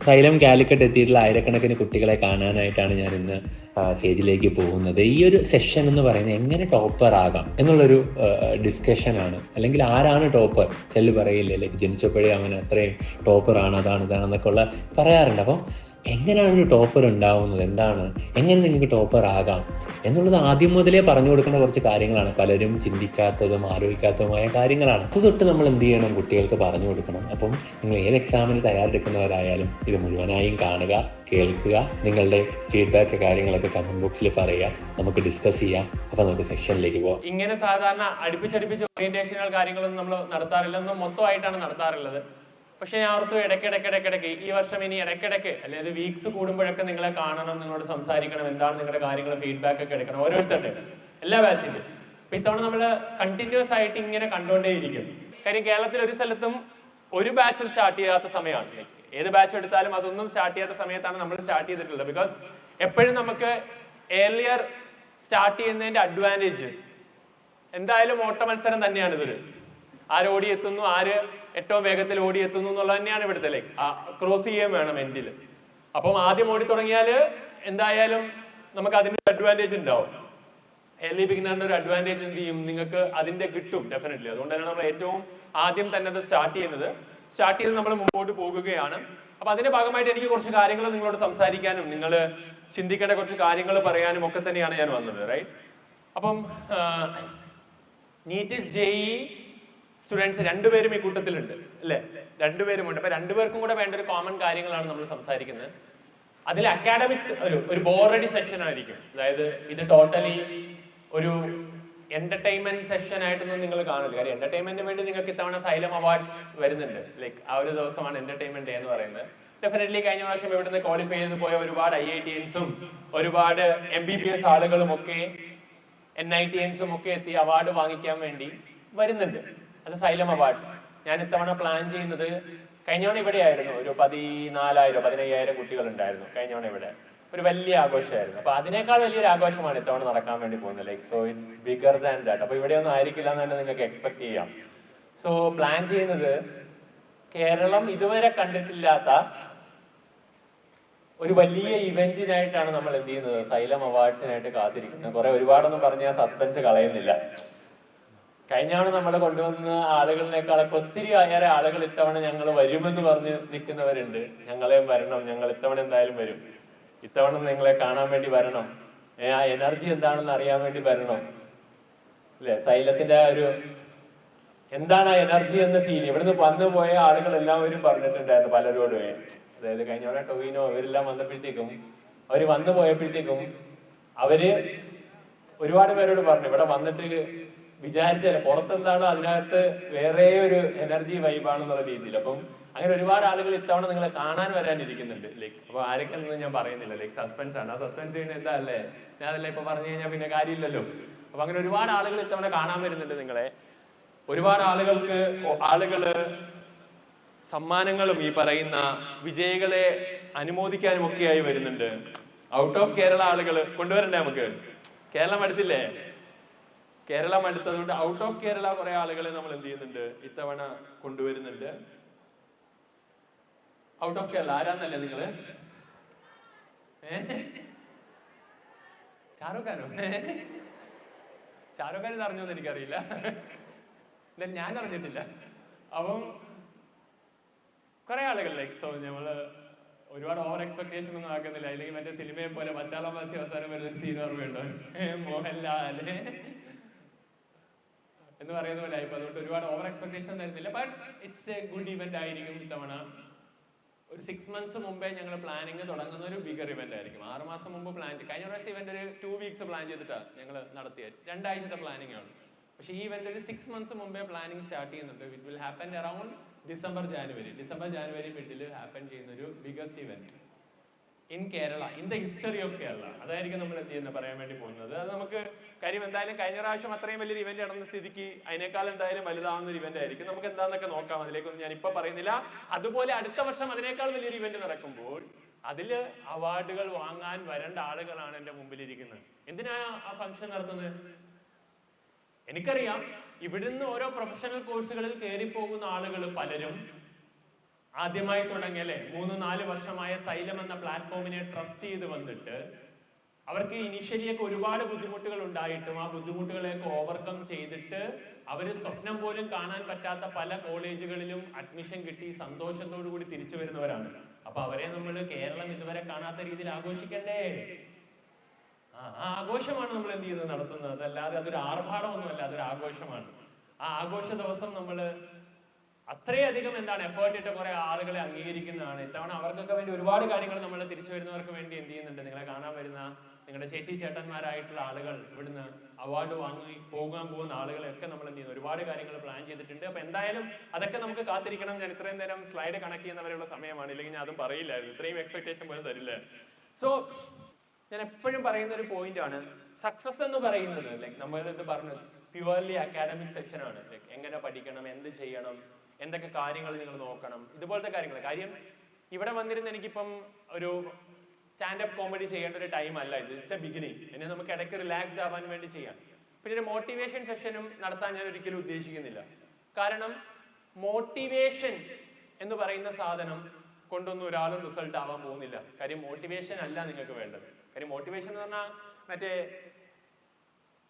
Xylem Calicut എത്തിയിട്ടുള്ള ആയിരക്കണക്കിന് കുട്ടികളെ കാണാനായിട്ടാണ് ഞാൻ ഇന്ന് സ്റ്റേജിലേക്ക് പോകുന്നത്. ഈ ഒരു സെഷൻ എന്ന് പറയുന്നത് എങ്ങനെ ടോപ്പർ ആകാം എന്നുള്ളൊരു ഡിസ്കഷനാണ്. അല്ലെങ്കിൽ ആരാണ് ടോപ്പർ? ചെല്ലു പറയില്ലേ, ലൈക്ക് ജനിച്ചപ്പോഴേ അവൻ അത്രയും ടോപ്പറാണ്, ഇതാണെന്നൊക്കെ ഉള്ള പറയാറുണ്ട്. അപ്പോൾ എങ്ങനെയാണ് ഒരു ടോപ്പർ ഉണ്ടാവുന്നത്, എന്താണ്, എങ്ങനെ നിങ്ങൾക്ക് ടോപ്പർ ആകാം എന്നുള്ളത് ആദ്യം മുതലേ പറഞ്ഞു കൊടുക്കേണ്ട കുറച്ച് കാര്യങ്ങളാണ്. പലരും ചിന്തിക്കാത്തതും ആലോചിക്കാത്തതുമായ കാര്യങ്ങളാണ്. അത് തൊട്ട് നമ്മൾ എന്ത് ചെയ്യണം, കുട്ടികൾക്ക് പറഞ്ഞു കൊടുക്കണം. അപ്പം നിങ്ങൾ ഏത് എക്സാമിന് തയ്യാറെടുക്കുന്നവരായാലും ഇത് മുഴുവനായും കാണുക, കേൾക്കുക, നിങ്ങളുടെ ഫീഡ്ബാക്ക് കാര്യങ്ങളൊക്കെ കമന്റ് ബോക്സിൽ പറയുക, നമുക്ക് ഡിസ്കസ് ചെയ്യാം. അപ്പൊ നമുക്ക് സെക്ഷനിലേക്ക് പോകാം. ഇങ്ങനെ സാധാരണ അടുപ്പിച്ചടുപ്പിച്ച് ഓറിയന്റേഷനുകൾ കാര്യങ്ങളൊന്നും നമ്മൾ നടത്താറില്ല, ഒന്നും മൊത്തമായിട്ടാണ് നടത്താറുള്ളത്. പക്ഷെ ഞാൻ ഓർത്തു ഇടയ്ക്കിടയ്ക്ക് ഈ വർഷം ഇനി ഇടയ്ക്കിടയ്ക്ക് അല്ലെങ്കിൽ വീക്സ് കൂടുമ്പോഴൊക്കെ നിങ്ങളെ കാണണം, നിങ്ങളോട് സംസാരിക്കണം, എന്താണ് നിങ്ങളുടെ കാര്യങ്ങൾ, ഫീഡ്ബാക്ക് ഒക്കെ എടുക്കണം ഓരോരുത്തരുടെ, എല്ലാ ബാച്ചിന്റെ. അപ്പൊ ഇത്തവണ നമ്മൾ കണ്ടിന്യൂസ് ആയിട്ട് ഇങ്ങനെ കണ്ടുകൊണ്ടേയിരിക്കും. കാര്യം കേരളത്തിൽ ഒരു സ്ഥലത്തും ഒരു ബാച്ചിൽ സ്റ്റാർട്ട് ചെയ്യാത്ത സമയമാണ്. ഏത് ബാച്ച് എടുത്താലും അതൊന്നും സ്റ്റാർട്ട് ചെയ്യാത്ത സമയത്താണ് നമ്മൾ സ്റ്റാർട്ട് ചെയ്തിട്ടുള്ളത്. ബിക്കോസ് എപ്പോഴും നമുക്ക് ഏർലിയർ സ്റ്റാർട്ട് ചെയ്യുന്നതിന്റെ അഡ്വാൻറ്റേജ് എന്തായാലും ഓട്ട മത്സരം തന്നെയാണ്. ഇതൊരു ആര് ഓടിയെത്തുന്നു, ആര് ഏറ്റവും വേഗത്തിൽ ഓടിയെത്തുന്നു എന്നുള്ളത് തന്നെയാണ് ഇവിടുത്തെ. ലൈക്ക് ക്രോസ് ചെയ്യാൻ വേണം എൻഡിൽ. അപ്പം ആദ്യം ഓടി തുടങ്ങിയാൽ എന്തായാലും നമുക്ക് അതിന്റെ അഡ്വാൻറ്റേജ് ഉണ്ടാവും. ഏർലി ബിഗിനറിന്റെ ഒരു അഡ്വാൻറ്റേജ് എന്ത് ചെയ്യും, നിങ്ങൾക്ക് അതിന്റെ കിട്ടും ഡെഫിനറ്റ്ലി. അതുകൊണ്ട് തന്നെ നമ്മൾ ഏറ്റവും ആദ്യം തന്നെ അത് സ്റ്റാർട്ട് ചെയ്ത് നമ്മൾ മുമ്പോട്ട് പോകുകയാണ്. അപ്പൊ അതിന്റെ ഭാഗമായിട്ട് എനിക്ക് കുറച്ച് കാര്യങ്ങൾ നിങ്ങളോട് സംസാരിക്കാനും നിങ്ങൾ ചിന്തിക്കേണ്ട കുറച്ച് കാര്യങ്ങൾ പറയാനും ഒക്കെ തന്നെയാണ് ഞാൻ വന്നത്, റൈറ്റ്? അപ്പം നീറ്റിൽ JEE സ്റ്റുഡൻസ് രണ്ടുപേരും ഈ കൂട്ടത്തിലുണ്ട് അല്ലെ, രണ്ടുപേരുമുണ്ട്. അപ്പൊ രണ്ടുപേർക്കും കൂടെ വേണ്ട ഒരു കോമൺ കാര്യങ്ങളാണ് നമ്മൾ സംസാരിക്കുന്നത്. അതിൽ അക്കാഡമിക്സ് ഒരു ബോറടി സെഷൻ ആയിരിക്കും. അതായത് ഇത് ടോട്ടലി ഒരു എന്റർടൈൻമെന്റ് സെഷൻ ആയിട്ടൊന്നും നിങ്ങൾ കാണില്ല. കാര്യം എന്റർടൈൻമെന്റിന് വേണ്ടി നിങ്ങൾക്ക് ഇത്തവണ സൈലം അവാർഡ്സ് വരുന്നുണ്ട്. ലൈക്ക് ആ ഒരു ദിവസമാണ് എന്റർടൈൻമെന്റ് ഡേ എന്ന് പറയുന്നത്. ഡെഫിനറ്റ്ലി കഴിഞ്ഞ പ്രാവശ്യം ഇവിടുന്ന് ക്വാളിഫൈ ചെയ്ത് പോയ ഒരുപാട് IITians-ഉം ഒരുപാട് MBBS ആളുകളും ഒക്കെ NITians-ഉം ഒക്കെ എത്തി അവാർഡ് വാങ്ങിക്കാൻ വേണ്ടി വരുന്നുണ്ട്. അത് സൈലം അവാർഡ്സ്. ഞാൻ ഇത്തവണ പ്ലാൻ ചെയ്യുന്നത്, കഴിഞ്ഞവണ ഇവിടെ ആയിരുന്നു ഒരു 14,000-15,000 കുട്ടികൾ ഉണ്ടായിരുന്നു കഴിഞ്ഞവണ ഇവിടെ. ഒരു വലിയ ആഘോഷമായിരുന്നു. അപ്പൊ അതിനേക്കാൾ വലിയൊരു ആഘോഷമാണ് ഇത്തവണ നടക്കാൻ വേണ്ടി പോകുന്നത്. Like so it's bigger than that. അപ്പൊ ഇവിടെ ഒന്നും ആയിരിക്കില്ല എന്ന് തന്നെ നിങ്ങൾക്ക് എക്സ്പെക്ട് ചെയ്യാം. സോ പ്ലാൻ ചെയ്യുന്നത് കേരളം ഇതുവരെ കണ്ടിട്ടില്ലാത്ത ഒരു വലിയ ഇവന്റിനായിട്ടാണ് നമ്മൾ എന്ത് ചെയ്യുന്നത്, സൈലം അവാർഡ്സിനായിട്ട് കാത്തിരിക്കുന്നത്. ഒരുപാടൊന്നും പറഞ്ഞാൽ സസ്പെൻസ് കളയുന്നില്ല. കഴിഞ്ഞാണ് നമ്മൾ കൊണ്ടുവന്ന ആളുകളിനേക്കാളൊക്കെ ഒത്തിരി ഏറെ ആളുകൾ ഇത്തവണ ഞങ്ങൾ വരുമെന്ന് പറഞ്ഞ് നിൽക്കുന്നവരുണ്ട്. ഞങ്ങളെയും വരണം, ഞങ്ങൾ ഇത്തവണ എന്തായാലും വരും, ഇത്തവണ നിങ്ങളെ കാണാൻ വേണ്ടി വരണം, ആ എനർജി എന്താണെന്ന് അറിയാൻ വേണ്ടി വരണം അല്ലെ. സൈലത്തിന്റെ ഒരു എന്താണ് ആ എനർജി എന്ന് ഫീൽ ഇവിടുന്ന് വന്നു പോയ ആളുകൾ എല്ലാവരും പറഞ്ഞിട്ടുണ്ടായിരുന്നു പലരോടും. അതായത് കഴിഞ്ഞ ടൊവിനോ ഇവരെല്ലാം വന്നപ്പോഴത്തേക്കും, അവര് വന്നു പോയപ്പോഴത്തേക്കും അവര് ഒരുപാട് പേരോട് പറഞ്ഞു ഇവിടെ വന്നിട്ട് വിചാരിച്ചല്ല, പുറത്തെന്താണോ അതിനകത്ത് വേറെ ഒരു എനർജി വൈബാണെന്നുള്ള രീതിയിൽ. അപ്പം അങ്ങനെ ഒരുപാട് ആളുകൾ ഇത്തവണ നിങ്ങളെ കാണാൻ വരാനിരിക്കുന്നുണ്ട്. ലൈക്ക് അപ്പൊ ആരൊക്കെ ഞാൻ പറയുന്നില്ല, ലൈക്ക് സസ്പെൻസ് ആണ്. ആ സസ്പെൻസ് ചെയ്യുന്നത് എന്താ അല്ലേ, ഞാൻ അതല്ല ഇപ്പൊ പറഞ്ഞു കഴിഞ്ഞാൽ പിന്നെ കാര്യമില്ലല്ലോ. അപ്പൊ അങ്ങനെ ഒരുപാട് ആളുകൾ ഇത്തവണ കാണാൻ വരുന്നുണ്ട് നിങ്ങളെ. ഒരുപാട് ആളുകള് സമ്മാനങ്ങളും ഈ പറയുന്ന വിജയികളെ അനുമോദിക്കാനും ഒക്കെയായി വരുന്നുണ്ട്. ഔട്ട് ഓഫ് കേരള ആളുകൾ കൊണ്ടുവരണ്ടേ നമുക്ക്? കേരളം അടുത്തില്ലേ? കേരളം അടുത്തതുകൊണ്ട് ഔട്ട് ഓഫ് കേരള കുറെ ആളുകളെ നമ്മൾ എന്ത് ചെയ്യുന്നുണ്ട്, ഇത്തവണ കൊണ്ടുവരുന്നുണ്ട്. ഔട്ട് ഓഫ് കേരള ആരാന്നല്ലേ നിങ്ങള്? ഷാരൂഖ് ഖാനോ? ഷാരൂഖ് ഖാൻ ഇത് അറിഞ്ഞോന്ന് എനിക്കറിയില്ല, ഞാൻ അറിഞ്ഞിട്ടില്ല. അപ്പം കുറെ ആളുകൾ ലൈക്ക് സോ നമ്മള് ഒരുപാട് ഓവർ എക്സ്പെക്ടേഷൻ ഒന്നും ആക്കുന്നില്ല. അല്ലെങ്കിൽ മറ്റേ സിനിമയെ പോലെ പച്ചാളം വാസി അവസാനം വരുന്നൊരു സീൻ ഓർമ്മയുണ്ടോ, മോഹൻലാൽ എന്ന് പറയുന്ന പോലെ ആയിപ്പോ. അതുകൊണ്ട് ഒരുപാട് ഓവർ എക്സ്പെക്ടേഷൻ തരുന്നില്ല. But it's A good event ആയിരിക്കും ഇത്തവണ. ഒരു 6 months മുമ്പേ ഞങ്ങൾ പ്ലാനിങ് തുടങ്ങുന്ന ഒരു ബിഗർ ഇവന്റ് ആയിരിക്കും. 6 മാസം മുമ്പ് പ്ലാൻ ചെയ്യും. കഴിഞ്ഞ പ്രാവശ്യം ഇവന്റ് ഒരു 2 weeks പ്ലാൻ ചെയ്തിട്ടാണ് ഞങ്ങൾ നടത്തിയത്. 2 ആഴ്ചത്തെ പ്ലാനിങ് ആണ്. പക്ഷെ ഈ ഇവന്റ് ഒരു 6 months മുമ്പേ പ്ലാനിങ് സ്റ്റാർട്ട് ചെയ്യുന്നുണ്ട്. It will happen around December January middle happen ചെയ്യുന്ന ഒരു biggest event in Kerala, in the history of Kerala. അതായിരിക്കും നമ്മൾ എന്ത് ചെയ്യുന്നത് പറയാൻ വേണ്ടി പോകുന്നത്. അത് നമുക്ക് കാര്യം എന്തായാലും കഴിഞ്ഞ പ്രാവശ്യം അത്രയും വലിയൊരു ഇവന്റ് നടന്ന സ്ഥിതിക്ക് അതിനേക്കാൾ എന്തായാലും വലുതാവുന്ന ഒരു ഇവന്റ് ആയിരിക്കും. നമുക്ക് എന്താന്നൊക്കെ നോക്കാം, അതിലേക്കൊന്നും ഞാൻ ഇപ്പൊ പറയുന്നില്ല. അതുപോലെ അടുത്ത വർഷം അതിനേക്കാൾ വലിയൊരു ഇവന്റ് നടക്കുമ്പോൾ അതില് അവാർഡുകൾ വാങ്ങാൻ വരേണ്ട ആളുകളാണ് എന്റെ മുമ്പിലിരിക്കുന്നത്. എന്തിനാ ആ ഫംഗ്ഷൻ നടത്തുന്നത്? എനിക്കറിയാം ഇവിടുന്ന് ഓരോ പ്രൊഫഷണൽ കോഴ്സുകളിൽ കയറി പോകുന്ന ആളുകൾ പലരും ആദ്യമായി തുടങ്ങിയല്ലേ 3-4 വർഷമായ സൈലം എന്ന പ്ലാറ്റ്ഫോമിനെ ട്രസ്റ്റ് ചെയ്ത് വന്നിട്ട് അവർക്ക് ഇനിഷ്യലിയൊക്കെ ഒരുപാട് ബുദ്ധിമുട്ടുകൾ ഉണ്ടായിട്ടും ആ ബുദ്ധിമുട്ടുകളെയൊക്കെ ഓവർകം ചെയ്തിട്ട് അവർ സ്വപ്നം പോലും കാണാൻ പറ്റാത്ത പല കോളേജുകളിലും അഡ്മിഷൻ കിട്ടി സന്തോഷത്തോടു കൂടി തിരിച്ചു വരുന്നവരാണ്. അപ്പൊ അവരെ നമ്മൾ കേരളം ഇതുവരെ കാണാത്ത രീതിയിൽ ആഘോഷിക്കണ്ടേ? ആ ആഘോഷമാണ് നമ്മൾ എന്ത് ചെയ്യുന്നത്, നടത്തുന്നത്. അതല്ലാതെ അതൊരു ആർഭാടമൊന്നുമല്ല, അതൊരു ആഘോഷമാണ്. ആ ആഘോഷ ദിവസം നമ്മൾ അത്രയധികം എന്താണ് എഫേർട്ട് ഇട്ട് കുറെ ആളുകളെ അംഗീകരിക്കുന്നതാണ്. ഇത്തവണ അവർക്കൊക്കെ വേണ്ടി ഒരുപാട് കാര്യങ്ങൾ നമ്മൾ തിരിച്ചു വരുന്നവർക്ക് വേണ്ടി എന്ത് ചെയ്യുന്നുണ്ട്, നിങ്ങളെ കാണാൻ വരുന്ന നിങ്ങളുടെ ചേച്ചി ചേട്ടന്മാരായിട്ടുള്ള ആളുകൾ, ഇവിടുന്ന് അവാർഡ് വാങ്ങി പോകാൻ പോകുന്ന ആളുകളെയൊക്കെ നമ്മൾ എന്ത് ചെയ്യുന്നു, ഒരുപാട് കാര്യങ്ങൾ പ്ലാൻ ചെയ്തിട്ടുണ്ട്. അപ്പൊ എന്തായാലും അതൊക്കെ നമുക്ക് കാത്തിരിക്കണം. ഞാൻ ഇത്രയും നേരം സ്ലൈഡ് കണക്ട് ചെയ്യുന്നവരെയുള്ള സമയമാണ്, ഇല്ലെങ്കിൽ ഞാൻ അതും പറയില്ലായിരുന്നു, ഇത്രയും എക്സ്പെക്ടേഷൻ പോലും തരില്ല. സോ ഞാൻ എപ്പോഴും പറയുന്ന ഒരു പോയിന്റ് ആണ്, സക്സസ് എന്ന് പറയുന്നത് ലൈക്ക് നമ്മളിത് പറഞ്ഞു പ്യുവർലി അക്കാഡമിക് സെഷൻ ആണ്. ലൈക്ക് എങ്ങനെ പഠിക്കണം, എന്ത് ചെയ്യണം, എന്തൊക്കെ കാര്യങ്ങൾ നിങ്ങൾ നോക്കണം, ഇതുപോലത്തെ കാര്യങ്ങൾ. കാര്യം ഇവിടെ വന്നിരുന്ന് എനിക്കിപ്പം ഒരു സ്റ്റാൻഡപ്പ് കോമഡി ചെയ്യേണ്ട ഒരു ടൈം അല്ല ഇത്. It's A beginning. എന്നെ നമുക്ക് ഇടയ്ക്ക് റിലാക്സ്ഡ് ആവാൻ വേണ്ടി ചെയ്യാം. പിന്നെ ഒരു മോട്ടിവേഷൻ സെഷനും നടത്താൻ ഞാൻ ഒരിക്കലും ഉദ്ദേശിക്കുന്നില്ല. കാരണം മോട്ടിവേഷൻ എന്ന് പറയുന്ന സാധനം കൊണ്ടൊന്നും ഒരാളും റിസൾട്ട് ആവാൻ പോകുന്നില്ല. കാര്യം മോട്ടിവേഷൻ അല്ല നിങ്ങൾക്ക് വേണ്ടത്. കാര്യം മോട്ടിവേഷൻ എന്ന് പറഞ്ഞാൽ മറ്റേ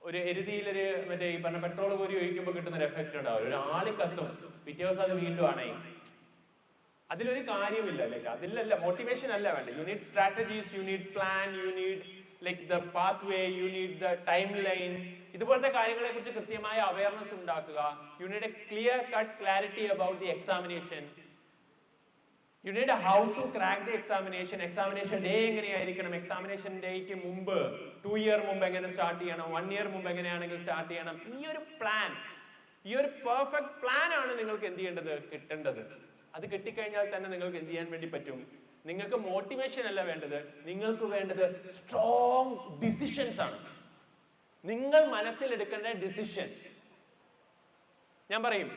ഒരു എരുതിയിലൊരു മറ്റേ ഈ പറഞ്ഞ പെട്രോൾ കോരി ഒഴിക്കുമ്പോൾ കിട്ടുന്ന ഒരു എഫക്റ്റ് ഉണ്ടാവും. ഒരു ആളി കത്തും, പിറ്റേ ദിവസം അത് വീണ്ടും അണയും. അതിലൊരു കാര്യമില്ല. ലൈക്ക് അതിലല്ല മോട്ടിവേഷൻ അല്ല വേണ്ട. You need strategies, you need plan, you need like the pathway, you need the timeline. ഇതുപോലത്തെ കാര്യങ്ങളെ കുറിച്ച് കൃത്യമായ അവയർനെസ് ഉണ്ടാക്കുക. You need a clear cut clarity about the examination. You need how to crack the examination. Examination day എങ്ങനെയായിരിക്കണം, examination ഡേക്ക് മുമ്പ് 2 year മുമ്പ് എങ്ങനെ സ്റ്റാർട്ട് ചെയ്യണം, 1 ഇയർ മുമ്പ് എങ്ങനെയാണെങ്കിൽ സ്റ്റാർട്ട് ചെയ്യണം. ഈ ഒരു പ്ലാൻ, ഈ ഒരു പെർഫെക്റ്റ് പ്ലാൻ ആണ് നിങ്ങൾക്ക് എന്ത് ചെയ്യേണ്ടത്, കിട്ടേണ്ടത്. അത് കിട്ടിക്കഴിഞ്ഞാൽ തന്നെ നിങ്ങൾക്ക് എന്ത് ചെയ്യാൻ വേണ്ടി പറ്റും. നിങ്ങൾക്ക് മോട്ടിവേഷൻ അല്ല വേണ്ടത്, നിങ്ങൾക്ക് വേണ്ടത് സ്ട്രോങ് ഡിസിഷൻസ് ആണ്. നിങ്ങൾ മനസ്സിലെടുക്കേണ്ട ഡിസിഷൻ. ഞാൻ പറയും,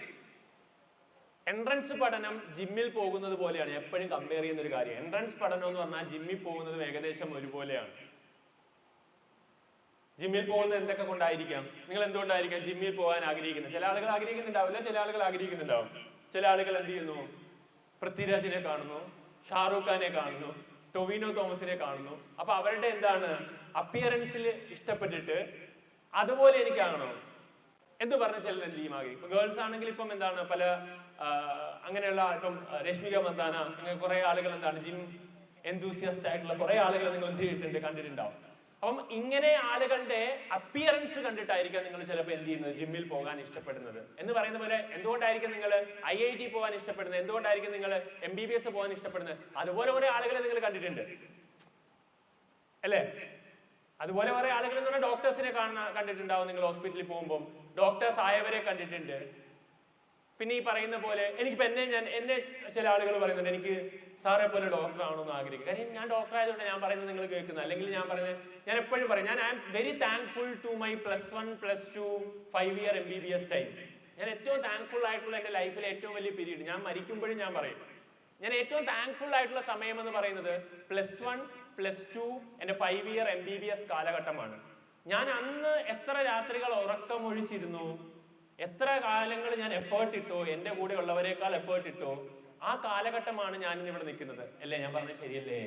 എൻട്രൻസ് പഠനം ജിമ്മിൽ പോകുന്നത് പോലെയാണ്. എപ്പോഴും കമ്പയർ ചെയ്യുന്ന ഒരു കാര്യം, എൻട്രൻസ് പഠനം എന്ന് പറഞ്ഞാൽ ജിമ്മിൽ പോകുന്നതും ഏകദേശം ഒരുപോലെയാണ്. ജിമ്മിൽ പോകുന്നത് എന്തൊക്കെ കൊണ്ടായിരിക്കാം, നിങ്ങൾ എന്തുകൊണ്ടായിരിക്കാം ജിമ്മിൽ പോകാൻ ആഗ്രഹിക്കുന്നത്? ചില ആളുകൾ ആഗ്രഹിക്കുന്നുണ്ടാവില്ല, ചില ആളുകൾ ആഗ്രഹിക്കുന്നുണ്ടാവും. ചില ആളുകൾ എന്ത് ചെയ്യുന്നു, പൃഥ്വിരാജിനെ കാണുന്നു, ഷാറൂഖ് ഖാനെ കാണുന്നു, ടൊവിനോ തോമസിനെ കാണുന്നു. അപ്പൊ അവരുടെ എന്താണ് അപ്പിയറൻസിൽ ഇഷ്ടപ്പെട്ടിട്ട് അതുപോലെ എനിക്കാണോ എന്ത് പറഞ്ഞ ചിലർ എന്ത് ചെയ്യും ആഗ്രഹിക്കും. ഇപ്പൊ ഗേൾസ് ആണെങ്കിൽ ഇപ്പം എന്താണ് പല അങ്ങനെയുള്ള ഇപ്പം രശ്മിക മന്ദാന അങ്ങനെ കുറെ ആളുകൾ എന്താണ് ജിം എന്തൂസിയസ്റ്റ് ആയിട്ടുള്ള കുറെ ആളുകൾ നിങ്ങൾ എന്ത് ചെയ്തിട്ടുണ്ട്, കണ്ടിട്ടുണ്ടാവും. അപ്പം ഇങ്ങനെ ആളുകളുടെ അപ്പിയറൻസ് കണ്ടിട്ടായിരിക്കാം നിങ്ങൾ ചിലപ്പോൾ എന്ത് ചെയ്യുന്നത്, ജിമ്മിൽ പോകാൻ ഇഷ്ടപ്പെടുന്നത്. എന്ന് പറയുന്ന പോലെ എന്തുകൊണ്ടായിരിക്കും നിങ്ങൾ IIT പോകാൻ ഇഷ്ടപ്പെടുന്നത്, എന്തുകൊണ്ടായിരിക്കും നിങ്ങൾ MBBS പോകാൻ ഇഷ്ടപ്പെടുന്നത്? അതുപോലെ കുറെ ആളുകളെ നിങ്ങൾ കണ്ടിട്ടുണ്ട് അല്ലേ? അതുപോലെ കുറെ ആളുകൾ എന്ന് പറഞ്ഞാൽ ഡോക്ടേഴ്സിനെ കണ്ടിട്ടുണ്ടാവും. നിങ്ങൾ ഹോസ്പിറ്റലിൽ പോകുമ്പോൾ ഡോക്ടേഴ്സ് ആയവരെ കണ്ടിട്ടുണ്ട്. പിന്നെ ഈ പറയുന്ന പോലെ എനിക്കിപ്പോ എന്നെ ചില ആളുകൾ പറയുന്നുണ്ട്, എനിക്ക് സാറെ പോലെ ഡോക്ടർ ആവണമെന്ന് ആഗ്രഹിക്കും. കാര്യം ഞാൻ ഡോക്ടർ ആയതുകൊണ്ട് ഞാൻ പറയുന്നത് നിങ്ങൾ കേൾക്കുന്നത്. അല്ലെങ്കിൽ ഞാൻ എപ്പോഴും പറയും, ഞാൻ I am very thankful to my +1 +2 5 year MBBS time. ഞാൻ ഏറ്റവും താങ്ക്ഫുൾ ആയിട്ടുള്ള എൻ്റെ ലൈഫിലെ ഏറ്റവും വലിയ പീരീഡ്, ഞാൻ മരിക്കുമ്പോഴും ഞാൻ പറയും, ഞാൻ ഏറ്റവും താങ്ക്ഫുൾ ആയിട്ടുള്ള സമയം എന്ന് പറയുന്നത് +1 +2 എൻ്റെ 5 ഇയർ MBBS കാലഘട്ടമാണ്. ഞാൻ അന്ന് എത്ര രാത്രികൾ ഉറക്കമൊഴിച്ചിരുന്നു, എത്ര കാലങ്ങൾ ഞാൻ എഫേർട്ട് ഇട്ടോ, എൻ്റെ കൂടെ ഉള്ളവരെക്കാൾ എഫേർട്ട് ഇട്ടോ, ആ കാലഘട്ടമാണ് ഞാൻ ഇന്ന് ഇവിടെ നിൽക്കുന്നത്. അല്ലേ? ഞാൻ പറഞ്ഞത് ശരിയല്ലേ?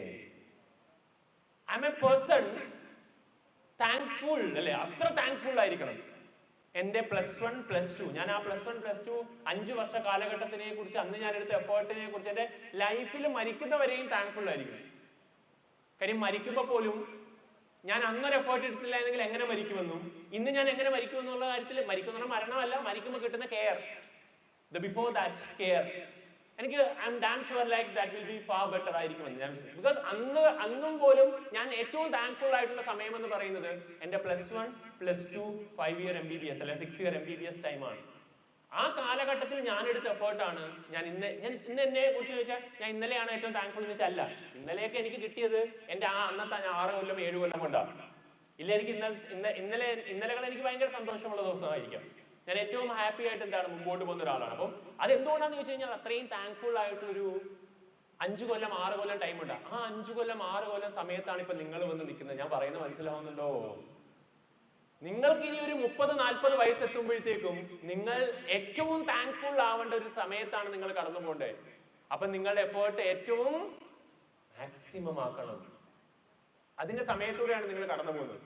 I M A person thankful അല്ലേ? അത്ര താങ്ക്ഫുൾ ആയിരിക്കണം. എൻ്റെ +1 +2 ഞാൻ ആ +1 +2 5 വർഷ കാലഘട്ടത്തിനെ കുറിച്ച്, അന്ന് ഞാൻ എടുത്ത എഫേർട്ടിനെ കുറിച്ച്, എൻ്റെ ലൈഫിൽ മരിക്കുന്നവരെയും താങ്ക്ഫുൾ ആയിരിക്കണം. കാര്യം മരിക്കുമ്പോൾ പോലും ഞാൻ അന്നൊരു എഫേർട്ട് എടുത്തില്ല എന്നെങ്കിൽ എങ്ങനെ മരിക്കുമെന്നും ഇന്ന് ഞാൻ എങ്ങനെ മരിക്കുമെന്നുള്ള കാര്യത്തിൽ, മരിക്കുന്ന മരണമല്ല, മരിക്കുമ്പോൾ കിട്ടുന്ന care, the before that care, എനിക്ക് I'm damn sure like that will be far better ആയിരിക്കുമെന്ന് ഞാൻ. ബിക്കോസ് അന്നും പോലും ഞാൻ ഏറ്റവും താങ്ക്ഫുൾ ആയിട്ടുള്ള സമയം എന്ന് പറയുന്നത് എൻ്റെ +1 +2 5 ഇയർ MBBS അല്ലെ 6 ഇയർ MBBS ടൈമാണ്. ആ കാലഘട്ടത്തിൽ ഞാൻ എടുത്ത എഫേർട്ടാണ് ഞാൻ ഇന്ന് എന്നെ കുറിച്ച് ചോദിച്ചാൽ ഞാൻ ഇന്നലെയാണ് ഏറ്റവും താങ്ക്ഫുൾ എന്ന് വെച്ചാൽ അല്ല. ഇന്നലെയൊക്കെ എനിക്ക് കിട്ടിയത് എൻ്റെ ആ അന്നത്തെ 6 കൊല്ലം 7 കൊല്ലം കൊണ്ടാണ്. ഇല്ല, എനിക്ക് ഇന്നലെകൾ എനിക്ക് ഭയങ്കര സന്തോഷമുള്ള ദിവസമായിരിക്കാം. ഞാൻ ഏറ്റവും ഹാപ്പി ആയിട്ട് എന്താണ് മുമ്പോട്ട് പോകുന്ന ഒരാളാണ്. അപ്പം അതെന്തുകൊണ്ടാന്ന് ചോദിച്ചു കഴിഞ്ഞാൽ അത്രയും താങ്ക്ഫുൾ ആയിട്ടൊരു 5 കൊല്ലം 6 കൊല്ലം ടൈം ഉണ്ട്. ആ 5 കൊല്ലം 6 കൊല്ലം സമയത്താണ് ഇപ്പൊ നിങ്ങൾ വന്ന് നിൽക്കുന്നത്. ഞാൻ പറയുന്നത് മനസ്സിലാവുന്നുണ്ടോ? നിങ്ങൾക്ക് ഇനി ഒരു 30-40 വയസ്സെത്തുമ്പോഴത്തേക്കും നിങ്ങൾ ഏറ്റവും താങ്ക്ഫുൾ ആവേണ്ട ഒരു സമയത്താണ് നിങ്ങൾ കടന്നു പോകേണ്ടത്. അപ്പൊ നിങ്ങളുടെ എഫേർട്ട് ഏറ്റവും മാക്സിമം ആക്കണം. അതിന്റെ സമയത്തൂടെയാണ് നിങ്ങൾ കടന്നു പോകുന്നത്.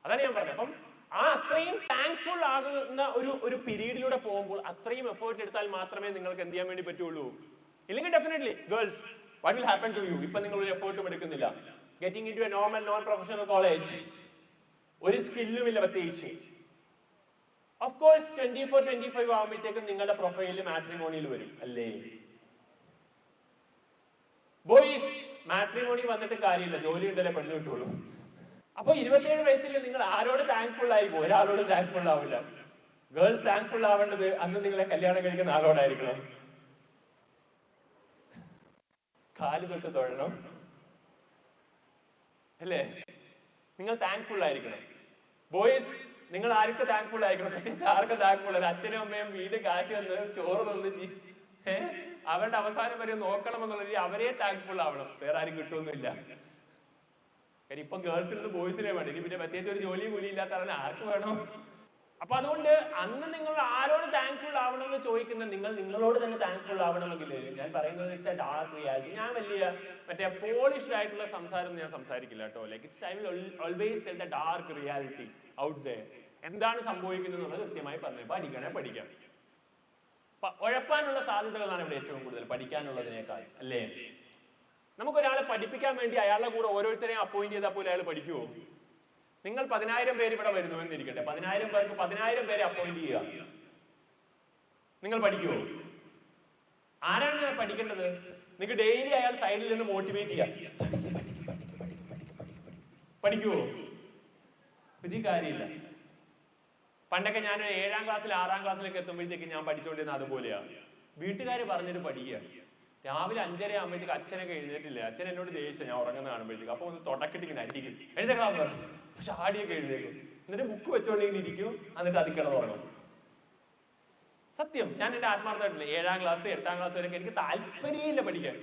അതാണ് ഞാൻ പറഞ്ഞത്. അപ്പം ആ അത്രയും താങ്ക്ഫുൾ ആകുന്ന ഒരു പീരീഡിലൂടെ പോകുമ്പോൾ അത്രയും എഫേർട്ട് എടുത്താൽ മാത്രമേ നിങ്ങൾക്ക് എന്ത് ചെയ്യാൻ വേണ്ടി പറ്റുള്ളൂ. ഇല്ലെങ്കിൽ definitely girls, what will happen to you? ഇപ്പൊ നിങ്ങൾ ഒരു എഫേർട്ടും എടുക്കുന്നില്ല, getting in to a normal non professional college, ഒരു സ്കില്ലും ഇല്ല പ്രത്യേകിച്ച്. ഓഫ് കോഴ്സ് 24-25 ആകുമ്പോഴത്തേക്കും നിങ്ങളുടെ പ്രൊഫൈലിൽ മാട്രിമോണിയിൽ വരും അല്ലേ? ബോയ്സ്, മാട്രിമോണി വന്നിട്ട് കാര്യമില്ല, ജോലി ഉണ്ടല്ലേ പെണ്ണ് കിട്ടുള്ളൂ. അപ്പൊ 27 വയസ്സിൽ നിങ്ങൾ ആരോട് താങ്ക്ഫുൾ ആയിരിക്കും? ഒരാളോട് താങ്ക്ഫുൾ ആവില്ല. ഗേൾസ് താങ്ക്ഫുൾ ആവേണ്ടത് അന്ന് നിങ്ങളെ കല്യാണം കഴിക്കുന്ന ആളോടായിരിക്കണം. കാല് തൊട്ട് തൊഴണം അല്ലേ? നിങ്ങൾ താങ്ക്ഫുൾ ആയിരിക്കണം. ബോയ്സ്, നിങ്ങൾ ആർക്ക് താങ്ക്ഫുൾ ആയിരിക്കണം? പ്രത്യേകിച്ച് ആർക്ക് താങ്ക്ഫുൾ? അച്ഛനും അമ്മയും വീട് കാശ് വന്ന് ചോറ് തന്ന് അവരുടെ അവസാനം വരെ നോക്കണമെന്നുള്ള അവരെ താങ്ക്ഫുൾ ആവണം. വേറെ ആരും കിട്ടുമൊന്നുമില്ല. കാര്യം ഇപ്പൊ ഗേൾസിൽ നിന്ന് ബോയ്സിനെ വേണം. ഇനി പിന്നെ പ്രത്യേകിച്ച് ഒരു ജോലി കൂലി ഇല്ലാത്തവരെ ആർക്ക് വേണം? അപ്പൊ അതുകൊണ്ട് അന്ന് നിങ്ങൾ ആരോട് താങ്ക്ഫുൾ ആവണമെന്ന് ചോദിക്കുന്ന നിങ്ങൾ നിങ്ങളോട് തന്നെ താങ്ക്ഫുൾ ആവണമെങ്കിൽ ഞാൻ പറയുന്നത് വെച്ചാൽ ഡാർക്ക് റിയാലിറ്റി. ഞാൻ വലിയ മറ്റേ പോളിഷ്ഡ് ആയിട്ടുള്ള സംസാരം ഞാൻ സംസാരിക്കില്ല കേട്ടോ. Like it's I will always tell the dark reality out there. എന്താണ് സംഭവിക്കുന്നത് എന്നുള്ളത് കൃത്യമായി പറഞ്ഞു. പഠിക്കാം. ഉഴപ്പാനുള്ള സാധ്യതകളാണ് ഇവിടെ ഏറ്റവും കൂടുതൽ പഠിക്കാനുള്ളതിനേക്കാൾ അല്ലേ? നമുക്കൊരാളെ പഠിപ്പിക്കാൻ വേണ്ടി അയാളുടെ കൂടെ ഓരോരുത്തരെയും അപ്പോയിന്റ് ചെയ്താൽ പോലും അയാൾ പഠിക്കുമോ? നിങ്ങൾ 10,000 പേര് ഇവിടെ വരുന്നു എന്നിരിക്കട്ടെ, 10,000 പേർക്ക് 10,000 പേരെ അപ്പോയിന്റ് ചെയ്യുക, നിങ്ങൾ പഠിക്കുമോ? ആരാണ് പഠിക്കേണ്ടത്? നിങ്ങൾക്ക് ഡെയിലി അയാൾ സൈഡിൽ നിന്ന് മോട്ടിവേറ്റ് ചെയ്യുക, പഠിക്കുമോ? ഒരു കാര്യമില്ല. പണ്ടൊക്കെ ഞാൻ 7ാം ക്ലാസ്സിൽ 6ാം ക്ലാസ്സിലേക്ക് എത്തുമ്പോഴത്തേക്ക് ഞാൻ പഠിച്ചുകൊണ്ടിരുന്നത് അതുപോലെയാണ്. വീട്ടുകാർ പറഞ്ഞിട്ട് പഠിക്കുക. രാവിലെ 5:30 ആകുമ്പോഴത്തേക്ക് അച്ഛനൊക്കെ എഴുന്നേറ്റില്ല. അച്ഛൻ എന്നോട് ദേഷ്യം ഞാൻ ഉറങ്ങുന്ന കാണുമ്പോഴത്തേക്ക്. അപ്പൊ ഒന്ന് തുടക്കത്തിൽ ഇങ്ങനെ അടിക്കും, എഴുതേക്കാൻ പറഞ്ഞു. പക്ഷെ ആടിയൊക്കെ എഴുതേക്കും, എന്നിട്ട് ബുക്ക് വെച്ചോണ്ടെങ്കിൽ ഇരിക്കും, എന്നിട്ട് അതിൽ കിടന്നുറങ്ങും. സത്യം, ഞാൻ എന്റെ ആത്മാർത്ഥമായിട്ടില്ല. 7ാം ക്ലാസ് 8ാം ക്ലാസ് വരെയൊക്കെ എനിക്ക് താല്പര്യമില്ല പഠിക്കാൻ.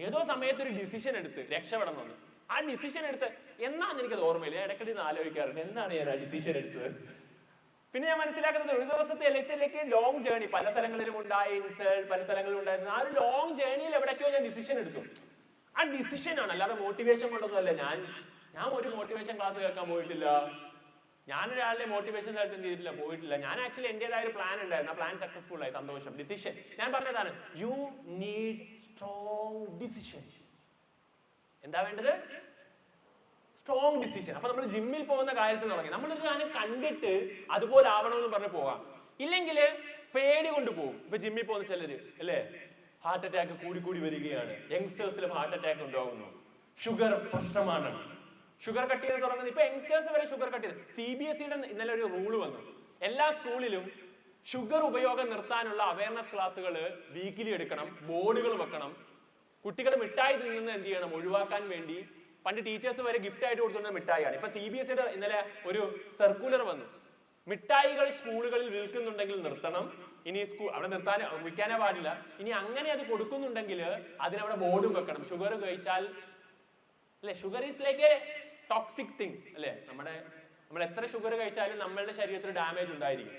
ഏതോ സമയത്ത് ഒരു ഡിസിഷൻ എടുത്ത് രക്ഷപ്പെടണമെന്ന്. ആ ഡിസിഷൻ എടുത്ത് എന്നാന്ന് എനിക്കത് ഓർമ്മയില്ല. ഇടയ്ക്കിടെ ആലോചിക്കാറുണ്ട്, എന്താണ് ഞാൻ ആ ഡിസിഷൻ എടുത്തത്. പിന്നെ ഞാൻ മനസ്സിലാക്കുന്നത് ഒരു ദിവസത്തെ ഇലക്ഷനിലേക്ക് ലോങ് ജേർണി, പല സ്ഥലങ്ങളിലും ഉണ്ടായ ഇൻസൾട്ട്, പല സ്ഥലങ്ങളിലും ഉണ്ടായിരുന്ന ആ ഒരു ലോങ് ജേർണിയിൽ എവിടേക്കോ ഞാൻ ഡിസിഷൻ എടുത്തു. ആ ഡിസിഷൻ ആണ്, അല്ലാതെ മോട്ടിവേഷൻ കൊണ്ടൊന്നുമല്ല. ഞാൻ ഒരു മോട്ടിവേഷൻ ക്ലാസ് കേൾക്കാൻ പോയിട്ടില്ല, ഞാനൊരാളുടെ മോട്ടിവേഷൻ സ്ഥലത്തും ചെയ്തിട്ടില്ല, പോയിട്ടില്ല. ഞാൻ ആക്ച്വലി എന്റേതായ ഒരു പ്ലാൻ ഉണ്ടായിരുന്നു. ആ പ്ലാൻ സക്സസ്ഫുൾ ആയി, സന്തോഷം. ഡിസിഷൻ ഞാൻ പറഞ്ഞതാണ്, യു നീഡ് സ്ട്രോങ് ഡിസിഷൻ. എന്താ വേണ്ടത്? Strong decision. അപ്പൊ നമ്മൾ ജിമ്മിൽ പോകുന്ന കാര്യത്തിൽ തുടങ്ങി. നമ്മളൊരു സാധനം കണ്ടിട്ട് അതുപോലെ ആവണമെന്ന് പറഞ്ഞ് പോവാം. ഇല്ലെങ്കിൽ പേടി കൊണ്ട് പോകും. ഇപ്പൊ ജിമ്മിൽ പോകുന്ന ചിലര് അല്ലേ, ഹാർട്ട് അറ്റാക്ക് കൂടി വരികയാണ്. യങ്സ്റ്റേഴ്സിലും ഹാർട്ട് അറ്റാക്ക് ഉണ്ടാകുന്നു. ഷുഗർ പ്രശ്നമാണ്. ഷുഗർ കട്ട് ചെയ്ത് തുടങ്ങുന്നത് ഇപ്പൊ യങ്സ്റ്റേഴ്സ് വരെ ഷുഗർ കട്ട് ചെയ്ത്. CBSE ഇന്നലെ ഒരു റൂള് വന്നു, എല്ലാ സ്കൂളിലും ഷുഗർ ഉപയോഗം നിർത്താനുള്ള അവയർനെസ് ക്ലാസ്സുകൾ വീക്കിലി എടുക്കണം, ബോർഡുകൾ വെക്കണം. കുട്ടികൾ മിഠായി തിന്നുന്നത് എന്ത് ചെയ്യണം? ഒഴിവാക്കാൻ വേണ്ടി. പണ്ട് ടീച്ചേഴ്സ് വരെ ഗിഫ്റ്റ് ആയിട്ട് കൊടുത്തുന്ന മിഠായിയാണ്. ഇപ്പൊ CBSE ഇന്നലെ ഒരു സർക്കുലർ വന്നു, മിഠായികൾ സ്കൂളുകളിൽ വിൽക്കുന്നുണ്ടെങ്കിൽ നിർത്തണം. ഇനി അവിടെ വിൽക്കാനേ പാടില്ല. ഇനി അങ്ങനെ അത് കൊടുക്കുന്നുണ്ടെങ്കിൽ അതിനവിടെ ബോർഡും വെക്കണം. ഷുഗർ കഴിച്ചാൽ അല്ലെ, sugar is like A toxic thing അല്ലെ. നമ്മൾ എത്ര ഷുഗർ കഴിച്ചാലും നമ്മളുടെ ശരീരത്തിൽ ഡാമേജ് ഉണ്ടായിരിക്കും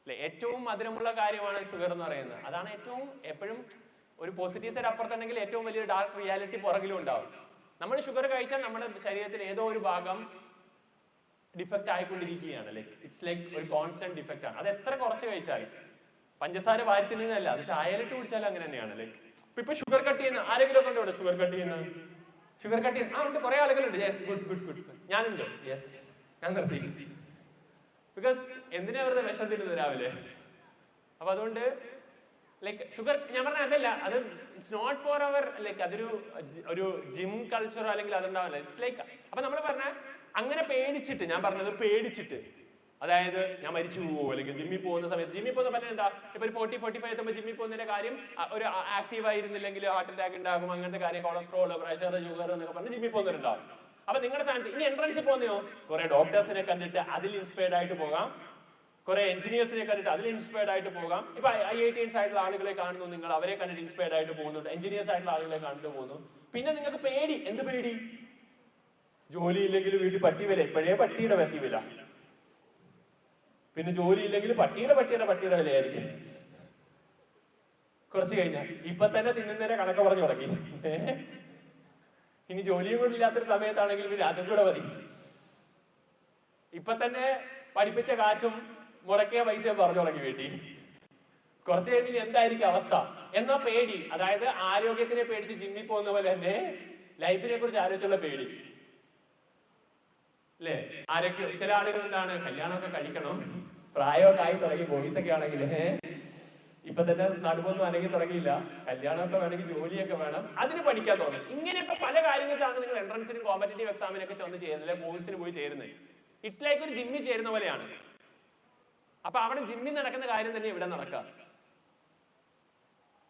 അല്ലെ. ഏറ്റവും മധുരമുള്ള കാര്യമാണ് ഷുഗർ എന്ന് പറയുന്നത്. അതാണ് ഏറ്റവും എപ്പോഴും ഒരു പോസിറ്റീവ് സൈഡ് അപ്പുറത്തുണ്ടെങ്കിൽ ഏറ്റവും വലിയ ഡാർക്ക് റിയാലിറ്റി പുറകിലും ഉണ്ടാവും. നമ്മൾ ഷുഗർ കഴിച്ചാൽ നമ്മുടെ ശരീരത്തിൽ ഏതോ ഒരു ഭാഗം ഡിഫക്റ്റ് ആയിക്കൊണ്ടിരിക്കുകയാണ്. ലൈക്ക് ഇറ്റ്സ് ലൈക്ക് ഒരു കോൺസ്റ്റന്റ് ഡിഫക്റ്റ് ആണ്. അത് എത്ര കുറച്ച് കഴിച്ചാലും, പഞ്ചസാര വാരത്തിനല്ല, അത് ചായയിലിട്ട് കുടിച്ചാലും അങ്ങനെ തന്നെയാണ്. ലൈക്ക് ഇപ്പൊ ഷുഗർ കട്ട് ചെയ്യുന്ന ആരെങ്കിലും ഒക്കെ ഉണ്ടോ ഇവിടെ? ഷുഗർ കട്ട് ചെയ്യുന്ന ഉണ്ട്, കുറെ ആളുകളുണ്ട്. Yes, good. ഞാനുണ്ട്. യെസ്, ഞാൻ നിർത്തി. ബിക്കോസ് എന്തിനാ വെറുതെ വിഷം തരുന്നത് രാവിലെ? അപ്പൊ അതുകൊണ്ട് ലൈക്ക് ഷുഗർ ഞാൻ പറഞ്ഞ അതല്ല, അത് ഇറ്റ്സ് നോട്ട് ഫോർ അവർ ലൈക്ക് അതൊരു ജിം കൾച്ചറോ അല്ലെങ്കിൽ അതുണ്ടാവില്ല. ഇറ്റ്സ് ലൈക്ക് അപ്പൊ നമ്മൾ പറഞ്ഞ അങ്ങനെ പേടിച്ചിട്ട്, ഞാൻ പറഞ്ഞത് പേടിച്ചിട്ട്, അതായത് ഞാൻ മരിച്ചു പോവോ, അല്ലെങ്കിൽ ജിമ്മിൽ പോകുന്ന സമയത്ത് ജിമ്മിൽ പോകുന്ന പറഞ്ഞാൽ എന്താ, ഇപ്പൊ ഒരു 40-45 എത്തുമ്പോൾ ജിമ്മിൽ പോകുന്നതിന്റെ കാര്യം ഒരു ആക്റ്റീവ് ആയിരുന്നില്ലെങ്കിൽ ഹാർട്ട് അറ്റാക്ക് ഉണ്ടാകും, അങ്ങനത്തെ കാര്യം, കൊളസ്ട്രോൾ, പ്രഷർ, ഷുഗർ എന്നൊക്കെ പറഞ്ഞ് ജിമ്മിൽ പോകുന്നവരുണ്ടാവും. അപ്പൊ നിങ്ങളുടെ സ്ഥാനത്ത് ഇനി എൻട്രൻസിൽ പോകുന്നയോ, കുറെ ഡോക്ടേഴ്സിനെ കണ്ടിട്ട് അതിൽ ഇൻസ്പയർഡ് ആയിട്ട് പോകാം, കുറെ എഞ്ചിനീയേഴ്സിനെ കണ്ടിട്ട് അതിൽ ഇൻസ്പയർഡ് ആയിട്ട് പോകാം. ഇപ്പൊ IITs ആയിട്ടുള്ള ആളുകളെ കാണുന്നു, നിങ്ങൾ അവരെ കണ്ടിട്ട് ഇൻസ്പയർഡ് ആയിട്ട് പോകുന്നുണ്ട്. എഞ്ചിനീയേഴ്സ് ആയിട്ടുള്ള ആളുകളെ കണ്ടിട്ട് പോകുന്നു. പിന്നെ നിങ്ങൾക്ക് പേടി, എന്ത് പേടി? ജോലി ഇല്ലെങ്കിൽ വീട്ടിൽ പട്ടി വില, ഇപ്പോഴേ പട്ടിയുടെ വില, പിന്നെ ജോലി ഇല്ലെങ്കിൽ പട്ടിയുടെ വിലയായിരിക്കും. കുറച്ച് കഴിഞ്ഞാൽ ഇപ്പൊ തന്നെ തിന്നുന്നതിനെ കണക്ക് പറഞ്ഞു തുടങ്ങി. ഇനി ജോലിയും കൂടി ഇല്ലാത്തൊരു സമയത്താണെങ്കിൽ പിന്നെ അതും കൂടെ മതി. ഇപ്പൊ തന്നെ പഠിപ്പിച്ച കാശും മുടക്കിയ പൈസയും പറഞ്ഞു തുടങ്ങി വീട്ടിൽ. കുറച്ച് കഴിയുമ്പോൾ ഇനി എന്തായിരിക്കും അവസ്ഥ എന്നാ പേടി. അതായത് ആരോഗ്യത്തിനെ പേടിച്ച് ജിമ്മിൽ പോകുന്ന പോലെ തന്നെ ലൈഫിനെ കുറിച്ച് ആലോചിച്ചുള്ള പേടി അല്ലേ? ആരൊക്കെ ചില ആളുകൾ എന്താണ് കല്യാണമൊക്കെ കഴിക്കണം, പ്രായമൊക്കെ ആയി തുടങ്ങി, ബോയ്സ് ഒക്കെ ആണെങ്കിൽ ഇപ്പൊ തന്നെ നടുവൊന്നും അനങ്ങി തുടങ്ങിയില്ല, കല്യാണമൊക്കെ വേണമെങ്കിൽ ജോലിയൊക്കെ വേണം, അതിന് പഠിക്കാൻ തുടങ്ങും. ഇങ്ങനെയൊക്കെ പല കാര്യങ്ങൾക്കാണ് നിങ്ങൾ എൻട്രൻസിനും കോമ്പറ്റേറ്റീവ് എക്സാമിനൊക്കെ ചെന്ന് ചേരുന്നത്, അല്ലെ കോഴ്സിന് പോയി ചേരുന്നത്. ഇറ്റ്സ് ലൈക്ക് ഒരു ജിമ്മിൽ ചേരുന്ന പോലെയാണ്. അപ്പൊ അവിടെ ജിമ്മിൽ നടക്കുന്ന കാര്യം തന്നെ ഇവിടെ നടക്കുക.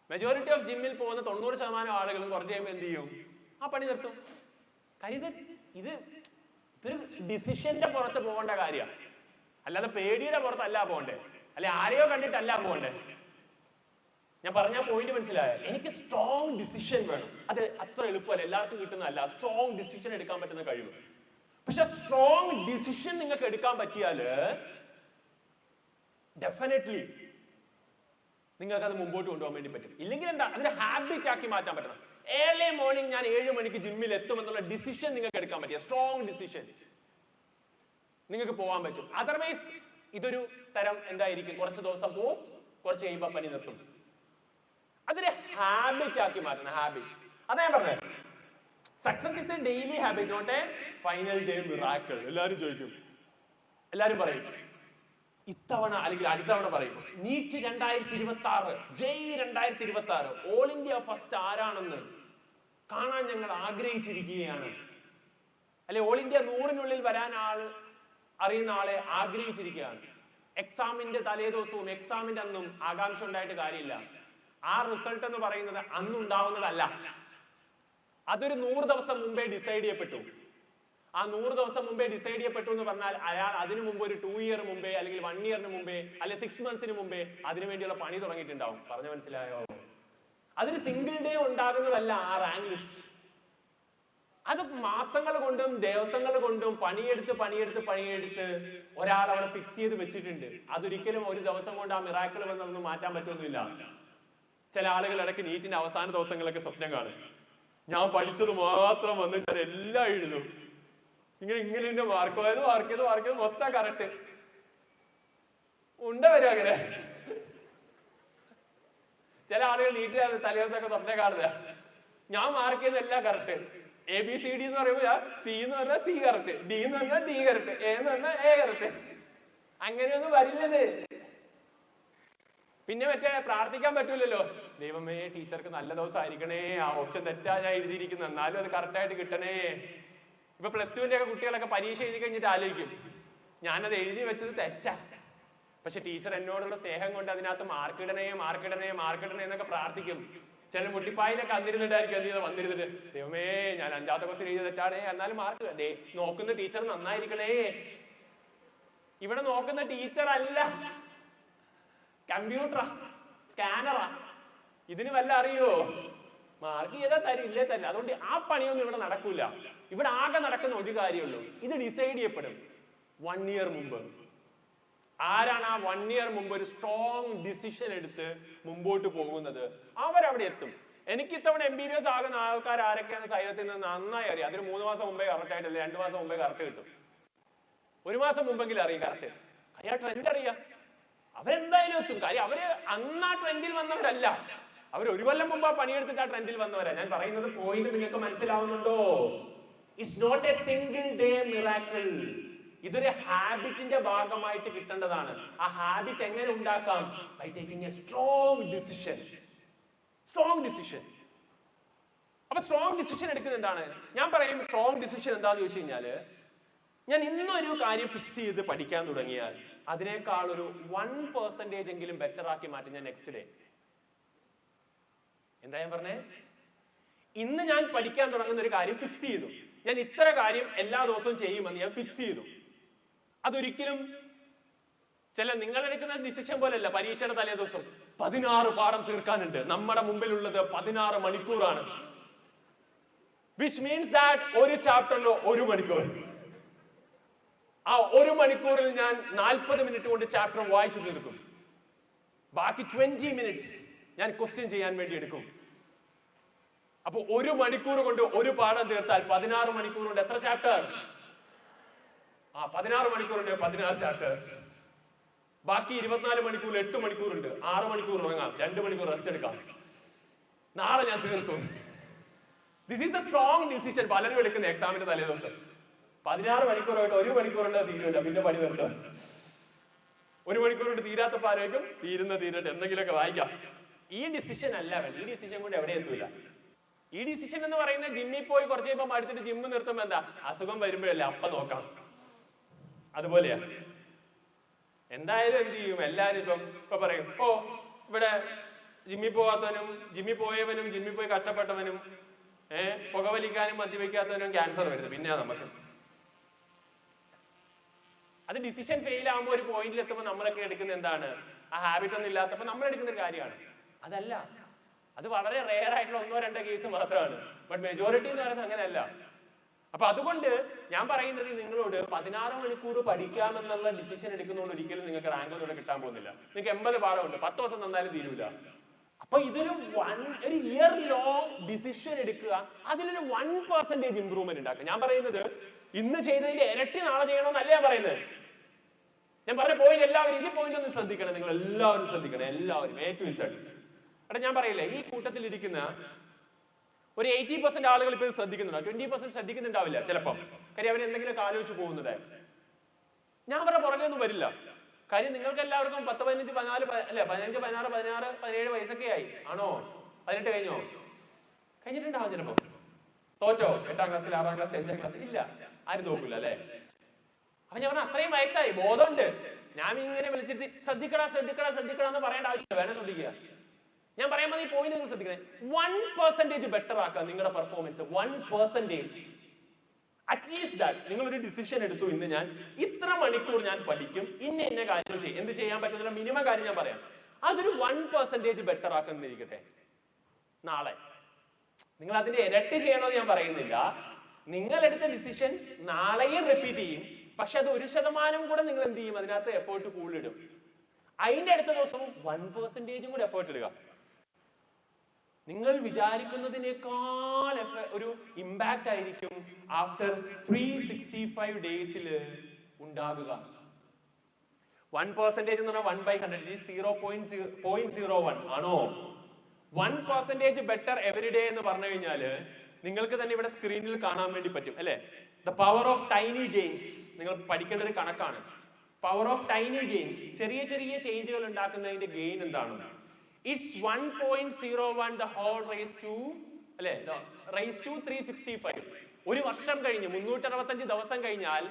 മെജോറിറ്റി ഓഫ് ജിമ്മിൽ പോകുന്ന 90% ആളുകളും കുറച്ച് കഴിയുമ്പോൾ എന്ത് ചെയ്യും? ആ പണി നിർത്തും. കാര്യം ഇതൊരു ഡിസിഷന്റെ പുറത്ത് പോകേണ്ട കാര്യമാണ്, അല്ലാതെ പേടിയുടെ പുറത്തല്ല പോകണ്ടേ, അല്ലെ ആരെയോ കണ്ടിട്ടല്ല പോകണ്ടേ. ഞാൻ പറഞ്ഞ പോയിന്റ് മനസ്സിലായോ? എനിക്ക് സ്ട്രോങ് ഡിസിഷൻ വേണം. അത് അത്ര എളുപ്പമല്ല, എല്ലാവർക്കും കിട്ടുന്നതല്ല സ്ട്രോങ് ഡിസിഷൻ എടുക്കാൻ പറ്റുന്ന കഴിവ്. പക്ഷെ സ്ട്രോങ് ഡിസിഷൻ നിങ്ങൾക്ക് എടുക്കാൻ പറ്റിയാല് ഡെഫിനറ്റ്ലി നിങ്ങൾക്ക് അത് മുമ്പോട്ട് കൊണ്ടുപോകാൻ വേണ്ടി പറ്റും. ഇല്ലെങ്കിൽ എന്താ, അതൊരു ഹാബിറ്റ് ആക്കി മാറ്റാൻ പറ്റണം. ഏർലി മോർണിംഗ് ഞാൻ 7 മണിക്ക് ജിമ്മിൽ എത്തുമെന്നുള്ള ഡിസിഷൻ നിങ്ങൾക്ക് എടുക്കാൻ പറ്റിയ സ്ട്രോങ് ഡിസിഷൻ നിങ്ങൾക്ക് പോകാൻ പറ്റും. അതർവൈസ് ഇതൊരു തരം എന്തായിരിക്കും, കുറച്ച് ദിവസം പോവും, കുറച്ച് കഴിയുമ്പോൾ പണി നിർത്തും. അതൊരു ഹാബിറ്റ് ആക്കി മാറ്റണം. ഹാബിറ്റ് അതാ ഞാൻ പറഞ്ഞത്. Success is a daily habit, not a final day miracle. എല്ലാവരും ചോദിക്കും, എല്ലാവരും പറയും ഇത്തവണ അല്ലെങ്കിൽ അടുത്ത തവണ പറയും NEET 2026, JEE 2026, all India first ആരാണെന്ന് കാണാൻ ഞങ്ങൾ ആഗ്രഹിച്ചിരിക്കുകയാണ്. അല്ലെ ഓൾ ഇന്ത്യ 100-നുള്ളിൽ വരാൻ അറിയുന്ന ആളെ ആഗ്രഹിച്ചിരിക്കുകയാണ്. എക്സാമിന്റെ തലേദിവസവും എക്സാമിന്റെ അന്നും ആകാംക്ഷ ഉണ്ടായിട്ട് കാര്യമില്ല. ആ റിസൾട്ട് എന്ന് പറയുന്നത് അന്നുണ്ടാവുന്നതല്ല, അതൊരു 100 ദിവസം മുമ്പേ ഡിസൈഡ് ചെയ്യപ്പെട്ടു. ആ 100 ദിവസം മുമ്പേ ഡിസൈഡ് ചെയ്യപ്പെട്ടു എന്ന് പറഞ്ഞാൽ അയാൾ അതിനു മുമ്പ് ഒരു 2 ഇയർ മുമ്പേ അല്ലെങ്കിൽ 1 ഇയറിന് മുമ്പേ അല്ലെ 6 മന്ത്സിന് മുമ്പേ അതിനു വേണ്ടിയുള്ള പണി തുടങ്ങിയിട്ടുണ്ടാവും. പറഞ്ഞു മനസ്സിലായോ? അതൊരു സിംഗിൾ ഡേ ഉണ്ടാകുന്നതല്ല ആ റാങ്ക് ലിസ്റ്റ്. അത് മാസങ്ങൾ കൊണ്ടും ദിവസങ്ങൾ കൊണ്ടും പണിയെടുത്ത് ഒരാൾ അവിടെ ഫിക്സ് ചെയ്ത് വെച്ചിട്ടുണ്ട്. അതൊരിക്കലും ഒരു ദിവസം കൊണ്ട് ആ മിറാക്കിൾ വന്നതൊന്നും മാറ്റാൻ പറ്റുമൊന്നുമില്ല. ചില ആളുകൾ ഇടയ്ക്ക് നീറ്റിന്റെ അവസാന ദിവസങ്ങളൊക്കെ സ്വപ്നം കാണും, ഞാൻ പഠിച്ചത് മാത്രം വന്നിട്ട് എല്ലാം എഴുതും, ഇങ്ങനെ മാർക്ക് ചെയ്ത് മൊത്തം കറക്റ്റ് വരും അങ്ങനെ. ചില ആളുകൾ നീറ്റ് തലേദിവസമൊക്കെ സ്വപ്നം കാണുക, ഞാൻ മാർക്ക് ചെയ്തെല്ലാം കറക്റ്റ്, ABCD എന്ന് പറയുമ്പോൾ സി എന്ന് പറഞ്ഞാൽ സി കറക്റ്റ്, ഡി എന്ന് പറഞ്ഞാൽ ഡി കറക്റ്റ്, എ എന്ന് പറഞ്ഞാൽ എ കറക്റ്റ്. അങ്ങനെയൊന്നും വരില്ലത്. പിന്നെ മറ്റേ പ്രാർത്ഥിക്കാൻ പറ്റൂലല്ലോ, ദൈവമേ ടീച്ചർക്ക് നല്ല ദിവസം ആയിരിക്കണേ, ആ ഓപ്ഷൻ തെറ്റാ ഞാൻ എഴുതിയിരിക്കുന്നു, എന്നാലും അത് കറക്റ്റായിട്ട് കിട്ടണേ. ഇപ്പൊ +2-ന്റെ ഒക്കെ കുട്ടികളൊക്കെ പരീക്ഷ എഴുതി കഴിഞ്ഞിട്ട് ആലോചിക്കും, ഞാനത് എഴുതി വെച്ചത് തെറ്റാ, പക്ഷെ ടീച്ചർ എന്നോടുള്ള സ്നേഹം കൊണ്ട് അതിനകത്ത് മാർക്ക് ഇടണേ എന്നൊക്കെ പ്രാർത്ഥിക്കും. ചില മുട്ടിപ്പായിനൊക്കെ വന്നിരുന്നിട്ട് ദൈവമേ ഞാൻ 5ാമത്തെ ക്വസ്റ്റ്യൻ എഴുതി തെറ്റാണേ, എന്നാലും മാർക്ക് നോക്കുന്ന ടീച്ചർ നന്നായിരിക്കണേ. ഇവിടെ നോക്കുന്ന ടീച്ചർ അല്ല, കമ്പ്യൂട്ടറാ, സ്കാനറാ. ഇതിന് വല്ല അറിയോ? മാർക്ക് ചെയ്താൽ തരില്ലേ തരില്ല. അതുകൊണ്ട് ആ പണിയൊന്നും ഇവിടെ നടക്കൂല. ഇവിടെ ആകെ നടക്കുന്ന ഒരു കാര്യമുള്ളൂ, ഇത് ഡിസൈഡ് ചെയ്യപ്പെടും 1 ഇയർ മുമ്പ്. ആരാണ് ആ 1 ഇയർ മുമ്പ് ഒരു സ്ട്രോങ് ഡിസിഷൻ എടുത്ത് മുമ്പോട്ട് പോകുന്നത്, അവരവിടെ എത്തും. എനിക്ക് ഇത്തവണ MBBS ആകുന്ന ആൾക്കാർ ആരൊക്കെയാണ് സൈലത്തിൽ നിന്ന് നന്നായി അറിയാം. അതിന് 3 മാസം മുമ്പേ കറക്റ്റ് ആയിട്ടല്ലേ, 2 മാസം മുമ്പേ കറക്റ്റ് കിട്ടും. 1 മാസം മുമ്പെങ്കിലും അറിയും കറക്റ്റ്. കാര്യം ആ ട്രെൻഡ് അറിയാം, അവരെന്തായാലും എത്തും. കാര്യം അവര് അന്ന് ആ ട്രെൻഡിൽ വന്നവരല്ല, അവർ 1 കൊല്ലം മുമ്പ് ആ പണിയെടുത്തിട്ട് ആ ട്രെൻഡിൽ വന്നവരാ. ഞാൻ പറയുന്നത് പോയിന്റ് നിങ്ങൾക്ക് മനസ്സിലാവുന്നുണ്ടോ? It's not a single day miracle. ഇതൊരു ഹാബിറ്റിന്റെ ഭാഗമായിട്ട് കിട്ടേണ്ടതാണ്. ആ ഹാബിറ്റ് എങ്ങനെ ഉണ്ടാക്കാം? By taking a strong decision. അപ്പൊ സ്ട്രോങ് ഡിസിഷൻ എടുക്കുന്നത് എന്താണ്? ഞാൻ പറയും സ്ട്രോങ് ഡിസിഷൻ എന്താന്ന് ചോദിച്ചു കഴിഞ്ഞാല്, ഞാൻ ഇന്നൊരു കാര്യം ഫിക്സ് ചെയ്ത് പഠിക്കാൻ തുടങ്ങിയാൽ അതിനേക്കാൾ ഒരു 1% എങ്കിലും ബെറ്റർ ആക്കി മാറ്റി ഞാൻ നെക്സ്റ്റ് ഡേ. എന്താ ഞാൻ പറഞ്ഞേ? ഇന്ന് ഞാൻ പഠിക്കാൻ തുടങ്ങുന്ന ഒരു കാര്യം ഫിക്സ് ചെയ്തു, ഞാൻ ഇത്ര കാര്യം എല്ലാ ദിവസവും ചെയ്യുമെന്ന് ഞാൻ ഫിക്സ് ചെയ്തു. അതൊരിക്കലും നിങ്ങളെടുക്കുന്ന ഡിസിഷൻ പോലെയല്ല. പരീക്ഷയുടെ തലേ ദിവസം 16 പാഠം തീർക്കാനുണ്ട്, നമ്മുടെ മുമ്പിലുള്ളത് 16 മണിക്കൂറാണ്. വിച്ച് മീൻസ് ദാറ്റ് ഒരു ചാപ്റ്ററിലോ 1 മണിക്കൂർ. ആ 1 മണിക്കൂറിൽ ഞാൻ 40 മിനിറ്റ് കൊണ്ട് ചാപ്റ്റർ വായിച്ചു തീർക്കും. ബാക്കി 20 മിനിറ്റ്സ് ഞാൻ ക്വസ്റ്റ്യൻ ചെയ്യാൻ വേണ്ടി എടുക്കും. അപ്പൊ 1 മണിക്കൂർ കൊണ്ട് ഒരു പാഠം തീർത്താൽ 16 മണിക്കൂർ കൊണ്ട് എത്ര ചാപ്റ്റർ? 16 മണിക്കൂറുണ്ട് 16 ചാപ്റ്റേഴ്സ്. ബാക്കി 24 മണിക്കൂർ 8 മണിക്കൂറുണ്ട്. 6 മണിക്കൂർ ഉറങ്ങാം, 2 മണിക്കൂർ റെസ്റ്റ് എടുക്കാം. നാളെ ഞാൻ തീർക്കും. This is A strong decision. പലരും എടുക്കുന്ന എക്സാമിന്റെ തലേ ദിവസം 16 മണിക്കൂറായിട്ട് 1 മണിക്കൂറിന്റെ തീരുമില്ല, പിന്നെ പണി വരുത്താം. 1 മണിക്കൂർ കൊണ്ട് തീരാത്തപ്പോ ആരോഗ്യം തീരട്ടെ, എന്തെങ്കിലുമൊക്കെ വായിക്കാം. ഈ ഡിസിഷൻ അല്ല വേണ്ട. ഈ ഡിസിഷൻ കൊണ്ട് എവിടെ എത്തൂല. ഈ ഡിസിഷൻ എന്ന് പറയുന്നത് ജിമ്മിൽ പോയി കുറച്ച് കഴിയുമ്പോൾ അടുത്തിട്ട് ജിമ്മ് നിർത്തുമ്പോ എന്താ അസുഖം വരുമ്പോഴല്ലേ അപ്പ നോക്കാം, അതുപോലെയാ. എന്തായാലും എന്ത് ചെയ്യും, എല്ലാരും ഇപ്പൊ പറയും ഇവിടെ ജിമ്മിൽ പോകാത്തവനും ജിമ്മിൽ പോയവനും ജിമ്മിൽ പോയി കഷ്ടപ്പെട്ടവനും പുകവലിക്കാനും മദ്യപിക്കാത്തവനും ക്യാൻസർ വരുന്നത്. പിന്നെ നമുക്ക് അത് ഡിസിഷൻ ഫെയിൽ ആകുമ്പോൾ ഒരു പോയിന്റിൽ എത്തുമ്പോൾ നമ്മളൊക്കെ എടുക്കുന്ന എന്താണ്, ആ ഹാബിറ്റ് ഒന്നും ഇല്ലാത്തപ്പോൾ നമ്മൾ എടുക്കുന്ന ഒരു കാര്യമാണ്. അതല്ല, അത് വളരെ റെയർ ആയിട്ടുള്ള 1-2 കേസ് മാത്രമാണ്. ബട്ട് മെജോറിറ്റി എന്ന് പറയുന്നത് അങ്ങനെയല്ല. അപ്പൊ അതുകൊണ്ട് ഞാൻ പറയുന്നത് നിങ്ങളോട് 16 മണിക്കൂർ പഠിക്കാമെന്നുള്ള ഡിസിഷൻ എടുക്കുന്നതുകൊണ്ട് ഒരിക്കലും നിങ്ങൾക്ക് റാങ്ക് ഒന്നും കിട്ടാൻ പോകുന്നില്ല. നിങ്ങൾക്ക് 80 പാഠമുണ്ട്, 10 ദിവസം തന്നാലും തീരൂല. അപ്പൊ ഇതൊരു ഇയർ ലോങ് ഡിസിഷൻ എടുക്കുക, അതിലൊരു 1% ഇംപ്രൂവ്മെന്റ് ഉണ്ടാക്കുക. ഞാൻ പറയുന്നത് ഇന്ന് ചെയ്തതിന്റെ ഇരട്ടി നാളെ ചെയ്യണമെന്നല്ല ഞാൻ പറയുന്നത്. ഞാൻ പറഞ്ഞ പോയിന്റ് എല്ലാവരും ഇത് പോയിന്റ് ഒന്ന് ശ്രദ്ധിക്കണം. നിങ്ങൾ എല്ലാവരും ശ്രദ്ധിക്കണം, എല്ലാവരും A to Z. എടാ ഞാൻ പറയില്ലേ, ഈ കൂട്ടത്തിൽ ഇരിക്കുന്ന ഒരു 80% ആളുകൾ ഇപ്പൊ ശ്രദ്ധിക്കുന്നുണ്ടോ? 20% ശ്രദ്ധിക്കുന്നുണ്ടാവില്ല ചിലപ്പം. കാര്യം അവർ എന്തെങ്കിലും ആലോചിച്ച് പോകുന്നത്. ഞാൻ അവരുടെ പുറകെ ഒന്നും വരില്ല. കാര്യം നിങ്ങൾക്ക് എല്ലാവർക്കും 10, 15, 14 അല്ലെ 15, 16, 16, 17 വയസ്സൊക്കെ ആയി. ആണോ? 18 കഴിഞ്ഞോ? കഴിഞ്ഞിട്ടുണ്ടാവും ചിലപ്പോ. തോറ്റോ? 8ാം ക്ലാസ്സിൽ, 6ാം ക്ലാസ്, 5ാം ക്ലാസ്? ഇല്ല, ആരും തോക്കില്ല അല്ലെ. അപ്പൊ ഞാൻ പറഞ്ഞ അത്രയും വയസ്സായി, ബോധമുണ്ട്. ഞാൻ ഇങ്ങനെ വിളിച്ചിട്ട് ശ്രദ്ധിക്കടാ എന്ന് പറയേണ്ട ആവശ്യമില്ല. വേണം ശ്രദ്ധിക്കുക. ഞാൻ പറയാൻ മതി പോയിന്റ് നിങ്ങൾ ശ്രദ്ധിക്കണേ. 1% ബെറ്റർ ആക്കുക നിങ്ങളുടെ പെർഫോമൻസ്. 1%. At least that. നിങ്ങൾ ഒരു ഡിസിഷൻ എടുത്തു, ഇന്ന് ഞാൻ ഇത്ര മണിക്കൂർ ഞാൻ പഠിക്കും, ഇന്ന കാര്യങ്ങൾ ചെയ്യും. എന്ത് ചെയ്യാൻ പറ്റുന്ന മിനിമം കാര്യം ഞാൻ പറയാം. അതൊരു 1% ബെറ്റർ ആക്കുന്നിരിക്കട്ടെ. നാളെ നിങ്ങൾ അതിന്റെ ഇരട്ടി ചെയ്യണമെന്ന് ഞാൻ പറയുന്നില്ല. നിങ്ങൾ എടുത്ത ഡിസിഷൻ നാളെയും റിപ്പീറ്റ് ചെയ്യും. പക്ഷെ അത് 1% കൂടെ നിങ്ങൾ എന്ത് ചെയ്യും, അതിനകത്ത് എഫേർട്ട് കൂടുതലിടും. അതിന്റെ അടുത്ത ദിവസവും 1% കൂടെ എഫേർട്ട് ഇടുക. നിങ്ങൾ വിചാരിക്കുന്നതിനേക്കാൾ ഒരു ഇമ്പാക്റ്റ് ആയിരിക്കും ആഫ്റ്റർ 365 ഡേയ്സിൽ ഉണ്ടാകുക. 1% എന്ന് പറഞ്ഞാൽ 1/100 0.01 ആണോ? 1% ബെറ്റർ എവറി ഡേ എന്ന് പറഞ്ഞു കഴിഞ്ഞാല് നിങ്ങൾക്ക് തന്നെ ഇവിടെ സ്ക്രീനിൽ കാണാൻ വേണ്ടി പറ്റും അല്ലെ. The power of tiny games. നിങ്ങൾ പഠിക്കേണ്ട ഒരു കണക്കാണ്. Power of tiny games. ചെറിയ ചെറിയ ചേഞ്ചുകൾ ഉണ്ടാക്കുന്നതിന്റെ ഗെയിൻ എന്താണ്? It's 1.01 the whole raised to അല്ലെ, raised to 365. ഒരു വർഷം കഴിഞ്ഞ് 365 ദിവസം കഴിഞ്ഞാൽ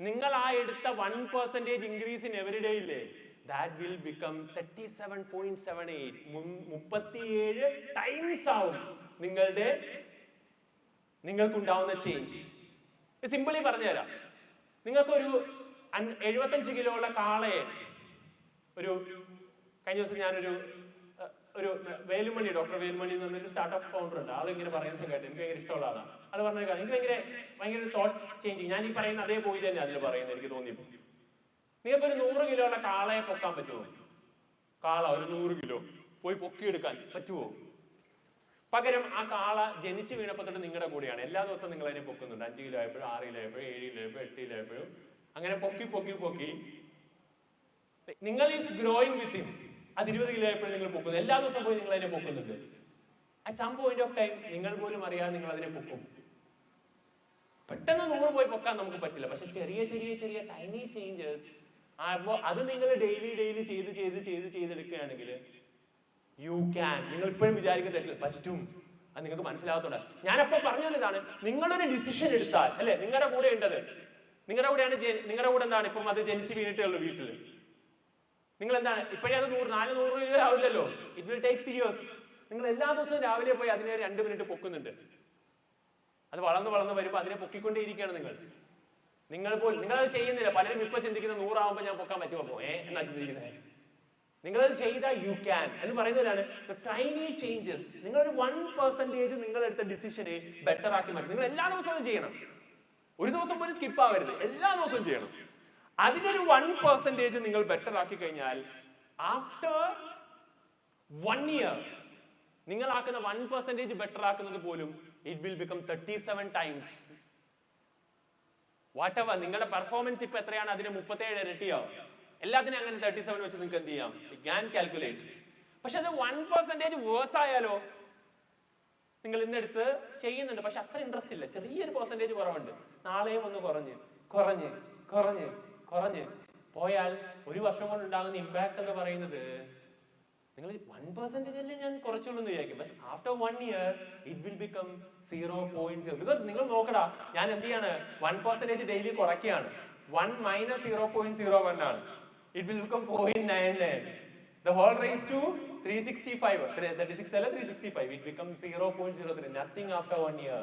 നിങ്ങൾ ആ എടുത്ത 1% ഇൻക്രീസ് ഇൻ എവറി ഡേ ഇല്ലേ, that will become 37.78. 37 ടൈംസ് ആവും നിങ്ങൾക്കുണ്ടാവുന്ന ചേഞ്ച്. സിമ്പിളി പറഞ്ഞുതരാം. നിങ്ങൾക്കൊരു 75 കിലോ ഉള്ള കാളയെ കഴിഞ്ഞ ദിവസം ഞാനൊരു വേലുമണി, ഡോക്ടർ വേലുമണി എന്ന് പറഞ്ഞൊരു സ്റ്റാർട്ടപ്പ് ഫൗണ്ടർ ഉണ്ട്. ആളിങ്ങനെ പറയുന്നത് കേട്ടോ, എനിക്ക് ഭയങ്കര ഇഷ്ടമുള്ള ആളാണ്. അത് പറഞ്ഞ കാര്യം എനിക്ക് ഭയങ്കര തോട്ട് ചേഞ്ചിങ്. ഞാൻ ഈ പറയുന്ന അതേ പോയി തന്നെ അതിൽ പറയുന്നത് എനിക്ക് തോന്നിയപ്പോൾ. നിങ്ങൾക്കൊരു 100 കിലോ ഉള്ള കാളയെ പൊക്കാൻ പറ്റുമോ? കാള ഒരു 100 കിലോ പോയി പൊക്കിയെടുക്കാൻ പറ്റുമോ? പകരം ആ കാള ജനിച്ചു വീണപ്പോൾ തൊട്ട് നിങ്ങളുടെ കൂടെയാണ്. എല്ലാ ദിവസവും നിങ്ങൾ അതിനെ പൊക്കുന്നുണ്ട്. 5 കിലോ ആയപ്പോഴും 6 കിലോ ആയപ്പോഴും 7 കിലോ ആയപ്പോഴും 8 കിലോ ആയപ്പോഴും അങ്ങനെ പൊക്കി നിങ്ങൾ ഈസ് ഗ്രോയിങ് വിത്ത് ഹിം. അത് 20 കിലോ ആയപ്പോഴും നിങ്ങൾ പൊക്കുന്നു. എല്ലാ ദിവസവും പോയി നിങ്ങൾ അതിനെ പൊക്കുന്നുണ്ട്. At some point of time നിങ്ങൾ പോലും അറിയാതെ നിങ്ങൾ അതിനെ പൊക്കും. പെട്ടെന്ന് 100 പോയി പൊക്കാൻ നമുക്ക് പറ്റില്ല. പക്ഷെ ചെറിയ ചെറിയ ചെറിയ ടൈനി ചേഞ്ചസ് അത് നിങ്ങൾ ഡെയിലി ചെയ്തെടുക്കുകയാണെങ്കിൽ യു ക്യാൻ. നിങ്ങൾ ഇപ്പോഴും വിചാരിക്കുന്ന പറ്റും, അത് നിങ്ങൾക്ക് മനസ്സിലാകത്തോണ്ട്. ഞാനപ്പോ പറഞ്ഞു ഇതാണ്, നിങ്ങളൊരു ഡിസിഷൻ എടുത്താൽ അല്ലെ, നിങ്ങളുടെ കൂടെ ഉണ്ടത്, നിങ്ങളുടെ കൂടെ എന്താണ് ഇപ്പം അത് ജനിച്ച് വീണിട്ടേ ഉള്ളൂ വീട്ടിൽ. നിങ്ങൾ എന്താണ് ഇപ്പോഴേ അത് 400 രൂപ ആവില്ലല്ലോ. It will takes years. നിങ്ങൾ എല്ലാ ദിവസവും രാവിലെ പോയി അതിനെ 2 മിനിറ്റ് പൊക്കുന്നുണ്ട്. അത് വളർന്ന് വരുമ്പോൾ അതിനെ പൊക്കിക്കൊണ്ടേയിരിക്കുകയാണ് നിങ്ങളത് ചെയ്യുന്നില്ല. പലരും ഇപ്പൊ ചിന്തിക്കുന്ന 100 ആവുമ്പോൾ ഞാൻ പൊക്കാൻ പറ്റുമോ എന്നാ ചിന്തിക്കുന്നത്. നിങ്ങളത് ചെയ്താൽ യു ക്യാൻ എന്ന് പറയുന്നവരാണ് ടൈനി ചേഞ്ചസ്. നിങ്ങളൊരു 1% നിങ്ങളെടുത്ത ഡിസിഷനെ ബെറ്റർ ആക്കി മാറ്റി. നിങ്ങൾ എല്ലാ ദിവസവും ചെയ്യണം. ഒരു ദിവസം പോലും സ്കിപ്പ് ആവരുത്, എല്ലാ ദിവസവും ചെയ്യണം. അതിനൊരു 1% നിങ്ങൾ ബെറ്റർ ആക്കി കഴിഞ്ഞാൽ ആഫ്റ്റർ 1 year നിങ്ങളാക്കുന്ന 1% ബെറ്റർ ആക്കുന്നത് പോലും it will become 37 times. What ever നിങ്ങളുടെ പെർഫോമൻസ് ഇപ്പൊ എത്രയാണ്, അതിന് 37 ഇരട്ടിയാവും. എല്ലാത്തിനും അങ്ങനെ 37 വെച്ച് നിങ്ങൾക്ക് എന്ത് ചെയ്യാം, ക്യാൻ കാൽക്കുലേറ്റ്. പക്ഷെ അത് 1% വേഴ്സ് ആയാലോ, നിങ്ങൾ ഇന്നെടുത്ത് ചെയ്യുന്നുണ്ട് പക്ഷെ അത്ര ഇൻട്രസ്റ്റ് ഇല്ല, ചെറിയൊരു പെർസെന്റേജ് കുറവുണ്ട്, നാളെയും ഒന്ന് കുറഞ്ഞ് കുറഞ്ഞ് കുറഞ്ഞ് കുറഞ്ഞ് പോയാൽ ഒരു വർഷം കൊണ്ട് ഉണ്ടാകുന്ന ഇമ്പാക്ട് എന്ന് പറയുന്നത് നിങ്ങൾ 1% അല്ലേ ഞാൻ കുറച്ചുള്ളൂ എന്ന് വിചാരിക്കും. But after 1 year it will become 0.0. Because നിങ്ങൾ നോക്കടാ, ഞാൻ എന്ത് ചെയ്യാണ്, 1% ഡെയിലി കുറയ്ക്കുകയാണ്. 1 - 0.01 ആണ്. It will become 0.99. The whole raised to 365. 36 അല്ല 365. It becomes 0.03. Nothing after 1 year.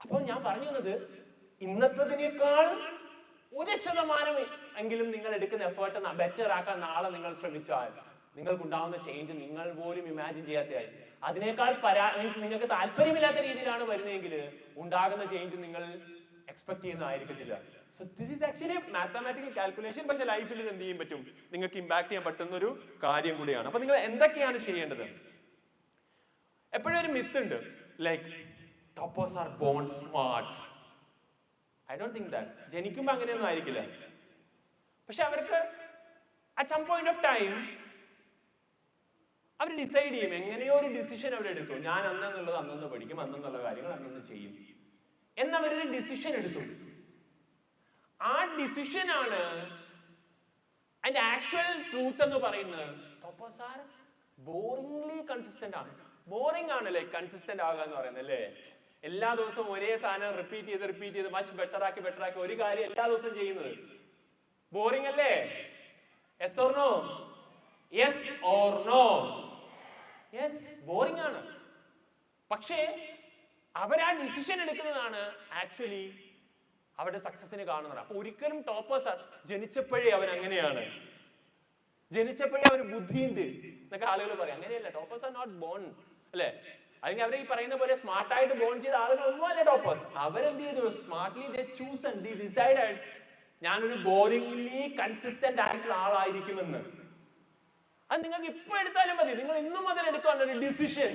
അപ്പോൾ ഞാൻ പറഞ്ഞു വന്നത്, ഇന്നത്തതിനേക്കാൾ 1% എങ്കിലും നിങ്ങൾ എടുക്കുന്ന എഫേർട്ട് ബെറ്റർ ആക്കാൻ നാളെ നിങ്ങൾ ശ്രമിച്ചാൽ നിങ്ങൾക്കുണ്ടാവുന്ന ചേഞ്ച് നിങ്ങൾ പോലും ഇമാജിൻ ചെയ്യാത്തതായി. അതിനേക്കാൾ മീൻസ് നിങ്ങൾക്ക് താല്പര്യമില്ലാത്ത രീതിയിലാണ് വരുന്നതെങ്കിൽ ഉണ്ടാകുന്ന ചേഞ്ച് നിങ്ങൾ എക്സ്പെക്ട് ചെയ്യുന്നതായിരിക്കത്തില്ല. So this is actually mathematical calculation. പക്ഷെ ലൈഫിൽ ഇത് എന്ത് ചെയ്യാൻ പറ്റും, നിങ്ങൾക്ക് ഇമ്പാക്ട് ചെയ്യാൻ പറ്റുന്ന ഒരു കാര്യം കൂടിയാണ്. അപ്പൊ നിങ്ങൾ എന്തൊക്കെയാണ് ചെയ്യേണ്ടത്? എപ്പോഴും ഒരു മിത്ത് ഉണ്ട്, like toppers are born smart. I don't think that. ജനിക്കുമ്പോൾ അങ്ങനെയൊന്നും ആയിരിക്കില്ല. പക്ഷെ അവർക്ക് at some point of time അവർ ഡിസൈഡ് ചെയ്യും, എങ്ങനെയോ ഒരു ഡിസിഷൻ അവരെടുത്തു, ഞാൻ അന്നെന്നുള്ളത് അന്നന്ന് പഠിക്കും, അന്നെന്നുള്ള കാര്യങ്ങൾ അന്നന്ന് ചെയ്യും എന്നവരൊരു ഡിസിഷൻ എടുത്തു. ആ ഡിസിഷനാണ് അതിന്റെ ആക്ച്വൽ ട്രൂത്ത് എന്ന് പറയുന്നത്. ടോപ്പേഴ്സ് ആർ ബോറിംഗ്ലി കൺസിസ്റ്റന്റ് ആണ്. ബോറിംഗ് ആണ് ലൈക്ക് കൺസിസ്റ്റന്റ് ആകുക എന്ന് പറയുന്നത് അല്ലേ. എല്ലാ ദിവസവും ഒരേ സാധനം റിപ്പീറ്റ് ചെയ്ത് മച്ച് ബെറ്റർ ആക്കി ഒരു കാര്യം എല്ലാ ദിവസവും ചെയ്യുന്നത് ബോറിംഗ് അല്ലേ? Yes or no? Yes or no? Yes, boring ആണ്. പക്ഷേ അവരാ ഡിസിഷൻ എടുക്കുന്നതാണ് ആക്ച്വലി അവരുടെ സക്സസിന് കാണുന്നത്. അപ്പൊ ഒരിക്കലും ടോപ്പേഴ്സ് ജനിച്ചപ്പോഴേ അവരങ്ങനെയാണ്, ജനിച്ചപ്പോഴേ അവർ ബുദ്ധിയുണ്ട് എന്നൊക്കെ ആളുകൾ പറയും. അങ്ങനെയല്ല, ടോപ്പേഴ്സ് ആർ നോട്ട് ബോൺ അല്ലെ. അല്ലെങ്കിൽ അവരെ ഈ പറയുന്ന പോലെ സ്മാർട്ടായിട്ട് ബോൺ ചെയ്ത ആളുകൾ ഒന്നുമല്ല ടോപ്പേഴ്സ്. അവരെന്ത് ചെയ്തു, smartly they choose and they decided ഞാനൊരു ബോറിംഗ്ലി കൺസിസ്റ്റന്റ് ആയിട്ടുള്ള ആളായിരിക്കുമെന്ന്. അത് നിങ്ങൾക്ക് ഇപ്പൊ എടുത്താലും മതി. നിങ്ങൾ ഇന്നു മുതൽ എടുക്കാനുള്ള ഒരു decision.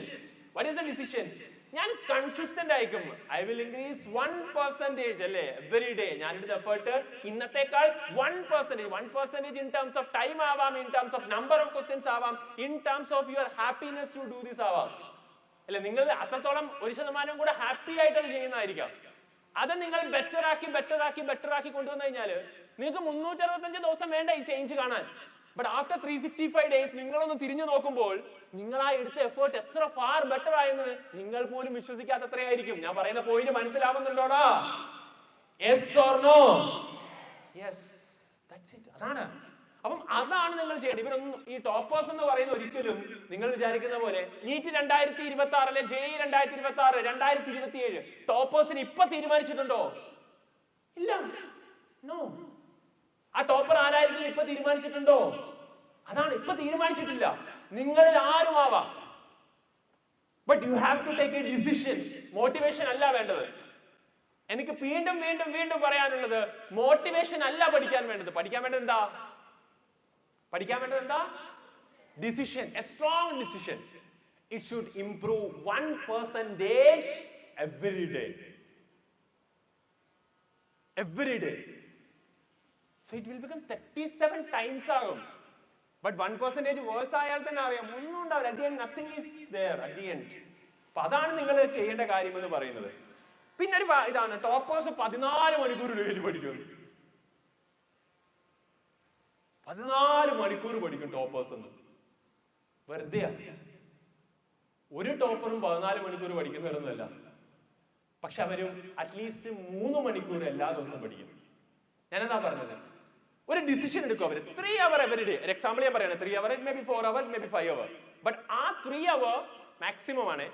What is the decision? ഞാൻ കൺസിസ്റ്റന്റ് ആയിരിക്കും. ഐ വിൽ ഇൻക്രീസ് 1% അല്ലേ എവറി ഡേ. ഞാൻ എടുത്ത എഫേർട്ട് ഇന്നത്തേക്കാൾ 1% ഇൻ ടേംസ് ഓഫ് ടൈം ആവാം, in terms of number of questions ആവാം, in terms of your happiness to do this ആവാം അല്ലെ. നിങ്ങൾ അത്രത്തോളം 1% കൂടെ ഹാപ്പി ആയിട്ട് അത് ചെയ്യുന്നതായിരിക്കാം. അത് നിങ്ങൾ ബെറ്റർ ആക്കി കൊണ്ടുവന്നു കഴിഞ്ഞാൽ നിങ്ങൾക്ക് 365 ദിവസം വേണ്ട ഈ ചേഞ്ച് കാണാൻ. ബട്ട് ആഫ്റ്റർ 365 days നിങ്ങളൊന്ന് തിരിഞ്ഞു നോക്കുമ്പോൾ നിങ്ങൾ ആ എടുത്ത എഫേർട്ട് എത്ര ഫാർ ബെറ്റർ ആയെന്ന് നിങ്ങൾ പോലും വിശ്വസിക്കാത്തത്രയായിരിക്കും. ഞാൻ പറയുന്ന പോയിന്റ് മനസ്സിലാവുന്നുണ്ടോടാ? Yes or no? Yes, that's it. അതാണ്. അപ്പം അതാണ് നിങ്ങൾ ചെയ്യേണ്ടത്. ഇവരൊന്നും ഈ ടോപ്പേഴ്സ് എന്ന് പറയുന്ന ഒരിക്കലും നിങ്ങൾ വിചാരിക്കുന്ന പോലെ നീറ്റ് 2026 അല്ലെ JEE 2026 2027 ടോപ്പേഴ്സിന് ഇപ്പൊ തീരുമാനിച്ചിട്ടുണ്ടോ? ഇല്ല. നോ. ആ ടോപ്പർ ആരായിരിക്കും ഇപ്പൊ തീരുമാനിച്ചിട്ടുണ്ടോ? അതാണ്, ഇപ്പൊ തീരുമാനിച്ചിട്ടില്ല. നിങ്ങളിൽ ആരും ആവാം. But you have to take a decision. Motivation അല്ല വേണ്ടത്. എനിക്ക് വീണ്ടും വീണ്ടും വീണ്ടും പറയാനുള്ളത്, മോട്ടിവേഷൻ അല്ല പഠിക്കാൻ വേണ്ടത്. പഠിക്കാൻ വേണ്ടത് എന്താ? Decision. A strong decision. It should improve 1% every day. Every day. So it will become 37 times ആകും. ബട്ട് 1% വേഴ്സ് ആയാൽ തന്നെ അറിയാം ഒന്നും ഉണ്ടാവില്ല. at the end nothing is there at the end. അപ്പൊ അതാണ് നിങ്ങൾ ചെയ്യേണ്ട കാര്യം എന്ന് പറയുന്നത്. പിന്നെ ഒരു ഇതാണ്, ടോപ്പേഴ്സ് 14 മണിക്കൂർ ഡെയിലി പഠിക്കും. 14 മണിക്കൂർ പഠിക്കും ടോപ്പേഴ്സ് എന്ന്. വെറുതെ ഒരു ടോപ്പറും 14 മണിക്കൂർ പഠിക്കുന്നവരൊന്നുമല്ല. പക്ഷെ അവരും അറ്റ്ലീസ്റ്റ് 3 മണിക്കൂർ എല്ലാ ദിവസവും പഠിക്കും. ഞാനെന്താ പറഞ്ഞത്, ഒരു ഡിസിഷൻ എടുക്കും അവർ. 3 hours എവറി ഡേ. ഒരു എക്സാമ്പിൾ ഞാൻ പറയാണ്. 3 hours, may be 4 hours, may be 5 hours. But ആ 3 hours മാക്സിമം ആണ്.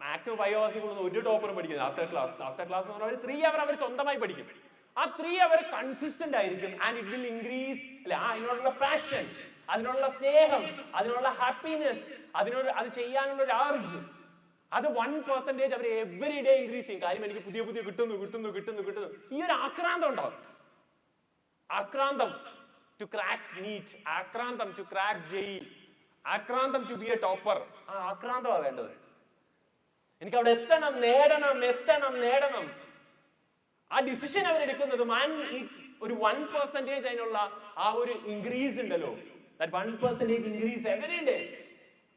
മാക്സിമം 5 hours ഒരു ടോപ്പറും പഠിക്കുന്നത്. ആഫ്റ്റർ ക്ലാസ് എന്ന് പറഞ്ഞാൽ 3 hours അവർ സ്വന്തമായി പഠിക്കും. ആ 3 hours കൺസിസ്റ്റന്റ് ആയിരിക്കും. ആൻഡ് ഇറ്റ് വിൽ ഇൻക്രീസ് അല്ലെ അതിനോടുള്ള പാഷൻ, അതിനുള്ള സ്നേഹം, അതിനുള്ള ഹാപ്പിനെസ്, അത് ചെയ്യാനുള്ള ഒരു ആർജ്, അത് 1% അവർ എവറി ഡേ ഇൻക്രീസ് ചെയ്യും. കാര്യം എനിക്ക് പുതിയ കിട്ടുന്നു. ഈ ഒരു ആക്രാന്തം ഉണ്ടാവും. ആക്രാന്തം ടു ക്രാക്ക് നീറ്റ്, ആക്രാന്തം ടു ക്രാക്ക് ജെഇ, ആക്രാന്തം ടു ബി എ ടോപ്പർ. ആ ആക്രാന്തമാണ് വേണ്ടത്. എനിക്ക് അവിടെ എത്തണം, നേടണം. ആ ഡിസിഷൻ അവരെടുക്കുന്നത് ഒരു 1% അതിനുള്ള ആ ഒരു ഇൻക്രീസ് ഉണ്ടല്ലോ, 1% ഇൻക്രീസ് എങ്ങനെയുണ്ട്,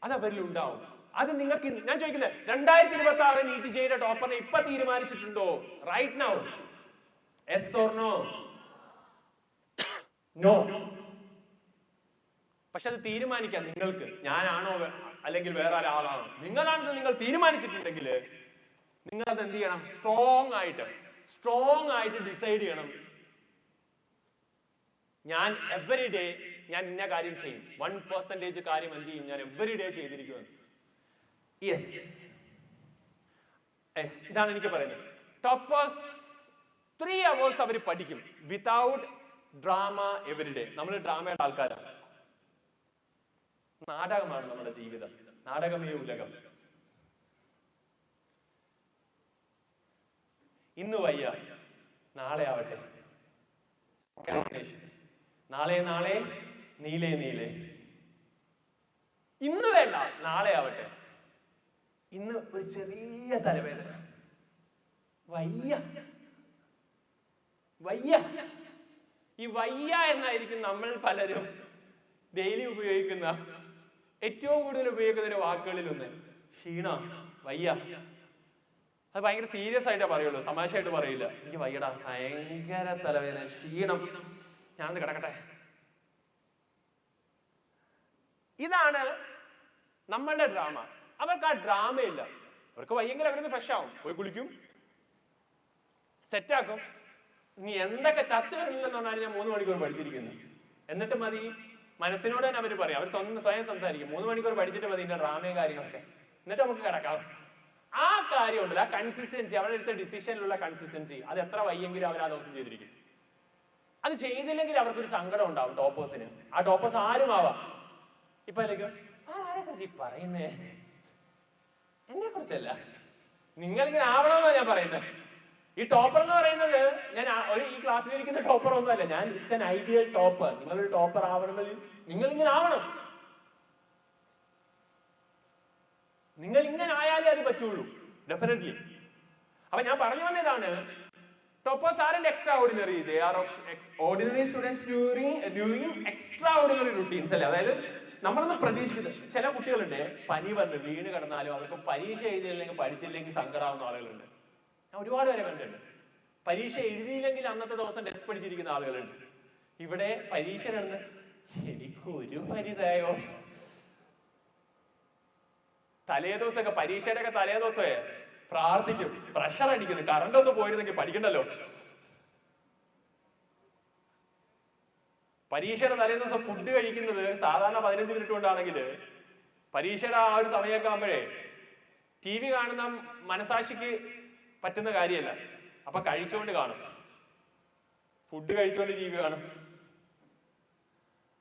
അത് അവരിൽ ഉണ്ടാവും. അത് നിങ്ങൾക്ക് ഞാൻ ചോദിക്കുന്നത് 2026 നീറ്റ് ചെയ്ത ടോപ്പറിനെ ഇപ്പൊ തീരുമാനിച്ചിട്ടുണ്ടോ? Right now, yes or no? No. പക്ഷെ അത് തീരുമാനിക്കാം നിങ്ങൾക്ക്. ഞാനാണോ അല്ലെങ്കിൽ വേറെ ഒരാളാണോ? നിങ്ങളാണെന്ന് നിങ്ങൾ തീരുമാനിച്ചിട്ടുണ്ടെങ്കിൽ നിങ്ങൾ അത് എന്ത് ചെയ്യണം? സ്ട്രോങ് ആയിട്ട് ഡിസൈഡ് ചെയ്യണം. ഞാൻ എവറി ഡേ ഞാൻ ഇന്ന കാര്യം ചെയ്യും, 1% കാര്യം എന്ത് ചെയ്യും, ഞാൻ എവറി ഡേ ചെയ്തിരിക്കുമെന്ന്. യെസ്, ഇതാണ് എനിക്ക് പറയുന്നത്. ടോപ്പേഴ്സ് 3 hours അവർ പഠിക്കും വിതൗട്ട് ഡ്രാമ എവറി ഡേ. നമ്മൾ ഡ്രാമയുടെ ആൾക്കാരാണ്. നാടകമാണ് നമ്മുടെ ജീവിതം, നാടകമേ ഉലകം. ഇന്ന് വയ്യ, നാളെ ആവട്ടെ. നാളെ നീലേ. ഇന്ന് വേണ്ട, നാളെ ആവട്ടെ. ഇന്ന് ഒരു ചെറിയ തലവേദന, വയ്യ. ഈ വയ്യ എന്നായിരിക്കും നമ്മൾ പലരും ഡെയിലി ഉപയോഗിക്കുന്ന, ഏറ്റവും കൂടുതൽ ഉപയോഗിക്കുന്ന ഒരു വാക്കുകളിലൊന്ന്. ക്ഷീണ, വയ്യ. അത് ഭയങ്കര സീരിയസ് ആയിട്ടേ പറയുള്ളൂ, തമാശയായിട്ട് പറയില്ല. എനിക്ക് വയ്യടാ, ഭയങ്കര തലവേദന, ക്ഷീണം, ഞാനൊന്ന് കിടക്കട്ടെ. ഇതാണ് നമ്മളുടെ ഡ്രാമ. അവർക്ക് ആ ഡ്രാമയില്ല. അവർക്ക് വയ്യെങ്കിൽ അവരൊന്ന് ഫ്രഷ് ആവും, പോയി കുളിക്കും, സെറ്റാക്കും. നീ എന്തൊക്കെ ചത്ത് കഴിഞ്ഞില്ലെന്ന് പറഞ്ഞാൽ ഞാൻ 3 മണിക്കൂർ പഠിച്ചിരിക്കുന്നു. എന്നിട്ട് മതി, മനസ്സിനോട് തന്നെ അവർ പറയും. അവർ സ്വയം സംസാരിക്കും. 3 മണിക്കൂർ പഠിച്ചിട്ട് മതി ഇതിന്റെ ഡ്രാമയും കാര്യങ്ങളൊക്കെ. എന്നിട്ട് നമുക്ക് കിടക്കാം. ആ കാര്യമുണ്ടല്ലോ, ആ കൺസിസ്റ്റൻസി, അവരെടുത്ത ഡിസിഷനിലുള്ള കൺസിസ്റ്റൻസി, അത് എത്ര വയ്യെങ്കിലും അവർ ആ ദിവസം ചെയ്തിരിക്കും. അത് ചെയ്തില്ലെങ്കിൽ അവർക്കൊരു സങ്കടം ഉണ്ടാവും ടോപ്പേഴ്സിന്. ആ ടോപ്പേഴ്സ് ആരും ആവാം. ഇപ്പൊ സാർ ആരെ കുറിച്ച് പറയുന്നേ? എന്നെ കുറിച്ചല്ല, നിങ്ങളിങ്ങനെ ആവണമെന്നാണ് ഞാൻ പറയുന്നത്. ഈ ടോപ്പർ എന്ന് പറയുന്നത് ഞാൻ ഈ ക്ലാസ്സിലിരിക്കുന്ന ടോപ്പർ ഒന്നുമല്ല. ഞാൻ ഇറ്റ്സ് എൻ ഐഡിയൽ ടോപ്പർ. നിങ്ങളൊരു ടോപ്പർ ആവണമെങ്കിൽ നിങ്ങൾ ഇങ്ങനെ ആവണം. നിങ്ങൾ ഇങ്ങനെ ആയാലേ അത് പറ്റുള്ളൂ, ഡെഫിനറ്റ്ലി. അപ്പൊ ഞാൻ പറഞ്ഞു വന്നതാണ്, toppers aren't extraordinary. They are ordinary students doing extraordinary routines. അല്ലേ? അതായത് നമ്മളൊന്ന് പ്രതീക്ഷിക്കുന്നത്, ചില കുട്ടികളുണ്ട് പനി വന്ന് വീണ് കിടന്നാലും അവർക്ക് പരീക്ഷ എഴുതിയില്ലെങ്കിൽ പഠിച്ചില്ലെങ്കിൽ സങ്കടമാവുന്ന ആളുകളുണ്ട്. ഞാൻ ഒരുപാട് പേരെ കണ്ടിട്ടുണ്ട്. പരീക്ഷ എഴുതിയില്ലെങ്കിൽ അന്നത്തെ ദിവസം ടെസ്റ്റ് പഠിച്ചിരിക്കുന്ന ആളുകളുണ്ട്. ഇവിടെ പരീക്ഷ നടന്ന് എനിക്കൊരു പരിതായോ, തലേദിവസമൊക്കെ പരീക്ഷയുടെ ഒക്കെ തലേദിവസമേ പ്രാർത്ഥിക്കും, പ്രഷർ അടിക്കുന്നു, കറണ്ട് ഒന്ന് പോയിരുന്നെങ്കിൽ പഠിക്കണ്ടല്ലോ. പരീക്ഷയുടെ തലേദിവസം ഫുഡ് കഴിക്കുന്നത് സാധാരണ 15 മിനിറ്റ് കൊണ്ടാണെങ്കിൽ പരീക്ഷയുടെ ആ ഒരു സമയമൊക്കെ ആകുമ്പോഴേ TV കാണുന്ന മനസാക്ഷിക്ക് പറ്റുന്ന കാര്യമല്ല. അപ്പൊ കഴിച്ചുകൊണ്ട് കാണും, ഫുഡ് കഴിച്ചുകൊണ്ട് TV കാണും.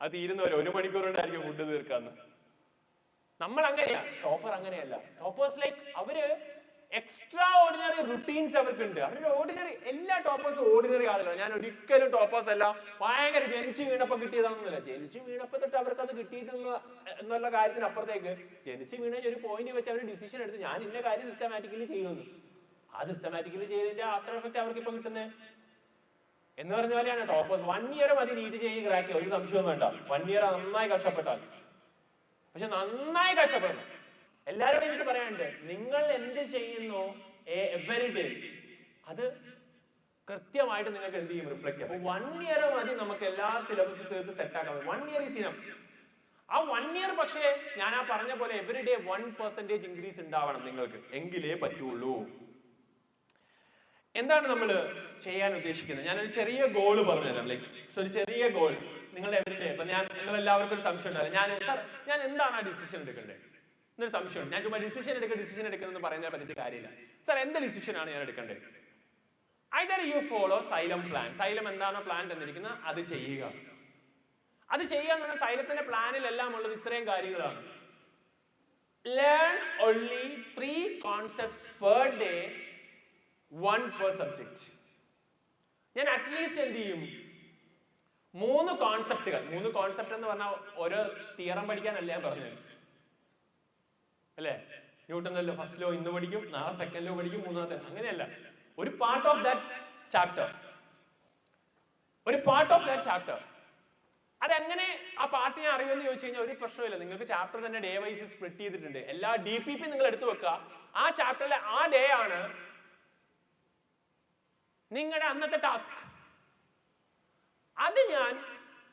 അത് തീരുന്നവരെ 1 മണിക്കൂർ കൊണ്ടായിരിക്കും ഫുഡ് തീർക്കാന്ന്. നമ്മൾ അങ്ങനെയാ, ടോപ്പർ അങ്ങനെയല്ല. ടോപ്പേഴ്സ് ലൈക്ക് അവര് എക്സ്ട്രാ ഓർഡിനറി റുട്ടീൻസ് അവർക്കുണ്ട്. അവരുടെ ഓർഡിനറി, എല്ലാ ടോപ്പേഴ്സും ഓർഡിനറി ആളുകളാണ്. ഞാൻ ഒരിക്കലും ടോപ്പേഴ്സ് അല്ല ഭയങ്കര ജനിച്ചു വീണപ്പോ കിട്ടിയതാണെന്നില്ല. ജനിച്ചു വീണപ്പോ തൊട്ട് അവർക്ക് അത് കിട്ടിയിട്ടുള്ള എന്നുള്ള കാര്യത്തിന് അപ്പുറത്തേക്ക് ജനിച്ചു വീണ ഒരു പോയിന്റ് വെച്ച് അവർ ഡിസിഷൻ എടുത്ത് ഞാൻ ഇന്ന കാര്യം സിസ്റ്റമാറ്റിക്കലി ചെയ്യുന്നു. ആ സിസ്റ്റമാറ്റിക്കലി ചെയ്തതിന്റെ ആഫ്റ്റർ എഫക്ട് അവർക്ക് ഇപ്പൊ കിട്ടുന്നത് എന്ന് പറഞ്ഞ പോലെയാണ് ടോപ്പേഴ്സ്. 1 ഇയർ മതി നീറ്റ് ചെയ്ത് ക്രാക്ക്, ഒരു സംശയവും വേണ്ട. 1 ഇയർ നന്നായി കഷ്ടപ്പെട്ടാൽ, പക്ഷെ നന്നായി കഷ്ടപ്പെടണം. എല്ലാവരോടും എനിക്ക് പറയാനുണ്ട്, നിങ്ങൾ എന്ത് ചെയ്യുന്നു എവരി ഡേ അത് കൃത്യമായിട്ട് നിങ്ങൾക്ക് എന്ത് ചെയ്യും, റിഫ്ലക്ട് ചെയ്യും. അപ്പൊ 1 ഇയർ മതി നമുക്ക് എല്ലാ സിലബസ് തീർത്ത് സെറ്റ് ആക്കാൻ. 1 ഇയർ ഈസ് ഇനഫ്. ആ 1 ഇയർ പക്ഷേ ഞാൻ ആ പറഞ്ഞ പോലെ എവരി ഡേ 1% ഇൻക്രീസ് ഉണ്ടാവണം നിങ്ങൾക്ക്, എങ്കിലേ പറ്റുള്ളൂ. എന്താണ് നമ്മൾ ചെയ്യാൻ ഉദ്ദേശിക്കുന്നത്? ഞാനൊരു ചെറിയ ഗോള് പറഞ്ഞുതരാം. ലൈക്ക് ഒരു ചെറിയ ഗോൾ നിങ്ങളുടെ എവരി ഡേ. ഇപ്പൊ നിങ്ങൾ എല്ലാവർക്കും ഒരു സംശയം ഉണ്ടാവില്ല, ഞാൻ എന്താണ് ആ ഡിസിഷൻ എടുക്കേണ്ടത് എന്നൊരു സംശയമുണ്ട്. ഞാൻ ചുമ്മാ ഡിസിഷൻ എടുക്കുന്നതെന്ന് പറയുന്നതിനെ പറ്റിയ കാര്യമില്ല. സാർ എന്ത് ഡിസിഷനാണ് ഞാൻ എടുക്കേണ്ടത്? Either you follow xylem plan. Xylem എന്താണോ പ്ലാൻ തന്നിരിക്കുന്നത് അത് ചെയ്യുക. അത് ചെയ്യുക എന്ന് പറഞ്ഞാൽ സൈലത്തിന്റെ പ്ലാനിലെല്ലാം ഉള്ളത് ഇത്രയും കാര്യങ്ങളാണ്. Learn only 3 concepts per day, 1 per subject. ഞാൻ അറ്റ്ലീസ്റ്റ് എന്ത് ചെയ്യും, മൂന്ന് കോൺസെപ്റ്റ് എന്ന് പറഞ്ഞാൽ ഓരോ തിയറം പഠിക്കാനല്ല ഞാൻ പറഞ്ഞത്, അല്ലേ? ന്യൂട്ടന്റെ ഫസ്റ്റ് ലോ ഇന്ന് പഠിക്കും, നാളെ സെക്കൻഡ് ലോ പഠിക്കും, മൂന്നാമത്തെ, അങ്ങനെയല്ല. ഒരു പാർട്ട് ഓഫ് ദാറ്റ് ചാപ്റ്റർ അതെങ്ങനെ ആ പാർട്ട് ഞാൻ അറിയുമെന്ന് ചോദിച്ചു കഴിഞ്ഞാൽ ഒരു പ്രശ്നമില്ല. നിങ്ങൾക്ക് ചാപ്റ്റർ തന്നെ ഡേ വൈസ് സ്പ്ലിറ്റ് ചെയ്തിട്ടുണ്ട്. എല്ലാ DPP നിങ്ങൾ എടുത്തു വെക്കുക. ആ ചാപ്റ്ററിലെ ആ ഡേ ആണ് നിങ്ങളുടെ അന്നത്തെ ടാസ്ക്. അത് ഞാൻ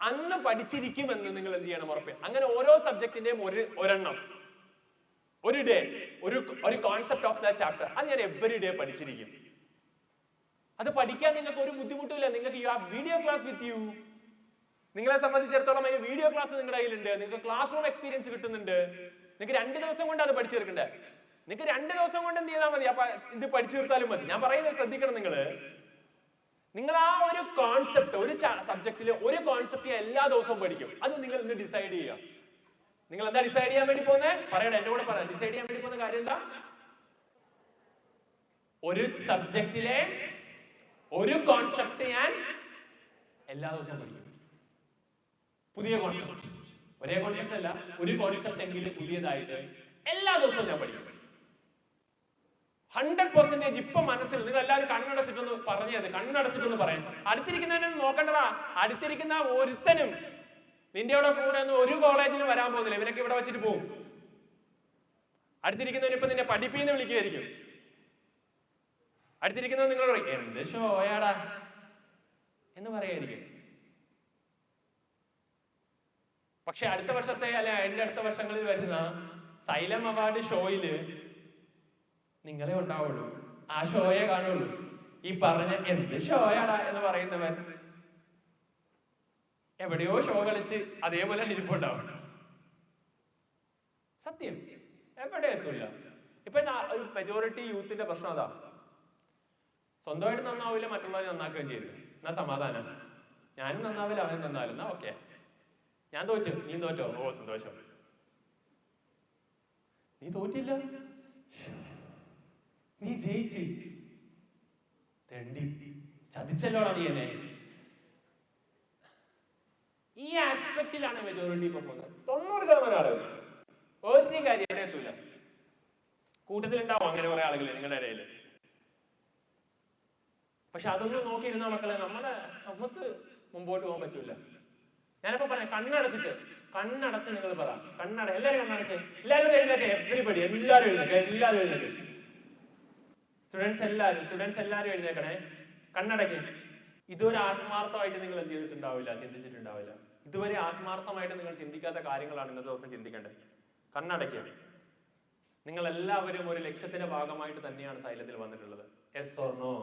അന്ന് പഠിച്ചിരിക്കുമെന്ന് നിങ്ങൾ എന്ത് ചെയ്യണം, ഉറപ്പ്. അങ്ങനെ ഓരോ സബ്ജക്റ്റിന്റെയും ഒരെണ്ണം, ഒരു ഡേ, ഒരു കോൺസെപ്റ്റ് ഓഫ് ദ ചാപ്റ്റർ, അത് ഞാൻ എവറി ഡേ പഠിച്ചിരിക്കും. അത് പഠിക്കാൻ നിങ്ങൾക്ക് ഒരു ബുദ്ധിമുട്ടില്ല. നിങ്ങൾക്ക് you have video class with you. നിങ്ങളെ സംബന്ധിച്ചിടത്തോളം അതിന് വീഡിയോ ക്ലാസ് നിങ്ങളുടെ കയ്യിലുണ്ട്. നിങ്ങൾക്ക് ക്ലാസ് റൂം എക്സ്പീരിയൻസ് കിട്ടുന്നുണ്ട്. നിങ്ങൾക്ക് 2 ദിവസം കൊണ്ട് അത് പഠിച്ചു തീർക്കണ്ടേ? നിങ്ങൾക്ക് 2 ദിവസം കൊണ്ട് എന്ത് ചെയ്താൽ മതി, അപ്പൊ ഇത് പഠിച്ചു തീർത്താലും മതി. ഞാൻ പറയുന്നത് ശ്രദ്ധിക്കണം. നിങ്ങൾ ആ ഒരു കോൺസെപ്റ്റ്, ഒരു സബ്ജക്റ്റിലെ ഒരു കോൺസെപ്റ്റ് എല്ലാ ദിവസവും പഠിക്കും. അത് നിങ്ങൾ ഇന്ന് ഡിസൈഡ് ചെയ്യുക. നിങ്ങൾ എന്താ ഡിസൈഡ് ചെയ്യാൻ വേണ്ടി പോകുന്നത്? പറയണേ, എന്റെ കൂടെ പറയാം. ഡിസൈഡ് ചെയ്യാൻ വേണ്ടി പോകുന്ന കാര്യം എന്താ? ഒരു സബ്ജക്റ്റിലെ ഒരു കോൺസെപ്റ്റ് ഞാൻ എല്ലാ ദിവസവും പഠിക്കും. പുതിയ കോൺസെപ്റ്റ്, ഒരേ കോൺസെപ്റ്റ് അല്ല, ഒരു കോൺസെപ്റ്റ് എങ്കിലും പുതിയതായിട്ട് എല്ലാ ദിവസവും ഞാൻ പഠിക്കും. 100% ഇപ്പൊ മനസ്സിൽ നിങ്ങൾ എല്ലാവരും കണ്ണടച്ചിട്ടൊന്ന് പറഞ്ഞത്, കണ്ണടച്ചിട്ടൊന്ന് പറയാം. അടുത്തിരിക്കുന്നതിനെ നോക്കണ്ടടാ. അടുത്തിരിക്കുന്ന ഒരുത്തനും നിന്റെ കൂടെ ഒന്നും ഒരു കോളേജിലും വരാൻ പോകുന്നില്ല. ഇവനൊക്കെ ഇവിടെ വെച്ചിട്ട് പോകും. അടുത്തിരിക്കുന്നവൻ ഇപ്പൊ നിന്നെ പഠിപ്പീന്ന് വിളിക്കുകയായിരിക്കും. അടുത്തിരിക്കുന്നവൻ നിങ്ങൾ പറയും എന്ത് ഷോയാടാ എന്ന് പറയായിരിക്കും. പക്ഷെ അടുത്ത വർഷത്തെ അല്ലെ അതിന്റെ അടുത്ത വർഷങ്ങളിൽ വരുന്ന സൈലം അവാർഡ് ഷോയില് നിങ്ങളെ ഉണ്ടാവുള്ളൂ. ആ ഷോയെ കാണുള്ളൂ. ഈ പറഞ്ഞ എന്ത് ഷോയാടാ എന്ന് പറയുന്നവൻ എവിടെയോ ഷോ കളിച്ച് അതേപോലെ ഇരിപ്പുണ്ടാവും. സത്യം, എവിടെ എത്തൂല. ഇപ്പൊ ഒരു മെജോറിറ്റി യൂത്തിന്റെ പ്രശ്നം അതാ. സ്വന്തമായിട്ട് നന്നാവില്ല, മറ്റുള്ളവരെ നന്നാക്കുകയും ചെയ്തു. എന്നാ സമാധാനം. ഞാനും നന്നാവില്ല, അവനും നന്നാവില്ല, എന്നാ ഓക്കെ. ഞാൻ തോറ്റു, നീ തോറ്റോ? ഓ സന്തോഷം. നീ തോറ്റില്ല, നീ ജയിച്ച്. തെണ്ടി ചതിച്ചല്ലോടാ നീ എന്നെ. ഈ ആസ്പെക്റ്റിലാണ് മെജോറിറ്റി ഇപ്പൊ പോകുന്നത്. 90% ആളുകൾ ഒരു കാര്യം എത്തൂല. കൂട്ടത്തിലുണ്ടാവും അങ്ങനെ കുറെ ആളുകൾ നിങ്ങളുടെ ഇടയിൽ. പക്ഷെ അതൊന്നും നോക്കിയിരുന്ന മക്കളെ നമുക്ക് മുമ്പോട്ട് പോകാൻ പറ്റൂല. ഞാനിപ്പോ പറയാം, കണ്ണടച്ച് നിങ്ങൾ പറ. എല്ലാവരും കണ്ണടച്ച്, എല്ലാവരും എഴുന്നേറ്റ്. എവരിബഡി, എല്ലാവരും എഴുന്നേറ്റ്. സ്റ്റുഡൻസ് എല്ലാവരും എഴുന്നേക്കണേ. കണ്ണടയ്ക്ക്. ഇതുവരെ ആത്മാർത്ഥമായിട്ട് നിങ്ങൾ എന്ത് ചെയ്തിട്ടുണ്ടാവില്ല, ചിന്തിച്ചിട്ടുണ്ടാവില്ല. ഇതുവരെ ആത്മാർത്ഥമായിട്ട് നിങ്ങൾ ചിന്തിക്കാത്ത കാര്യങ്ങളാണ് ഇന്നത്തെ ദിവസം ചിന്തിക്കേണ്ടത്. കണ്ണടയ്ക്കുക. നിങ്ങൾ എല്ലാവരും ഒരു ലക്ഷ്യത്തിന്റെ ഭാഗമായിട്ട് തന്നെയാണ് സൈലത്തിൽ വന്നിട്ടുള്ളത്. Yes or no?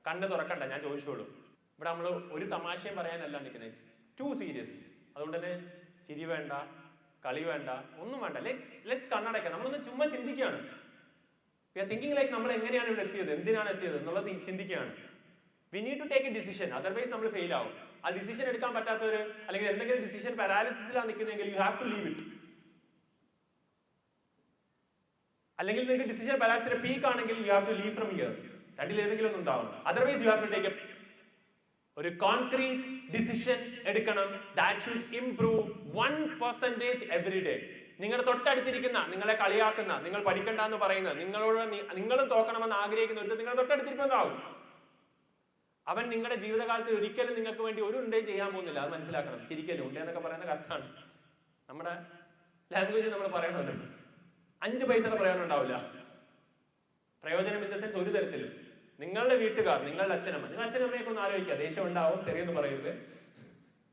കണ്ണ് തുറക്കണ്ട, ഞാൻ ചോദിച്ചോളൂ. ഇവിടെ നമ്മൾ ഒരു തമാശയും പറയാനല്ല നിൽക്കുന്നത്. It's to serious. അതുകൊണ്ട് തന്നെ ചിരി വേണ്ട, കളി വേണ്ട, ഒന്നും വേണ്ട. ലെറ്റ്സ് കണ്ണടയ്ക്കാം. നമ്മളൊന്ന് ചുമ്മാ ചിന്തിക്കുകയാണ്. വി ആർ തിങ്കിങ് ലൈക്ക് നമ്മൾ എങ്ങനെയാണ് ഇവിടെ എത്തിയത്, എന്തിനാണ് എത്തിയത് എന്നുള്ളത് ചിന്തിക്കുകയാണ്. We need to take a decision, otherwise നമ്മൾ ഫെയിൽ ആവും. ആ ഡിസിഷൻ എടുക്കാൻ പറ്റാത്തവര് അല്ലെങ്കിൽ എന്തെങ്കിലും ഡിസിഷൻ പാരാലിസിസിലാണ് നിൽക്കുന്നതെങ്കിൽ you have to leave it. അല്ലെങ്കിൽ നിങ്ങൾക്ക് ഡിസിഷൻ പാരാലിസിന്റെ പീക്ക് ആണെങ്കിൽ you have to leave from here. രണ്ടിൽ ഏതെങ്കിലും ഒന്നും ഉണ്ടാവണം. Otherwise you have to take ഒരു കോൺക്രീറ്റ് ഡിസിഷൻ എടുക്കണം. That should improve 1% every day. നിങ്ങളുടെ തൊട്ടടുത്തിരിക്കുന്ന, നിങ്ങളെ കളിയാക്കുന്ന, നിങ്ങൾ പഠിക്കണ്ട എന്ന് പറയുന്ന, നിങ്ങളും തോക്കണമെന്ന് ആഗ്രഹിക്കുന്ന ഒരു നിങ്ങളുടെ തൊട്ടടുത്തിരിക്കുന്നതാവും. അവൻ നിങ്ങളുടെ ജീവിതകാലത്ത് ഒരിക്കലും നിങ്ങൾക്ക് വേണ്ടി ഒരു ഉണ്ടേ ചെയ്യാൻ പോകുന്നില്ല. അത് മനസ്സിലാക്കണം. ചിരിക്കലും ഉണ്ടേ എന്നൊക്കെ പറയുന്നത് കറക്റ്റാണ്. നമ്മുടെ ലാംഗ്വേജ് നമ്മൾ പറയണുണ്ട്. 5 പൈസയുടെ പ്രയോജനം ഉണ്ടാവില്ല. പ്രയോജനം ഇൻ ദ സെൻസ് ഒരു തരത്തിലും. നിങ്ങളുടെ വീട്ടുകാർ, നിങ്ങളുടെ അച്ഛനമ്മ, നിങ്ങൾ അച്ഛനമ്മയൊക്കെ ഒന്ന് ആലോചിക്കുക. ദേഷ്യം ഉണ്ടാവും, തെറിയൊന്നും പറയരുത്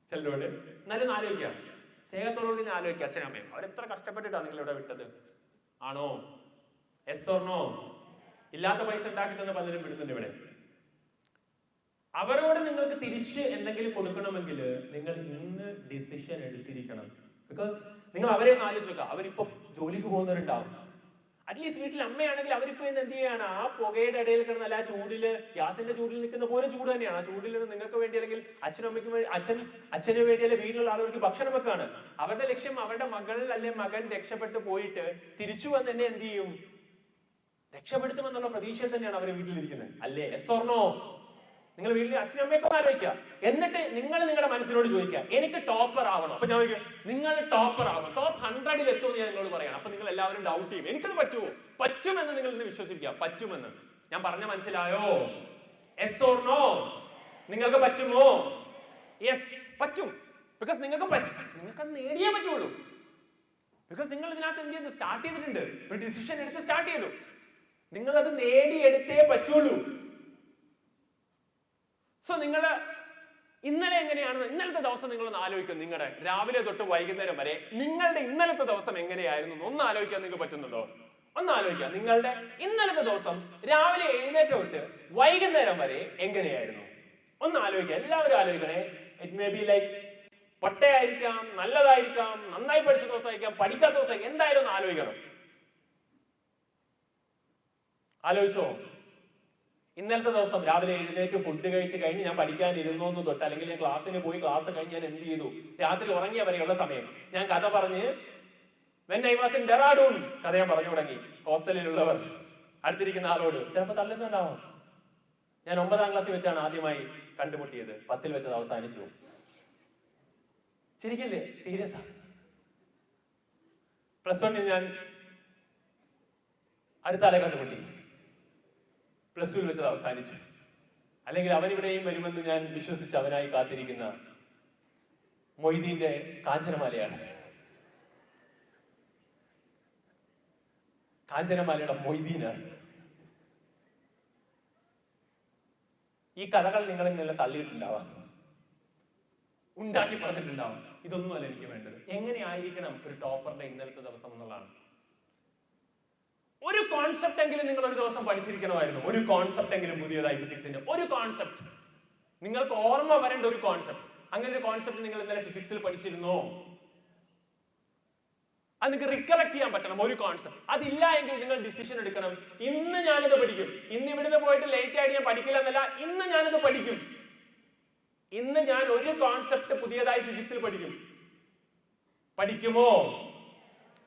ചിലരോട്. എന്നാലും ആലോചിക്കുക, സ്നേഹത്തോടുകൂടി തന്നെ ആലോചിക്കുക. അച്ഛനമ്മയും അവരെത്ര കഷ്ടപ്പെട്ടിട്ടാണ് നിങ്ങളിവിടെ വിട്ടത്? ആണോ? Yes or no? ഇല്ലാത്ത പൈസ ഉണ്ടാക്കി തന്നെ പലരും വിടുന്നുണ്ട് ഇവിടെ. അവരോട് നിങ്ങൾക്ക് തിരിച്ച് എന്തെങ്കിലും കൊടുക്കണമെങ്കിൽ നിങ്ങൾ ഇന്ന് ഡിസിഷൻ എടുത്തിരിക്കണം. ബിക്കോസ് നിങ്ങൾ അവരെ ഒന്ന് ആലോചിച്ച് നോക്കുക. അവരിപ്പോ ജോലിക്ക് പോകുന്നവരുണ്ടാവും. അറ്റ്ലീസ്റ്റ് വീട്ടിൽ അമ്മയാണെങ്കിൽ അവരിപ്പോ ഇന്ന് എന്ത് ചെയ്യാണ്? ആ പുകയുടെ ഇടയിൽ കിടന്ന് അല്ല ചൂടില്, ഗ്യാസിന്റെ ചൂടിൽ നിൽക്കുന്ന പോലെ ചൂട് തന്നെയാണ്. ആ ചൂടിൽ നിന്ന് നിങ്ങൾക്ക് വേണ്ടി അല്ലെങ്കിൽ അച്ഛന് വേണ്ടി അല്ലെങ്കിൽ വീട്ടിലുള്ള ആളുകൾക്ക് ഭക്ഷണം വെക്കാണ്. അവരുടെ ലക്ഷ്യം അവരുടെ മകൾ അല്ലെ മകൻ രക്ഷപ്പെട്ടു പോയിട്ട് തിരിച്ചു വന്ന് തന്നെ എന്ത് ചെയ്യും? രക്ഷപ്പെടുത്തുമെന്നുള്ള പ്രതീക്ഷയിൽ തന്നെയാണ് അവർ വീട്ടിലിരിക്കുന്നത്. അല്ലേ? Yes or no? നിങ്ങൾ വീട്ടിൽ അച്ഛനും അമ്മയൊക്കെ ആലോചിക്കുക. എന്നിട്ട് നിങ്ങൾ നിങ്ങളുടെ മനസ്സിനോട് ചോദിക്കുക, എനിക്ക് ടോപ്പർ ആവണം. അപ്പൊ ഞാൻ ചോദിക്കുക, നിങ്ങൾ ടോപ്പർ ആവണം, ടോപ്പ് 100ൽ എത്തുമെന്ന് ഞാൻ നിങ്ങളോട് പറയണം. അപ്പൊ നിങ്ങൾ എല്ലാവരും ഡൗട്ട് ചെയ്യും, എനിക്കത് പറ്റുമോ? പറ്റുമെന്ന് നിങ്ങൾ ഇന്ന് വിശ്വസിക്കുക, പറ്റുമെന്ന്. ഞാൻ പറഞ്ഞ മനസ്സിലായോ? Yes or no? നിങ്ങൾക്ക് പറ്റുമോ? യെസ്, പറ്റും. ബിക്കോസ് നിങ്ങൾക്കത് നേടിയേ പറ്റുള്ളൂ. ബിക്കോസ് നിങ്ങൾ ഇതിനകത്ത് എന്ത് ചെയ്തു? സ്റ്റാർട്ട് ചെയ്തിട്ടുണ്ട്, ഒരു ഡിസിഷൻ എടുത്ത് സ്റ്റാർട്ട് ചെയ്തു. നിങ്ങൾ അത് നേടിയെടുത്തേ പറ്റുള്ളൂ. സോ നിങ്ങൾ ഇന്നലെ എങ്ങനെയാണെന്ന് ഇന്നലത്തെ ദിവസം നിങ്ങളൊന്ന് ആലോചിക്കും. നിങ്ങളുടെ രാവിലെ തൊട്ട് വൈകുന്നേരം വരെ നിങ്ങളുടെ ഇന്നലത്തെ ദിവസം എങ്ങനെയായിരുന്നു ഒന്ന് ആലോചിക്കാൻ നിങ്ങൾക്ക് പറ്റുന്നുണ്ടോ? ഒന്ന് ആലോചിക്കാം. നിങ്ങളുടെ ഇന്നലത്തെ ദിവസം രാവിലെ എഴുന്നേറ്റ് തൊട്ട് വൈകുന്നേരം വരെ എങ്ങനെയായിരുന്നു? ഒന്ന് ആലോചിക്കാം. എല്ലാവരും ആലോചിക്കണേ. ഇറ്റ് മേ ബി ലൈക്ക് പട്ടയായിരിക്കാം, നല്ലതായിരിക്കാം, നന്നായി പഠിച്ച ദിവസമായിരിക്കാം, പഠിക്കാത്ത ദിവസമായിരിക്കാം, എന്തായാലും ഒന്ന് ആലോചിക്കണം. ആലോചിച്ചോ? ഇന്നലത്തെ ദിവസം രാവിലെ എഴുന്നേറ്റ് ഫുഡ് കഴിച്ച് കഴിഞ്ഞ് ഞാൻ പഠിക്കാൻ ഇരുന്നോന്ന് തൊട്ട്, അല്ലെങ്കിൽ ഞാൻ ക്ലാസ്സിന് പോയി, ക്ലാസ് കഴിഞ്ഞ് ഞാൻ എന്ത് ചെയ്തു, രാത്രി ഉറങ്ങിയ വരെയുള്ള സമയം ഞാൻ കഥ പറഞ്ഞ് when I was in Dehradun കഥ ഞാൻ പറഞ്ഞു തുടങ്ങി. ഹോസ്റ്റലിലുള്ളവർ അടുത്തിരിക്കുന്ന ആളോട് ചിലപ്പോൾ തള്ളുന്നുണ്ടാവും. ഞാൻ 9ാം ക്ലാസ്സിൽ വെച്ചാണ് ആദ്യമായി കണ്ടുമുട്ടിയത്, 10ൽ വെച്ചത് അവസാനിച്ചു. ശരിക്കല്ലേ? സീരിയസ് ആണ്. +1 ഞാൻ അടുത്ത ആളെ കണ്ടുമുട്ടി, +2 വെച്ചത് അവസാനിച്ചു. അല്ലെങ്കിൽ അവനിവിടെയും വരുമെന്ന് ഞാൻ വിശ്വസിച്ച് അവനായി കാത്തിരിക്കുന്ന മൊയ്തീന്റെ കാഞ്ചനമാലയാണ്. കാഞ്ചനമാലയുടെ മൊയ്തീനാണ്. ഈ കഥകൾ നിങ്ങൾ ഇന്നലെ തള്ളിയിട്ടുണ്ടാവാം, ഉണ്ടാക്കി പറഞ്ഞിട്ടുണ്ടാവും. ഇതൊന്നുമല്ല എനിക്ക് വേണ്ടത്. എങ്ങനെയായിരിക്കണം ഒരു ടോപ്പറിന്റെ ഇന്നലത്തെ ദിവസം എന്നുള്ളതാണ്. ഒരു കോൺസെപ്റ്റ് എങ്കിലും നിങ്ങൾ ഒരു ദിവസം പഠിച്ചിരിക്കണമായിരുന്നു. ഒരു കോൺസെപ്റ്റ് എങ്കിലും പുതിയതായി ഫിസിക്സിന്റെ ഒരു കോൺസെപ്റ്റ് നിങ്ങൾക്ക് ഓർമ്മ വരേണ്ട ഒരു കോൺസെപ്റ്റ്. അങ്ങനെ ഒരു കോൺസെപ്റ്റ് നിങ്ങൾ ഇന്നലെ ഫിസിക്സിൽ പഠിച്ചിരുന്നോ? അത് നിങ്ങൾക്ക് റിക്കലക്ട് ചെയ്യാൻ പറ്റണം. ഒരു കോൺസെപ്റ്റ് അതില്ല എങ്കിൽ നിങ്ങൾ ഡിസിഷൻ എടുക്കണം. ഇന്ന് ഞാനിത് പഠിക്കും. ഇന്ന് ഇവിടുന്ന് പോയിട്ട് ലേറ്റ് ആയിട്ട് ഞാൻ പഠിക്കില്ല എന്നല്ല, ഇന്ന് ഞാനിത് പഠിക്കും. ഇന്ന് ഞാൻ ഒരു കോൺസെപ്റ്റ് പുതിയതായി ഫിസിക്സിൽ പഠിക്കും. പഠിക്കുമോ?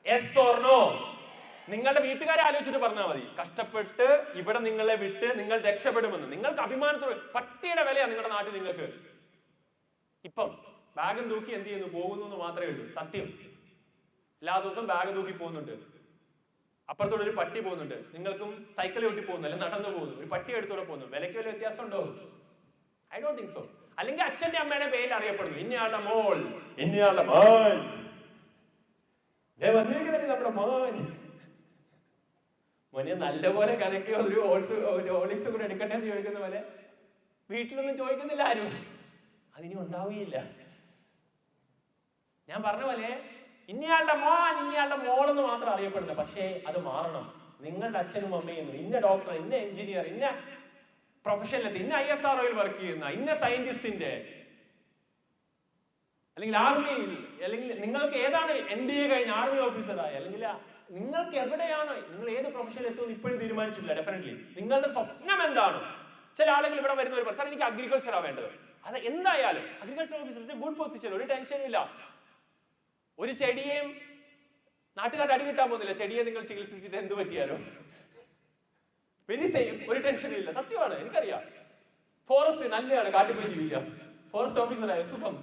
Yes or no? നിങ്ങളുടെ വീട്ടുകാരെ ആലോചിച്ചിട്ട് പറഞ്ഞാൽ മതി. കഷ്ടപ്പെട്ട് ഇവിടെ നിങ്ങളെ വിട്ട് നിങ്ങൾ രക്ഷപ്പെടുമെന്ന് നിങ്ങൾക്ക് അഭിമാനത്തോടെ. പട്ടിയുടെ വിലയാ നിങ്ങളുടെ നാട്ടിൽ നിങ്ങൾക്ക്. ഇപ്പം ബാഗും തൂക്കി എന്ത് ചെയ്യുന്നു? പോകുന്നു എന്ന് മാത്രമേ ഉള്ളൂ. സത്യം. എല്ലാ ദിവസവും ബാഗ് തൂക്കി പോകുന്നുണ്ട്. അപ്പുറത്തോടെ ഒരു പട്ടി പോകുന്നുണ്ട്. നിങ്ങൾക്കും സൈക്കിൾ ചവിട്ടി പോകുന്നു, അല്ലെങ്കിൽ നടന്നു പോകുന്നു. ഒരു പട്ടി എടുത്തോടെ പോകുന്നു. വിലയ്ക്ക് വല്ല വ്യത്യാസം ഉണ്ടോ? I don't think so. അല്ലെങ്കിൽ അച്ഛന്റെ അമ്മയുടെ പേരിൽ അറിയപ്പെടുന്നു. ഇന്നയാളുടെ മോൾ, ഇന്നയാളുടെ മോൻ, വന്നിരിക്കുന്നത് നമ്മുടെ മോൻ. മോനെ നല്ലപോലെ കലക്കി ഒരു ഓളിക്സ് കൂടെ എടുക്കട്ടെ എന്ന് ചോദിക്കുന്ന പോലെ വീട്ടിലൊന്നും ചോദിക്കുന്നില്ല ആരും. അതിനി ഉണ്ടാവുകയില്ല. ഞാൻ പറഞ്ഞ പോലെ ഇന്നയാളുടെ മോൻ, ഇന്നയാളുടെ മോളെന്ന് മാത്രം അറിയപ്പെടുന്നത്. പക്ഷേ അത് മാറണം. നിങ്ങളുടെ അച്ഛനും അമ്മയും ഇന്ന ഡോക്ടർ, ഇന്ന എഞ്ചിനീയർ, ഇന്ന പ്രൊഫഷനിലെത്തി, ഇന്ന ISROയിൽ വർക്ക് ചെയ്യുന്ന, ഇന്ന സയന്റിസ്റ്റിന്റെ, അല്ലെങ്കിൽ ആർമിയിൽ, അല്ലെങ്കിൽ നിങ്ങൾക്ക് ഏതാണ് NDA കഴിഞ്ഞ ആർമി ഓഫീസറായി, അല്ലെങ്കിൽ നിങ്ങൾക്ക് എവിടെയാണ്, നിങ്ങൾ ഏത് പ്രൊഫഷനിൽ എത്തുമെന്ന് ഇപ്പോഴും തീരുമാനിച്ചിട്ടില്ല. ഡെഫിനറ്റ്ലി നിങ്ങളുടെ സ്വപ്നം എന്താണ്? ചില ആളുകൾ ഇവിടെ വരുന്നവർ പറയും, സാർ എനിക്ക് അഗ്രികൾച്ചറാണ് വേണ്ടത്. അത് എന്തായാലും അഗ്രികൾച്ചർ ഓഫീസർ ഗുഡ് പൊസിഷൻ, ഒരു ടെൻഷനും ഇല്ല. ഒരു ചെടിയെയും നാട്ടുകാരുടെ അടി കിട്ടാൻ പോകുന്നില്ല. ചെടിയെ നിങ്ങൾ ചികിത്സിച്ചിട്ട് എന്ത് പറ്റിയാലോ? വെരി സേഫ്, ഒരു ടെൻഷനും ഇല്ല. സത്യമാണ്, എനിക്കറിയാം. ഫോറസ്റ്റ് നല്ലതാണ്, കാട്ടിൽ പോയി ജീവിക്കാം. ഫോറസ്റ്റ് ഓഫീസറായ സുഖം.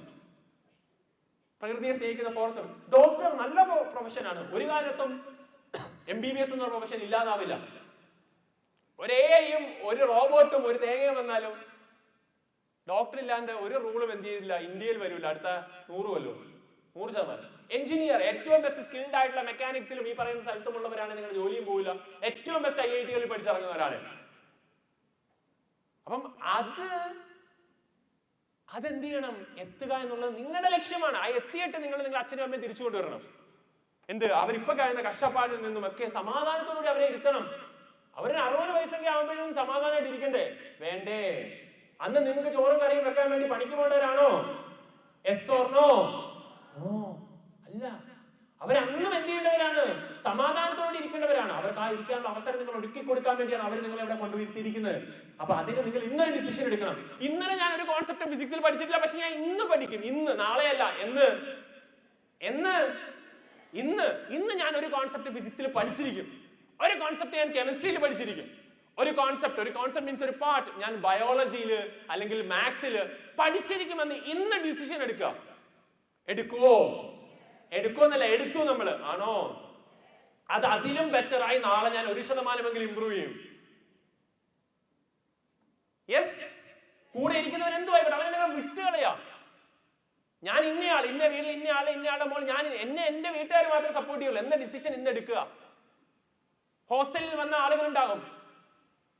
പ്രകൃതിയെ സ്നേഹിക്കുന്ന ഫോറസ്റ്റ്. ഡോക്ടർ നല്ല പ്രൊഫഷനാണ്. ഒരു കാലത്തും MBBS എന്ന പ്രൊഫഷൻ ഇല്ലാതാവില്ല. ഒരേയും ഒരു റോബോട്ടും ഒരു തേങ്ങയും വന്നാലും ഡോക്ടർ ഇല്ലാണ്ട് ഒരു റൂളും എന്ത് ചെയ്തില്ല, ഇന്ത്യയിൽ വരില്ല അടുത്ത 100 കൊല്ലം. 100%. എഞ്ചിനീയർ, ഏറ്റവും ബെസ്റ്റ് സ്കിൽഡ് ആയിട്ടുള്ള മെക്കാനിക്സിലും ഈ പറയുന്ന സ്ഥലത്തുമുള്ളവരാണ്. നിങ്ങളുടെ ജോലിയും പോവില്ല. ഏറ്റവും ബെസ്റ്റ് IIT-കളിൽ പഠിച്ചിറങ്ങുന്നവരാണ്. അപ്പം അതെന്ത് ചെയ്യണം? എത്തുക എന്നുള്ളത് നിങ്ങളുടെ ലക്ഷ്യമാണ്. ആ എത്തിയിട്ട് നിങ്ങളുടെ അച്ഛനും അമ്മയും തിരിച്ചു കൊണ്ടുവരണം. എന്ത്? അവരിപ്പൊ കഴിയുന്ന കഷ്ടപ്പാടിൽ നിന്നും ഒക്കെ സമാധാനത്തോടുകൂടി അവരെ ഇരുത്തണം. അവര് 60 വയസ്സൊക്കെ ആവുമ്പോഴും സമാധാനമായിട്ട് ഇരിക്കണ്ടേ? വേണ്ടേ? അന്ന് നിങ്ങൾക്ക് ചോറും കറിയും വെക്കാൻ വേണ്ടി പണിക്ക് പോകേണ്ടവരാണോ? Yes or no? അല്ല. അവരന്നും എന്ത് ചെയ്യേണ്ടവരാണ്? സമാധാനത്തോടെ ഇരിക്കേണ്ടവരാണ്. അവർക്ക് ആ ഇരിക്കാനുള്ള അവസരം നിങ്ങൾ ഒരുക്കി കൊടുക്കാൻ വേണ്ടിയാണ് അവർ നിങ്ങളെ ഇവിടെ കൊണ്ടുവരുത്തിയിരിക്കുന്നത്. അപ്പൊ അതിന് നിങ്ങൾ ഇന്നൊരു ഡിസിഷൻ എടുക്കണം. ഇന്നലെ ഞാൻ ഒരു കോൺസെപ്റ്റ് ഫിസിക്സിൽ പഠിച്ചിട്ടില്ല, പക്ഷെ ഞാൻ ഇന്ന് പഠിക്കും. ഇന്ന്, നാളെയല്ല, ഇന്ന് ഞാൻ ഒരു കോൺസെപ്റ്റ് ഫിസിക്സിൽ പഠിച്ചിരിക്കും. ഒരു കോൺസെപ്റ്റ് ഞാൻ കെമിസ്ട്രിയിൽ പഠിച്ചിരിക്കും. ഒരു കോൺസെപ്റ്റ് മീൻസ് ഒരു പാർട്ട് ഞാൻ ബയോളജിയിൽ അല്ലെങ്കിൽ മാത്സിൽ പഠിച്ചിരിക്കുമെന്ന് ഇന്ന് ഡിസിഷൻ എടുക്കുവോ എന്നല്ല, എടുത്തു നമ്മൾ ആണോ? അത് അതിലും ബെറ്ററായി നാളെ ഞാൻ 1% ഇംപ്രൂവ് ചെയ്യും. യെസ്, കൂടെ ഇരിക്കുന്നവൻ എന്തുവായിക്കോട്ടെ, അവനെ വിട്ടുകളയാ. ഞാൻ ഇന്ന വീട്ടിൽ ഇന്നയാളുടെ മോൾ, ഞാൻ എന്റെ വീട്ടുകാർ മാത്രമേ സപ്പോർട്ട് ചെയ്യുള്ളൂ എന്ന ഡിസിഷൻ ഇന്ന് എടുക്കുക. ഹോസ്റ്റലിൽ വന്ന ആളുകളുണ്ടാകും,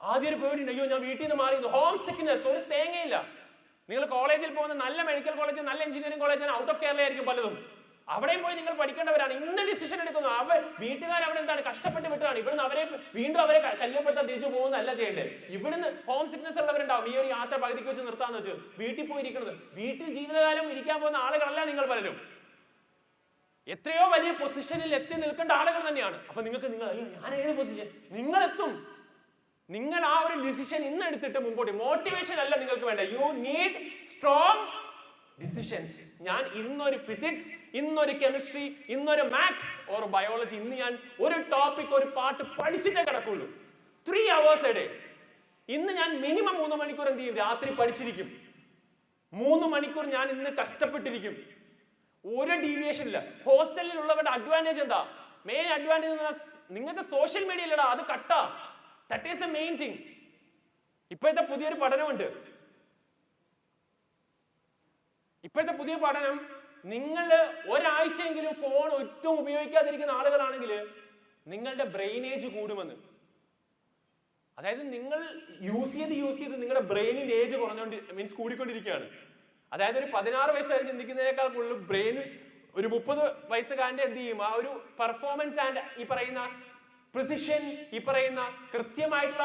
ആദ്യം ഒരു പേടിയുണ്ട്, അയ്യോ ഞാൻ വീട്ടിൽ നിന്ന് മാറിയത്. ഹോം സിക്നെസ് ഒരു തേങ്ങയില്ല. നിങ്ങൾ കോളേജിൽ പോകുന്ന നല്ല മെഡിക്കൽ കോളേജ്, നല്ല engineering college out of Kerala ആയിരിക്കും പലതും. അവിടെയും പോയി നിങ്ങൾ പഠിക്കേണ്ടവരാണ്. ഇന്ന് ഡിസിഷൻ എടുക്കുന്നു. വീട്ടുകാർ അവിടെ എന്താണ് കഷ്ടപ്പെട്ട് വിട്ടാണ്. ഇവിടുന്ന് വീണ്ടും അവരെ ശല്യപ്പെടുത്താൻ തിരിച്ചു പോകുന്നതല്ല ചെയ്യേണ്ടത്. ഇവിടുന്ന് ഹോം സിക്നെസ് ഉള്ളവരുണ്ടാവും. ഈ ഒരു യാത്ര പകുതിക്ക് വെച്ച് നിർത്താന്ന് വെച്ചു വീട്ടിൽ പോയിരിക്കുന്നത്. വീട്ടിൽ ജീവിതകാലം ഇരിക്കാൻ പോകുന്ന ആളുകളല്ല നിങ്ങൾ പലരും. എത്രയോ വലിയ പൊസിഷനിൽ എത്തി നിൽക്കേണ്ട ആളുകൾ തന്നെയാണ്. അപ്പൊ നിങ്ങൾക്ക് ഞാൻ ഏത് പൊസിഷൻ നിങ്ങൾ എത്തും. നിങ്ങൾ ആ ഒരു ഡിസിഷൻ ഇന്ന് എടുത്തിട്ട് മുമ്പോട്ട്. മോട്ടിവേഷൻ അല്ല നിങ്ങൾക്ക് വേണ്ട, യു നീഡ് സ്ട്രോങ് ഡിസിഷൻസ്. ഞാൻ ഇന്നൊരു ഫിസിക്സ്, ഇന്നൊരു കെമിസ്ട്രി, ഇന്നൊരു മാത്സ് ഓർ ബയോളജി, ഇന്ന് ഞാൻ ഒരു ടോപ്പിക്, ഒരു പാർട്ട് പഠിച്ചിട്ടേ കിടക്കുള്ളൂ. 3 hours a day. ഇന്ന് ഞാൻ മിനിമം 3 മണിക്കൂർ എന്ത് ചെയ്യും, രാത്രി പഠിച്ചിരിക്കും. 3 മണിക്കൂർ ഞാൻ ഇന്ന് കഷ്ടപ്പെട്ടിരിക്കും. ഒരു ഡീവിയേഷൻ ഇല്ല. ഹോസ്റ്റലിൽ ഉള്ളവരുടെ അഡ്വാൻറ്റേജ് എന്താ? മെയിൻ അഡ്വാൻറ്റേജ് നിങ്ങൾക്ക് സോഷ്യൽ മീഡിയ ഇല്ലടാ, അത് കട്ടാ. That is the main thing. ഇപ്പോഴത്തെ പുതിയൊരു പഠനമുണ്ട്. നിങ്ങൾ ഒരാഴ്ചയെങ്കിലും ഫോൺ ഒട്ടും ഉപയോഗിക്കാതിരിക്കുന്ന ആളുകളാണെങ്കിൽ നിങ്ങളുടെ ബ്രെയിനേജ് കൂടുമെന്ന്. അതായത് നിങ്ങൾ യൂസ് ചെയ്ത് നിങ്ങളുടെ ബ്രെയിനിന്റെ ഏജ് മീൻസ് കൂടിക്കൊണ്ടിരിക്കുകയാണ്. അതായത് ഒരു 16 വയസ്സുകാരൻ ചിന്തിക്കുന്നതിനേക്കാൾ കൂടുതൽ ബ്രെയിൻ ഒരു 30 വയസ്സുകാരന്റെ എന്ത് ചെയ്യും, ആ ഒരു പെർഫോമൻസ് ആൻഡ് ഈ പറയുന്ന പ്രിസിഷൻ, ഈ പറയുന്ന കൃത്യമായിട്ടുള്ള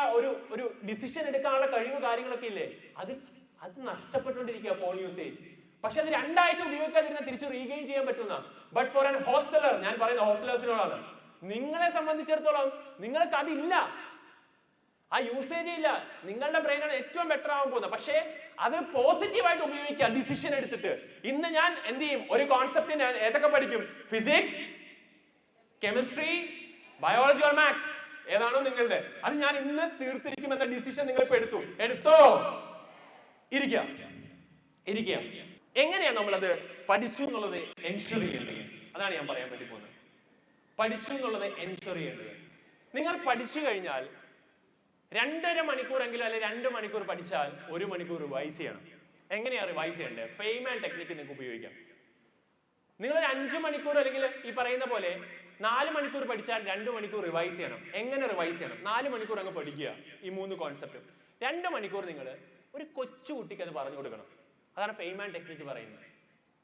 ഒരു ഡിസിഷൻ എടുക്കാനുള്ള കഴിവ് കാര്യങ്ങളൊക്കെ ഇല്ലേ, അത് നഷ്ടപ്പെട്ടുകൊണ്ടിരിക്കുക ഫോൺ യൂസേജ്. പക്ഷെ അത് 2 ആഴ്ച ഉപയോഗിക്കാതിരുന്നാൽ തിരിച്ച് റീഗെയിൻ ചെയ്യാൻ പറ്റുന്ന. ബട്ട് ഫോർ ആൻ ഹോസ്റ്റലർ, ഞാൻ പറയുന്ന ഹോസ്റ്റലേഴ്സിനോടാണ്, നിങ്ങളെ സംബന്ധിച്ചിടത്തോളം നിങ്ങൾക്ക് അതില്ല, ആ യൂസേജ് ഇല്ല. നിങ്ങളുടെ ബ്രെയിനാണ് ഏറ്റവും ബെറ്റർ ആവാൻ പോകുന്നത്. പക്ഷേ അത് പോസിറ്റീവായിട്ട് ഉപയോഗിക്കുക ഡിസിഷൻ എടുത്തിട്ട്. ഇന്ന് ഞാൻ എന്ത് ചെയ്യും, ഒരു കോൺസെപ്റ്റിന് ഏതൊക്കെ പഠിക്കും, physics, chemistry, biology or maths, ഏതാണോ നിങ്ങളുടെ, അത് ഞാൻ ഇന്ന് തീർത്തിരിക്കും എന്ന ഡിസിഷൻ നിങ്ങൾ ഇപ്പൊ എടുത്തോ. ഇരിക്കുക. എങ്ങനെയാണ് നമ്മളത് പഠിച്ചു എന്നുള്ളത് എൻഷുർ ചെയ്യേണ്ടത്? അതാണ് ഞാൻ പറയാൻ വേണ്ടി പോകുന്നത്. പഠിച്ചു എന്നുള്ളത് എൻഷുർ ചെയ്യേണ്ടത്. നിങ്ങൾ പഠിച്ചു കഴിഞ്ഞാൽ 2.5 മണിക്കൂറെങ്കിലും അല്ലെങ്കിൽ 2 മണിക്കൂർ പഠിച്ചാൽ 1 മണിക്കൂർ റിവൈസ് ചെയ്യണം. എങ്ങനെയാണ് റിവൈസ് ചെയ്യേണ്ടത്? ഫെയ്മാൻ ടെക്നിക്ക് നിങ്ങൾക്ക് ഉപയോഗിക്കാം. നിങ്ങൾ 5 മണിക്കൂർ അല്ലെങ്കിൽ ഈ പറയുന്ന പോലെ 4 മണിക്കൂർ പഠിച്ചാൽ 2 മണിക്കൂർ റിവൈസ് ചെയ്യണം. എങ്ങനെ റിവൈസ് ചെയ്യണം? 4 മണിക്കൂർ അങ്ങ് പഠിക്കുക ഈ 3 കോൺസെപ്റ്റ്. 2 മണിക്കൂർ നിങ്ങൾ ഒരു കൊച്ചുകുട്ടിക്ക് അത് പറഞ്ഞു കൊടുക്കണം. അതാണ് ഫെയ്മാൻ ടെക്നിക്ക് പറയുന്നത്.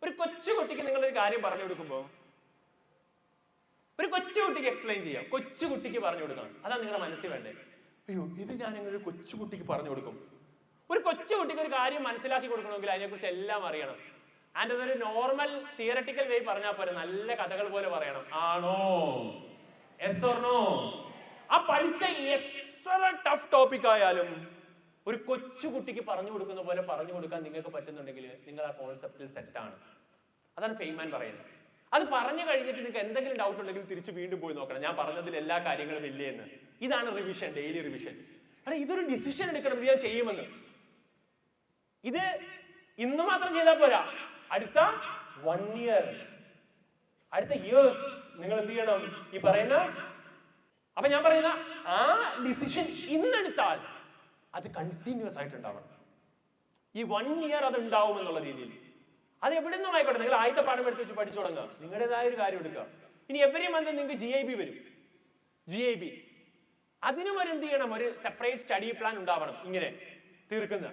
ഒരു കൊച്ചുകുട്ടിക്ക് നിങ്ങളൊരു കാര്യം പറഞ്ഞു കൊടുക്കുമ്പോൾ ഒരു കൊച്ചുകുട്ടിക്ക് എക്സ്പ്ലെയിൻ ചെയ്യാം, കൊച്ചുകുട്ടിക്ക് പറഞ്ഞു കൊടുക്കണം. അതാണ് നിങ്ങളുടെ മനസ്സിൽ വേണ്ടത്. അയ്യോ, ഇത് ഞാൻ ഇങ്ങനെ ഒരു കൊച്ചുകുട്ടിക്ക് പറഞ്ഞു കൊടുക്കും. ഒരു കൊച്ചുകുട്ടിക്ക് ഒരു കാര്യം മനസ്സിലാക്കി കൊടുക്കണമെങ്കിൽ അതിനെക്കുറിച്ച് എല്ലാം അറിയണം. ആൻഡ് അതൊരു നോർമൽ തിയററ്റിക്കൽ വേ പറഞ്ഞാൽ പോലെ നല്ല കഥകൾ പോലെ പറയണം. ആണോ? Yes or no? ആ പഠിച്ച എത്ര ടഫ് ടോപ്പിക് ആയാലും ഒരു കൊച്ചുകുട്ടിക്ക് പറഞ്ഞു കൊടുക്കുന്ന പോലെ പറഞ്ഞു കൊടുക്കാൻ നിങ്ങൾക്ക് പറ്റുന്നുണ്ടെങ്കിൽ നിങ്ങൾ ആ കോൺസെപ്റ്റിൽ സെറ്റാണ്. അതാണ് ഫെയ്മാൻ പറയുന്നത്. അത് പറഞ്ഞു കഴിഞ്ഞിട്ട് നിങ്ങൾക്ക് എന്തെങ്കിലും ഡൗട്ട് ഉണ്ടെങ്കിൽ തിരിച്ച് വീണ്ടും പോയി നോക്കണം, ഞാൻ പറഞ്ഞതിൽ എല്ലാ കാര്യങ്ങളും ഇല്ലേ എന്ന്. ഇതാണ് റിവിഷൻ, ഡെയിലി റിവിഷൻ. അല്ല, ഇതൊരു ഡിസിഷൻ എടുക്കണം, ഇത് ഞാൻ ചെയ്യുമെന്ന്. ഇത് ഇന്ന് മാത്രം ചെയ്താൽ പോരാ, അടുത്ത 1 year, അടുത്ത ഇയേഴ്സ് നിങ്ങൾ എന്ത് ചെയ്യണം? ഈ പറയുന്ന അപ്പൊ ഞാൻ പറയുന്ന ആ ഡിസിഷൻ ഇന്നെടുത്താൽ അത് കണ്ടിന്യൂസ് ആയിട്ട് ഉണ്ടാവണം. ഈ 1 year അത് ഉണ്ടാവും എന്നുള്ള രീതിയിൽ. അത് എവിടെ നിന്നും ആയിക്കോട്ടെ, നിങ്ങൾ ആദ്യത്തെ പാഠം എടുത്ത് വെച്ച് പഠിച്ചു തുടങ്ങുക, നിങ്ങളുടേതായ ഒരു കാര്യം എടുക്കുക. ഇനി എവറി മന്ത് നിങ്ങൾക്ക് GIB വരും. GIB അതിനും ഒരു എന്ത് ചെയ്യണം, ഒരു സെപ്പറേറ്റ് സ്റ്റഡി പ്ലാൻ ഉണ്ടാവണം, ഇങ്ങനെ തീർക്കുന്ന.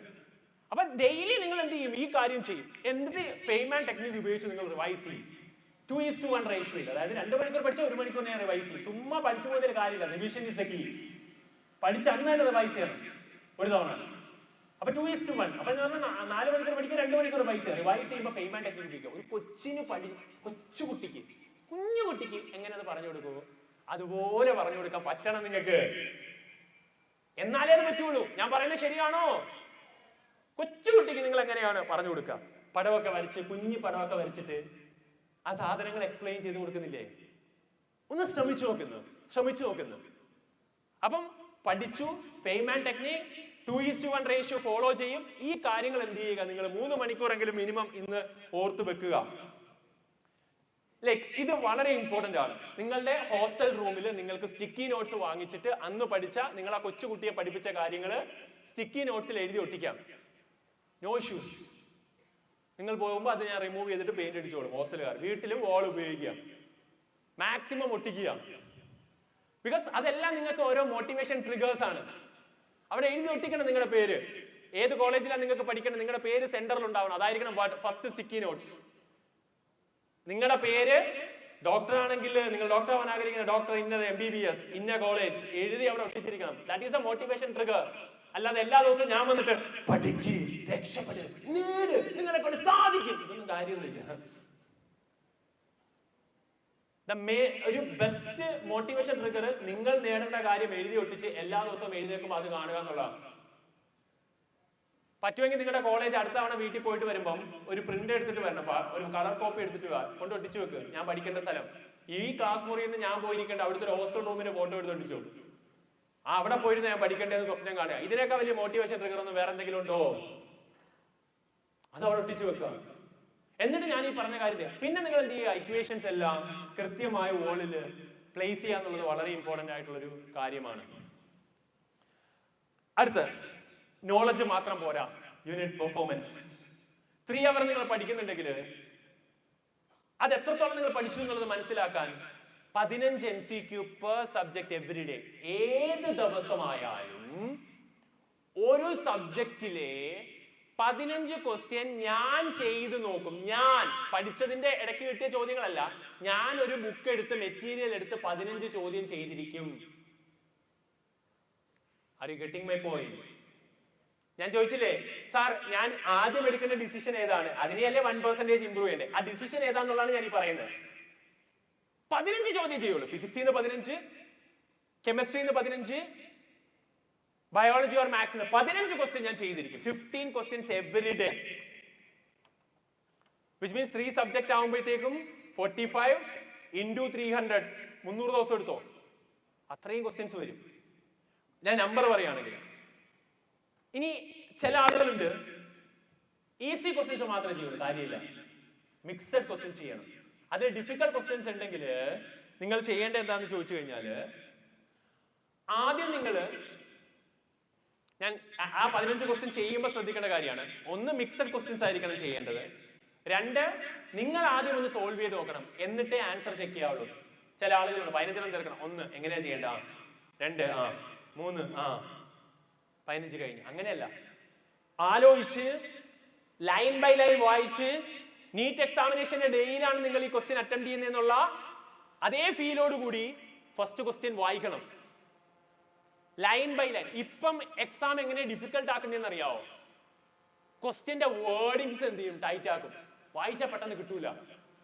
അപ്പൊ ഡെയിലി നിങ്ങൾ എന്ത് ചെയ്യും, ഈ കാര്യം ചെയ്യും. എന്നിട്ട് ഫെയ്മാൻ ടെക്നിക് ഉപയോഗിച്ച് നിങ്ങൾ റിവൈസ് ചെയ്യും. 2:1 റേഷ്യോയിൽ, അതായത് 2 മണിക്കൂർ പഠിച്ച 1 മണിക്കൂർ ഞാൻ റിവൈസ് ചെയ്യും. ചുമ്മാ പഠിച്ചു പോകുന്നതിന് കാര്യമില്ല. Revision is the key. പഠിച്ച് അന്ന് തന്നെ റിവൈസ് ചെയ്യണം ഒരു തവണ. അപ്പൊ 2:1. അപ്പൊ ഞാൻ 4 മണിക്കൂർ പഠിക്കുക, 2 മണിക്കൂർ റിവൈസ് ചെയ്യുക. റിവൈസ് ചെയ്യുമ്പോൾ ഫെയ്മാൻ ടെക്നിക് ഉപയോഗിക്കുക. ഒരു കൊച്ചുകുട്ടിക്ക്, കുഞ്ഞു കുട്ടിക്ക് എങ്ങനെ അത് പറഞ്ഞു കൊടുക്കുമോ അതുപോലെ പറഞ്ഞു കൊടുക്കാൻ പറ്റണം നിങ്ങൾക്ക്. എന്നാലേ അത് പറ്റുള്ളൂ. ഞാൻ പറയുന്നത് ശരിയാണോ? കൊച്ചുകുട്ടിക്ക് നിങ്ങൾ എങ്ങനെയാണ് പറഞ്ഞു കൊടുക്കുക? പടമൊക്കെ വരച്ച്, കുഞ്ഞു പടമൊക്കെ വരച്ചിട്ട് ആ സാധനങ്ങൾ എക്സ്പ്ലെയിൻ ചെയ്ത് കൊടുക്കുന്നില്ലേ? ഒന്ന് ശ്രമിച്ചു നോക്കുന്നു. അപ്പം പഠിച്ചു, fame and technique 2:1 ratio follow ചെയ്യും. ഈ കാര്യങ്ങൾ എന്ത് ചെയ്യുക, നിങ്ങൾ 3 മണിക്കൂറെങ്കിലും മിനിമം ഇന്ന് ഓർത്ത് വെക്കുക. ലൈക്ക് ഇത് വളരെ ഇമ്പോർട്ടന്റ് ആണ്. നിങ്ങളുടെ ഹോസ്റ്റൽ റൂമിൽ നിങ്ങൾക്ക് സ്റ്റിക്കി നോട്ട്സ് വാങ്ങിച്ചിട്ട് അന്ന് പഠിച്ച നിങ്ങൾ ആ കൊച്ചുകുട്ടിയെ പഠിപ്പിച്ച കാര്യങ്ങൾ സ്റ്റിക്കി നോട്ട്സിൽ എഴുതി ഒട്ടിക്കാം. No issues. നിങ്ങൾ പോകുമ്പോൾ അത് ഞാൻ റിമൂവ് ചെയ്തിട്ട് പെയിന്റ് അടിച്ചോളും. ഹോസ്റ്റലുകാർ വീട്ടിലും വാൾ ഉപയോഗിക്കുക, മാക്സിമം ഒട്ടിക്കുക. ബിക്കോസ് അതെല്ലാം നിങ്ങൾക്ക് ഓരോ മോട്ടിവേഷൻ ട്രിഗേഴ്സ് ആണ്. അവിടെ എഴുതി ഒട്ടിക്കണം നിങ്ങളുടെ പേര്. ഏത് കോളേജിലാണ് നിങ്ങൾക്ക് പഠിക്കണം, നിങ്ങളുടെ പേര് സെന്ററിൽ ഉണ്ടാവണം. അതായിരിക്കണം ഫസ്റ്റ് സ്റ്റിക്കി നോട്ട്സ്. നിങ്ങളുടെ പേര് ഡോക്ടർ ആണെങ്കിൽ നിങ്ങൾ ഡോക്ടർ ആവാൻ ആഗ്രഹിക്കുന്ന ഡോക്ടർ ഇന്നത് MBBS ഇന്ന കോളേജ് എഴുതി അവിടെ ഒട്ടിച്ചിരിക്കണം. That is a motivation trigger. അല്ലാതെ എല്ലാ ദിവസവും ഞാൻ വന്നിട്ട് പഠിക്ക്, രക്ഷപ്പെട്, നേട്, നിങ്ങളെ കൊണ്ട് സാധിക്കും, ഇതൊന്നും കാര്യമൊന്നുമില്ല. ഒരു ബെസ്റ്റ് മോട്ടിവേഷൻ ട്രിഗർ നിങ്ങൾ നേടേണ്ട കാര്യം എഴുതി ഒട്ടിച്ച് എല്ലാ ദിവസവും എഴുതിയേക്കുമ്പോൾ അത് കാണുക എന്നുള്ളതാണ്. പറ്റുമെങ്കിൽ നിങ്ങളുടെ കോളേജ് അടുത്ത തവണ വീട്ടിൽ പോയിട്ട് വരുമ്പം ഒരു പ്രിന്റ് എടുത്തിട്ട് വരണം, ഒരു കളർ കോപ്പി എടുത്തിട്ട് കൊണ്ട് ഒട്ടിച്ചു വെക്ക്. ഞാൻ പഠിക്കേണ്ട സ്ഥലം ഈ ക്ലാസ് മുറിയിൽ നിന്ന് ഞാൻ പോയിരിക്കേണ്ട അവിടുത്തെ ഒരു ഹോസ്റ്റൽ റൂമിന്റെ ഫോട്ടോ എടുത്ത് ഒട്ടിച്ചു. അവിടെ പോയിരുന്ന് ഞാൻ പഠിക്കേണ്ടതെന്ന് സ്വപ്നം കാണുക. ഇതിനേക്കാൾ വലിയ മോട്ടിവേഷൻ ട്രിഗർ ഒന്നും വേറെ എന്തെങ്കിലും ഉണ്ടോ? അത് അവിടെ ഒട്ടിച്ചു വെക്കുക. എന്നിട്ട് ഞാൻ ഈ പറഞ്ഞ കാര്യത്തിൽ പിന്നെ നിങ്ങൾ എന്ത് ചെയ്യുക, ഇക്വേഷൻസ് എല്ലാം കൃത്യമായ വോളിൽ പ്ലേസ് ചെയ്യുക എന്നുള്ളത് വളരെ ഇമ്പോർട്ടന്റ് ആയിട്ടുള്ളൊരു കാര്യമാണ്. അടുത്ത നോളജ് മാത്രം പോരാ, യൂണിറ്റ് പെർഫോമൻസ്. 3 അവർ നിങ്ങൾ പഠിക്കുന്നുണ്ടെങ്കിൽ അത് എത്രത്തോളം നിങ്ങൾ പഠിച്ചു എന്നുള്ളത് മനസ്സിലാക്കാൻ 15 MCQ per subject every day. ഏത് ദിവസമായാലും ഒരു സബ്ജക്റ്റിലെ 15 ക്വസ്റ്റ്യൻ ഞാൻ ചെയ്ത് നോക്കും. ഞാൻ പഠിച്ചതിന്റെ ഇടയ്ക്ക് കിട്ടിയ ചോദ്യങ്ങളല്ല, ഞാൻ ഒരു ബുക്ക് എടുത്ത് മെറ്റീരിയൽ എടുത്ത് 15 ചോദ്യം ചെയ്തിരിക്കും. Are you getting my point? ഞാൻ ചോദിച്ചില്ലേ സാർ, ഞാൻ ആദ്യം എടുക്കേണ്ട ഡിസിഷൻ ഏതാണ്, അതിനെയല്ലേ 1% ഇംപ്രൂവ് ചെയ്യണ്ടേ, ആ ഡിസിഷൻ ഏതാന്നുള്ളതാണ് ഞാൻ ഈ പറയുന്നത്. 15 ചോദ്യം ചെയ്യുള്ളൂ. ഫിസിക്സിൽ നിന്ന് 15, കെമിസ്ട്രിയിൽ നിന്ന് 15, ബയോളജി ഓർ മാത്സിന് 15 ക്വസ്റ്റ്യൻ ഞാൻ ചെയ്തിരിക്കും. 15 questions every day, which means 3 subject ആകുമ്പോഴത്തേക്കും 45 into 300, 300 ദിവസം എടുത്തോ, അത്രയും ക്വസ്റ്റ്യൻസ് വരും. ഞാൻ നമ്പർ പറയുകയാണെങ്കിൽ. ഇനി ചില ആളുകളുണ്ട് ഈസി ക്വസ്റ്റ്യൻസ് മാത്രമേ ചെയ്യുള്ളൂ, കാര്യമില്ല. മിക്സഡ് ക്വസ്റ്റ്യൻസ് ചെയ്യണം. അതിൽ ഡിഫിക്കൽട്ട് ക്വസ്റ്റ്യൻസ് ഉണ്ടെങ്കിൽ നിങ്ങൾ ചെയ്യേണ്ടത് എന്താണെന്ന് ചോദിച്ചു കഴിഞ്ഞാൽ, ആദ്യം ഞാൻ ആ 15 ക്വസ്റ്റ്യൻ ചെയ്യുമ്പോൾ ശ്രദ്ധിക്കേണ്ട കാര്യമാണ്. 1, മിക്സഡ് ക്വസ്റ്റ്യൻസ് ആയിരിക്കണം ചെയ്യേണ്ടത്. 2, നിങ്ങൾ ആദ്യം ഒന്ന് സോൾവ് ചെയ്ത് നോക്കണം, എന്നിട്ടേ ആൻസർ ചെക്ക് ചെയ്യാവുള്ളൂ. ചില ആളുകളുണ്ട് 15 തീർക്കണം. 1 എങ്ങനെയാ ചെയ്യേണ്ട, 2 3 15 കഴിഞ്ഞ്. അങ്ങനെയല്ല, ആലോചിച്ച് ലൈൻ ബൈ ലൈൻ വായിച്ച് നീറ്റ് എക്സാമിനേഷന്റെ ഡേയിലാണ് നിങ്ങൾ ഈ ക്വസ്റ്റ്യൻ അറ്റംപ്റ്റ് ചെയ്യുന്നതെന്നുള്ള അതേ ഫീലോട് കൂടി ഫസ്റ്റ് ക്വസ്റ്റ്യൻ വായിക്കണം, ലൈൻ ബൈ ലൈൻ. ഇപ്പം എക്സാം എങ്ങനെ ഡിഫിക്കൽട്ട് ആക്കുന്നതെന്ന് അറിയാവോ? ക്വസ്റ്റ്യന്റെ വേർഡിങ്സ് എന്ത് ചെയ്യും, ടൈറ്റ് ആക്കും. വായിച്ചാൽ പെട്ടെന്ന് കിട്ടൂല.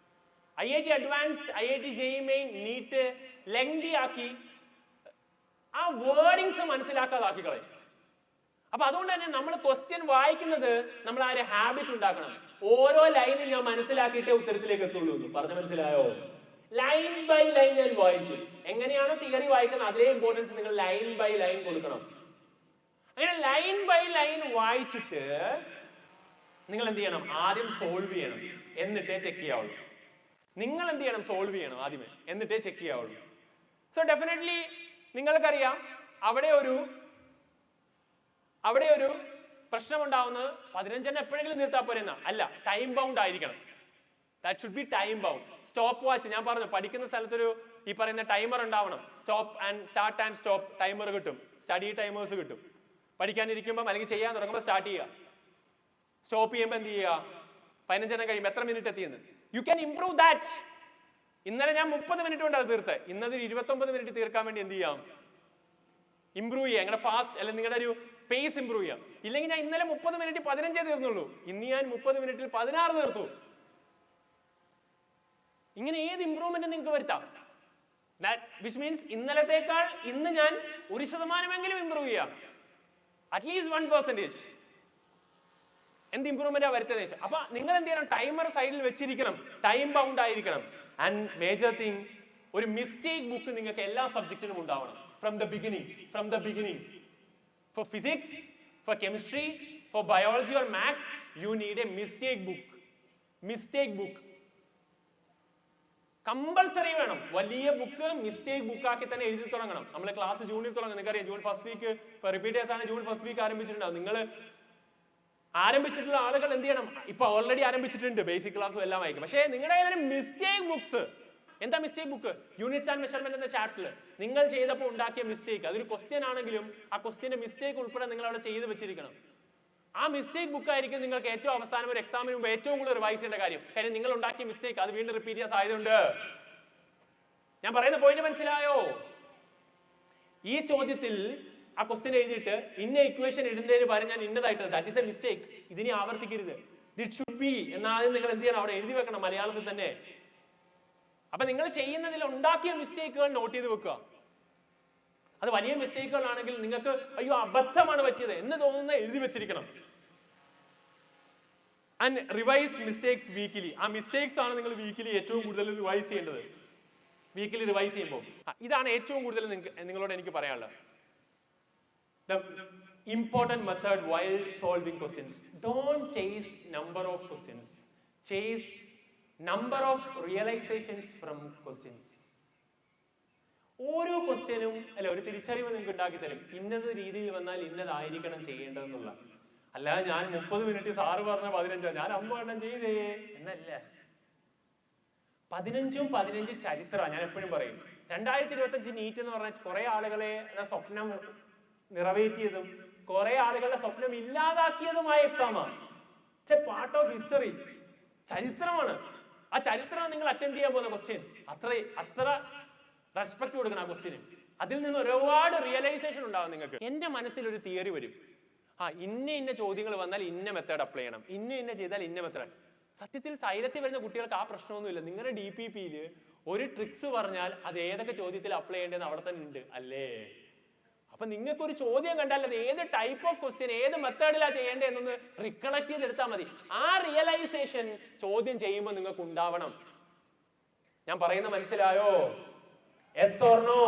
IIT advance, IIT JEE main, NEET lengthy ആക്കി ആ വേർഡിങ്സ് മനസ്സിലാക്കാതാക്കി കളയും. അപ്പൊ അതുകൊണ്ട് തന്നെ നമ്മൾ ക്വസ്റ്റ്യൻ വായിക്കുന്നത് നമ്മൾ ആ ഒരു ഹാബിറ്റ് ഉണ്ടാക്കണം. ഓരോ ലൈനും ഞാൻ മനസ്സിലാക്കിയിട്ടേ ഉത്തരത്തിലേക്ക് എത്തുള്ളൂ. പറഞ്ഞ മനസ്സിലായോ? ലൈൻ ബൈ ലൈൻ ഞാൻ വായിക്കും. എങ്ങനെയാണോ തിയറി വായിക്കുന്നത് അതേ ഇമ്പോർട്ടൻസ് നിങ്ങൾ ലൈൻ ബൈ ലൈൻ കൊടുക്കണം. അങ്ങനെ ലൈൻ ബൈ ലൈൻ വായിച്ചിട്ട് നിങ്ങൾ എന്ത് ചെയ്യണം, ആദ്യം സോൾവ് ചെയ്യണം, എന്നിട്ടേ ചെക്ക് ചെയ്യാവുള്ളൂ. നിങ്ങൾ എന്ത് ചെയ്യണം, സോൾവ് ചെയ്യണം ആദ്യമേ, എന്നിട്ടേ ചെക്ക് ചെയ്യാവുള്ളൂ. സോ ഡെഫിനറ്റ്ലി നിങ്ങൾക്കറിയാം അവിടെ ഒരു പ്രശ്നം ഉണ്ടാവുന്നത് 15 എപ്പോഴെങ്കിലും നിർത്താൻ പോരെന്ന അല്ല, ടൈം ബൗണ്ട് ആയിരിക്കണം. That should be time bound. Stop watch, ഞാൻ പറഞ്ഞു പഠിക്കുന്ന സ്ഥലത്തൊരു ഈ പറയുന്ന ടൈമർ ഉണ്ടാവണം. സ്റ്റാർട്ട് ആൻഡ് സ്റ്റോപ്പ് ടൈമർ കിട്ടും, സ്റ്റഡി ടൈമേഴ്സ് കിട്ടും. പഠിക്കാനിരിക്കുമ്പോൾ അല്ലെങ്കിൽ ചെയ്യാൻ തുടങ്ങുമ്പോൾ സ്റ്റാർട്ട് ചെയ്യുക, സ്റ്റോപ്പ് ചെയ്യുമ്പോൾ എന്ത് ചെയ്യുക, 15 കഴിയുമ്പോൾ എത്ര മിനിറ്റ് എത്തിയെന്ന്. You can improve that. ഇന്നലെ ഞാൻ 30 മിനിറ്റ് കൊണ്ട് അത് തീർത്ത്, ഇന്നത് 29 മിനിറ്റ് തീർക്കാൻ വേണ്ടി എന്ത് ചെയ്യാം, ഇംപ്രൂവ് ചെയ്യുക. നിങ്ങളുടെ ഫാസ്റ്റ് അല്ലെങ്കിൽ നിങ്ങളുടെ ഒരു പേസ് ഇംപ്രൂവ് ചെയ്യാം. ഇല്ലെങ്കിൽ ഞാൻ ഇന്നലെ 30 മിനിറ്റ് 15 തീർന്നുള്ളൂ, ഇന്ന് ഞാൻ 30 മിനിറ്റിൽ 16 തീർത്തു. ഇങ്ങനെ ഏത് ഇംപ്രൂവ്മെന്റ് നിങ്ങൾക്ക് വരുത്താം. വിച്ച് മീൻസ് ഇന്നലത്തേക്കാൾ ഇന്ന് ഞാൻ 1% ഇംപ്രൂവ് ചെയ്യാം, അറ്റ്ലീസ്റ്റ് 1%. എന്ത് ഇംപ്രൂവ്മെന്റ് വരുത്തുന്നത് വെച്ചാൽ, അപ്പൊ നിങ്ങൾ എന്ത് ചെയ്യണം, ടൈമർ സൈഡിൽ വെച്ചിരിക്കണം, ടൈം ബൗണ്ട് ആയിരിക്കണം. ആൻഡ് മേജർ തിങ്, ഒരു മിസ്റ്റേക്ക് ബുക്ക് നിങ്ങൾക്ക് എല്ലാ സബ്ജക്റ്റിനും ഉണ്ടാവണം. from the beginning. For physics, for chemistry, for biology or maths, you need a mistake book. Compulsory വേണം. വലിയ ബുക്ക് മിസ്റ്റേക്ക് ബുക്കാക്കി തന്നെ എഴുതി തുടങ്ങണം. നമ്മൾ ക്ലാസ് ജൂണിൽ തുടങ്ങും. നിങ്ങൾക്കറിയാം ജൂൺ ഫസ്റ്റ് വീക്ക്, ഇപ്പൊ റിപ്പീറ്റേഴ്സ് ആണ് ജൂൺ ഫസ്റ്റ് വീക്ക് ആരംഭിച്ചിട്ടുണ്ടാവും. നിങ്ങൾ ആരംഭിച്ചിട്ടുള്ള ആളുകൾ എന്ത് ചെയ്യണം? ഇപ്പൊ ഓൾറെഡി ആരംഭിച്ചിട്ടുണ്ട്, ബേസിക് ക്ലാസ്സും എല്ലാം വായിക്കും. പക്ഷേ നിങ്ങളുടെ കയ്യിൽ മിസ്റ്റേക്ക് ബുക്സ്. എന്താ mistake book? Units and measurement എന്ന ചാപ്റ്ററിൽ നിങ്ങൾ ചെയ്തപ്പോൾ ഉണ്ടാക്കിയ മിസ്റ്റേക്ക്, അതൊരു ക്വസ്റ്റ്യൻ ആണെങ്കിലും ആ ക്വസ്റ്റ്യന്റെ മിസ്റ്റേക്ക് ഉൾപ്പെടെ നിങ്ങൾ അവിടെ ചെയ്ത് വെച്ചിരിക്കണം. ആ മിസ്റ്റേക്ക് ബുക്ക് ആയിരിക്കും നിങ്ങൾക്ക് ഏറ്റവും അവസാനം ഒരു എക്സാമിന് മുമ്പ് ഏറ്റവും കൂടുതൽ റിവൈസ് ചെയ്യേണ്ട കാര്യം. കാര്യം നിങ്ങൾ ഉണ്ടാക്കിയ മിസ്റ്റേക്ക് അത് വീണ്ടും റിപ്പീറ്റ് ചെയ്യാൻ സാധ്യതയുണ്ട്. ഞാൻ പറയുന്ന പോയിന്റ് മനസ്സിലായോ? ഈ ചോദ്യത്തിൽ ആ ക്വസ്റ്റ്യൻ എഴുതിയിട്ട് ഇന്ന ഇക്വേഷൻ ഇടുന്നതിന് പകരം ഞാൻ ഇന്നതായിട്ട്, ദാറ്റ് ഇസ് എ മിസ്റ്റേക്ക്, ഇതിനെ ആവർത്തിക്കരുത്, ദിറ്റ് ഷുഡ് ബി എന്നാദ്യം നിങ്ങൾ എന്ത് ചെയ്യണം? അവിടെ എഴുതി വെക്കണം മലയാളത്തിൽ തന്നെ. അപ്പൊ നിങ്ങൾ ചെയ്യുന്നതിൽ ഉണ്ടാക്കിയ മിസ്റ്റേക്കുകൾ നോട്ട് ചെയ്ത് വെക്കുക. അത് വലിയ മിസ്റ്റേക്കുകളാണെങ്കിൽ നിങ്ങൾക്ക് അയ്യോ അബദ്ധമാണ് പറ്റിയത് എന്ന് തോന്നുന്ന എഴുതി വെച്ചിരിക്കണം. And revise mistakes weekly. ആ മിസ്റ്റേക്സ് ആണ് നിങ്ങൾ വീക്കിലി ഏറ്റവും കൂടുതൽ റിവൈസ് ചെയ്യേണ്ടത്. വീക്കിലി റിവൈസ് ചെയ്യുമ്പോൾ ഇതാണ് ഏറ്റവും കൂടുതൽ നിങ്ങളോട് എനിക്ക് പറയാനുള്ളത്. The important method while solving questions. Don't chase number of questions. Chase number of realizations from questions. ഓരോ ക്വസ്റ്റ്യനും അല്ല ഒരു തിരിച്ചറിവ് നിങ്ങൾക്ക് ഉണ്ടാക്കി തരും. ഇന്നത് രീതിയിൽ വന്നാൽ ഇന്നതായിരിക്കണം ചെയ്യേണ്ടതെന്നുള്ള. അല്ലാതെ ഞാൻ 30 മിനിറ്റ് സാറ് പറഞ്ഞ 15 ഞാൻ 50 എണ്ണം ചെയ്തേ എന്നല്ല. 15 ചരിത്രമാണ്. ഞാൻ എപ്പോഴും പറയും 2025 നീറ്റ് എന്ന് പറഞ്ഞാൽ കുറെ ആളുകളെ സ്വപ്നം നിറവേറ്റിയതും കുറെ ആളുകളുടെ സ്വപ്നം ഇല്ലാതാക്കിയതുമായ എക്സാമാണ്. പാർട്ട് ഓഫ് ഹിസ്റ്ററി, ചരിത്രമാണ്. ആ ചരിത്രം നിങ്ങൾ അറ്റൻഡ് ചെയ്യാൻ പോകുന്ന ക്വസ്റ്റ്യൻ അത്ര റെസ്പെക്ട് കൊടുക്കണം ആ ക്വസ്റ്റ്യന്. അതിൽ നിന്ന് ഒരുപാട് റിയലൈസേഷൻ ഉണ്ടാവും നിങ്ങൾക്ക്. എന്റെ മനസ്സിൽ ഒരു തിയറി വരും, ഇന്ന ചോദ്യങ്ങൾ വന്നാൽ ഇന്ന മെത്തേഡ് അപ്ലൈ ചെയ്യണം, ഇന്ന ചെയ്താൽ ഇന്ന മെത്തേഡ്. സത്യത്തിൽ സൈലത്തിൽ വരുന്ന കുട്ടികൾക്ക് ആ പ്രശ്നമൊന്നുമില്ല. നിങ്ങളുടെ DPPയിൽ ഒരു ട്രിക്സ് പറഞ്ഞാൽ അത് ഏതൊക്കെ ചോദ്യത്തിൽ അപ്ലൈ ചെയ്യേണ്ടതെന്ന് അവിടെ തന്നെ ഉണ്ട് അല്ലേ? അപ്പൊ നിങ്ങൾക്ക് ഒരു ചോദ്യം കണ്ടാൽ അത് ഏത് ടൈപ്പ് ഓഫ് ക്വസ്റ്റ്യൻ ഏത് മെത്തേഡിലാണ് ചെയ്യേണ്ടതെന്നൊന്ന് റിക്കളക്ട് ചെയ്തെടുത്താൽ മതി. ആ റിയലൈസേഷൻ ചോദ്യം ചെയ്യുമ്പോൾ നിങ്ങൾക്ക് ഉണ്ടാവണം. ഞാൻ പറയുന്ന മനസ്സിലായോ? Yes or no?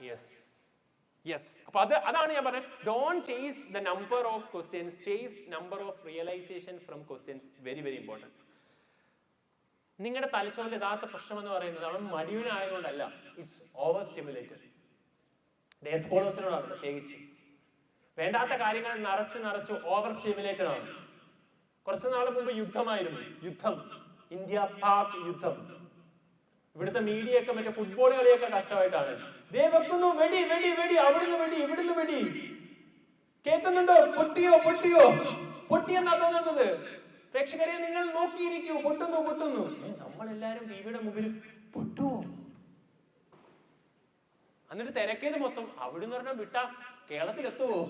Yes. അപ്പൊ അതാണ് ഞാൻ പറഞ്ഞത്. Don't chase the number of questions, chase number of realization from questions. Very very important. നിങ്ങളുടെ തലച്ചോറിന്റെ യഥാർത്ഥ പ്രശ്നം എന്ന് പറയുന്നത് അവൻ മടിയനായതുകൊണ്ടല്ല, ഇറ്റ്സ് ഓവർ സ്റ്റിമുലേറ്റഡ്. ഡേ സ്കോളേഴ്സിനോടാണ് പ്രത്യേകിച്ച്. വേണ്ടാത്ത കാര്യങ്ങൾ നിറച്ച് ഓവർ സ്റ്റിമുലേറ്റഡ് ആണ്. കുറച്ചു നാൾ മുമ്പ് യുദ്ധമായിരുന്നു. ഇന്ത്യ പാക് യുദ്ധം. ഇവിടുത്തെ മീഡിയ ഒക്കെ മറ്റേ ഫുട്ബോൾ കളിയൊക്കെ കഷ്ടമായിട്ടാണ്. ദേ വെക്കുന്നു വെടി, അവിടുന്ന് വെടി, ഇവിടുന്ന് വെടി. കേൾക്കുന്നുണ്ടോ? പൊട്ടിയെന്നാ തോന്നുന്നത്. പ്രേക്ഷകരെ നിങ്ങൾ നോക്കിയിരിക്കൂ, പൊട്ടുന്നു. നമ്മളെല്ലാരും ടിവിയുടെ മുമ്പിൽ പൊട്ടുവോ? എന്നിട്ട് തിരക്കേത് മൊത്തം അവിടുന്ന് പറഞ്ഞാൽ വിട്ടാ കേരളത്തിലെത്തുവോ?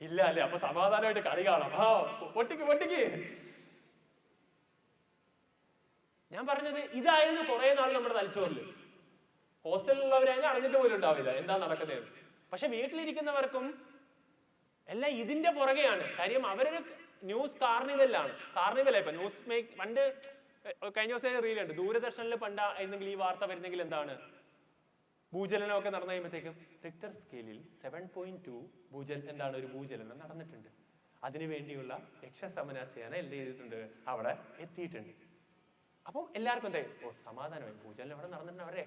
ഇല്ല അല്ലേ? അപ്പൊ സമാധാനമായിട്ട് കളി കാണാം. പൊട്ടിക്ക്. ഞാൻ പറഞ്ഞത് ഇതായിരുന്നു കുറെ നാൾ നമ്മുടെ തലച്ചോറിൽ. ഹോസ്റ്റലിലുള്ളവരായിരുന്നു അറിഞ്ഞിട്ട് പോലും ഉണ്ടാവില്ല എന്താ നടക്കുന്നത്. പക്ഷെ വീട്ടിലിരിക്കുന്നവർക്കും എല്ലാം ഇതിന്റെ പുറകെയാണ്. കാര്യം അവരൊരു ന്യൂസ് കാർണിവലാ. ഇപ്പൊ ന്യൂസ് പണ്ട് കഴിഞ്ഞ ദിവസം റീലുണ്ട്, ദൂരദർശനിൽ ആയിരുന്നെങ്കിൽ ഈ വാർത്ത വരുന്നെങ്കിൽ എന്താണ്, ഭൂചലനമൊക്കെ നടന്നു കഴിയുമ്പോഴത്തേക്കും റിക്ടർ സ്കെയിലിൽ 7.2 ഒരു ഭൂചലനം നടന്നിട്ടുണ്ട്. അതിനുവേണ്ടിയുള്ള രക്ഷാസമന സേന എന്ത് ചെയ്തിട്ടുണ്ട്? അവിടെ എത്തിയിട്ടുണ്ട്. അപ്പം എല്ലാവർക്കും എന്തായി? സമാധാനമായി. ഭൂചലനം അവിടെ നടന്നിട്ടുണ്ട്, അവരുടെ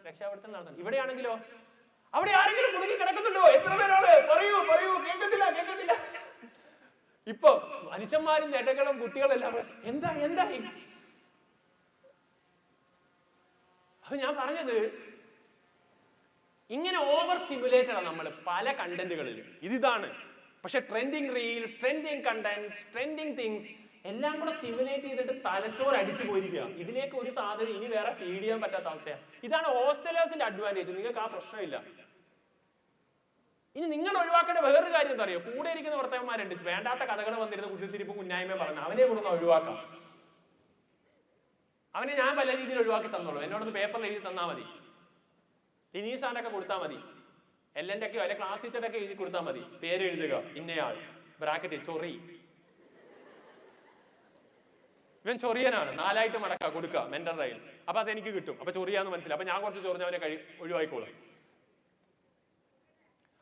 രക്ഷാപ്രവർത്തനം നടന്നിട്ടുണ്ട്. ഇവിടെയാണെങ്കിലോ അവിടെ ആരെങ്കിലും കുടുങ്ങി കിടക്കുന്നുണ്ടോ? എത്ര പേരാണ്? പറയൂ. കേൾക്കത്തില്ല. ഇപ്പൊ മനുഷ്യന്മാരും ജനങ്ങളും കുട്ടികളെല്ലാം എന്തായി? അപ്പൊ ഞാൻ പറഞ്ഞത് ഇങ്ങനെ ഓവർ സ്റ്റിമുലേറ്റഡ് ആണ് നമ്മൾ പല കണ്ടന്റുകളിലും. ഇതാണ്. പക്ഷെ trending reels, trending contents, trending things എല്ലാം കൂടെ സ്റ്റിമുലേറ്റ് ചെയ്തിട്ട് തലച്ചോറ് അടിച്ചു പോയിരിക്കുക. ഇതിലേക്ക് ഒരു സാധനം ഇനി വേറെ ഫീഡ് ചെയ്യാൻ പറ്റാത്ത അവസ്ഥയാണ്. ഇതാണ് ഹോസ്റ്റലേഴ്സിന്റെ അഡ്വാൻറ്റേജ്. നിങ്ങൾക്ക് ആ പ്രശ്നമില്ല. ഇനി നിങ്ങൾ ഒഴിവാക്കേണ്ട വേറൊരു കാര്യം എന്താ അറിയോ? കൂടെ ഇരിക്കുന്ന ഭർത്താക്കന്മാരുണ്ട്, വേണ്ടാത്ത കഥകൾ വന്നിരുന്ന കുറ്റത്തിരിപ്പും കുന്നായ്മ പറഞ്ഞു, അവനെ കൂടെ ഒഴിവാക്കാം. അവനെ ഞാൻ പല രീതിയിൽ ഒഴിവാക്കി തന്നോളൂ. എന്നോടൊന്ന് പേപ്പറിൽ എഴുതി തന്നാൽ മതി. ലിനീസാനൊക്കെ കൊടുത്താൽ മതി. എല്ലിന്റെ ഒക്കെയോ അല്ലെ ക്ലാസ് ടീച്ചറുടെ ഒക്കെ എഴുതി കൊടുത്താൽ മതി. പേര് എഴുതുക, ഇന്നയാൾ, ബ്രാക്കറ്റ് ചൊറി. ഇവൻ ചൊറിയനാണ്, 4 ആയിട്ട് മടക്കുക കൊടുക്കുക മെന്റൽ റൈൽ. അപ്പൊ അതെനിക്ക് കിട്ടും, അപ്പൊ ചൊറിയാന്ന് മനസ്സിലായി, അപ്പൊ ഞാൻ കുറച്ച് ചൊറിഞ്ഞവനെ ഒഴിവായിക്കോളും.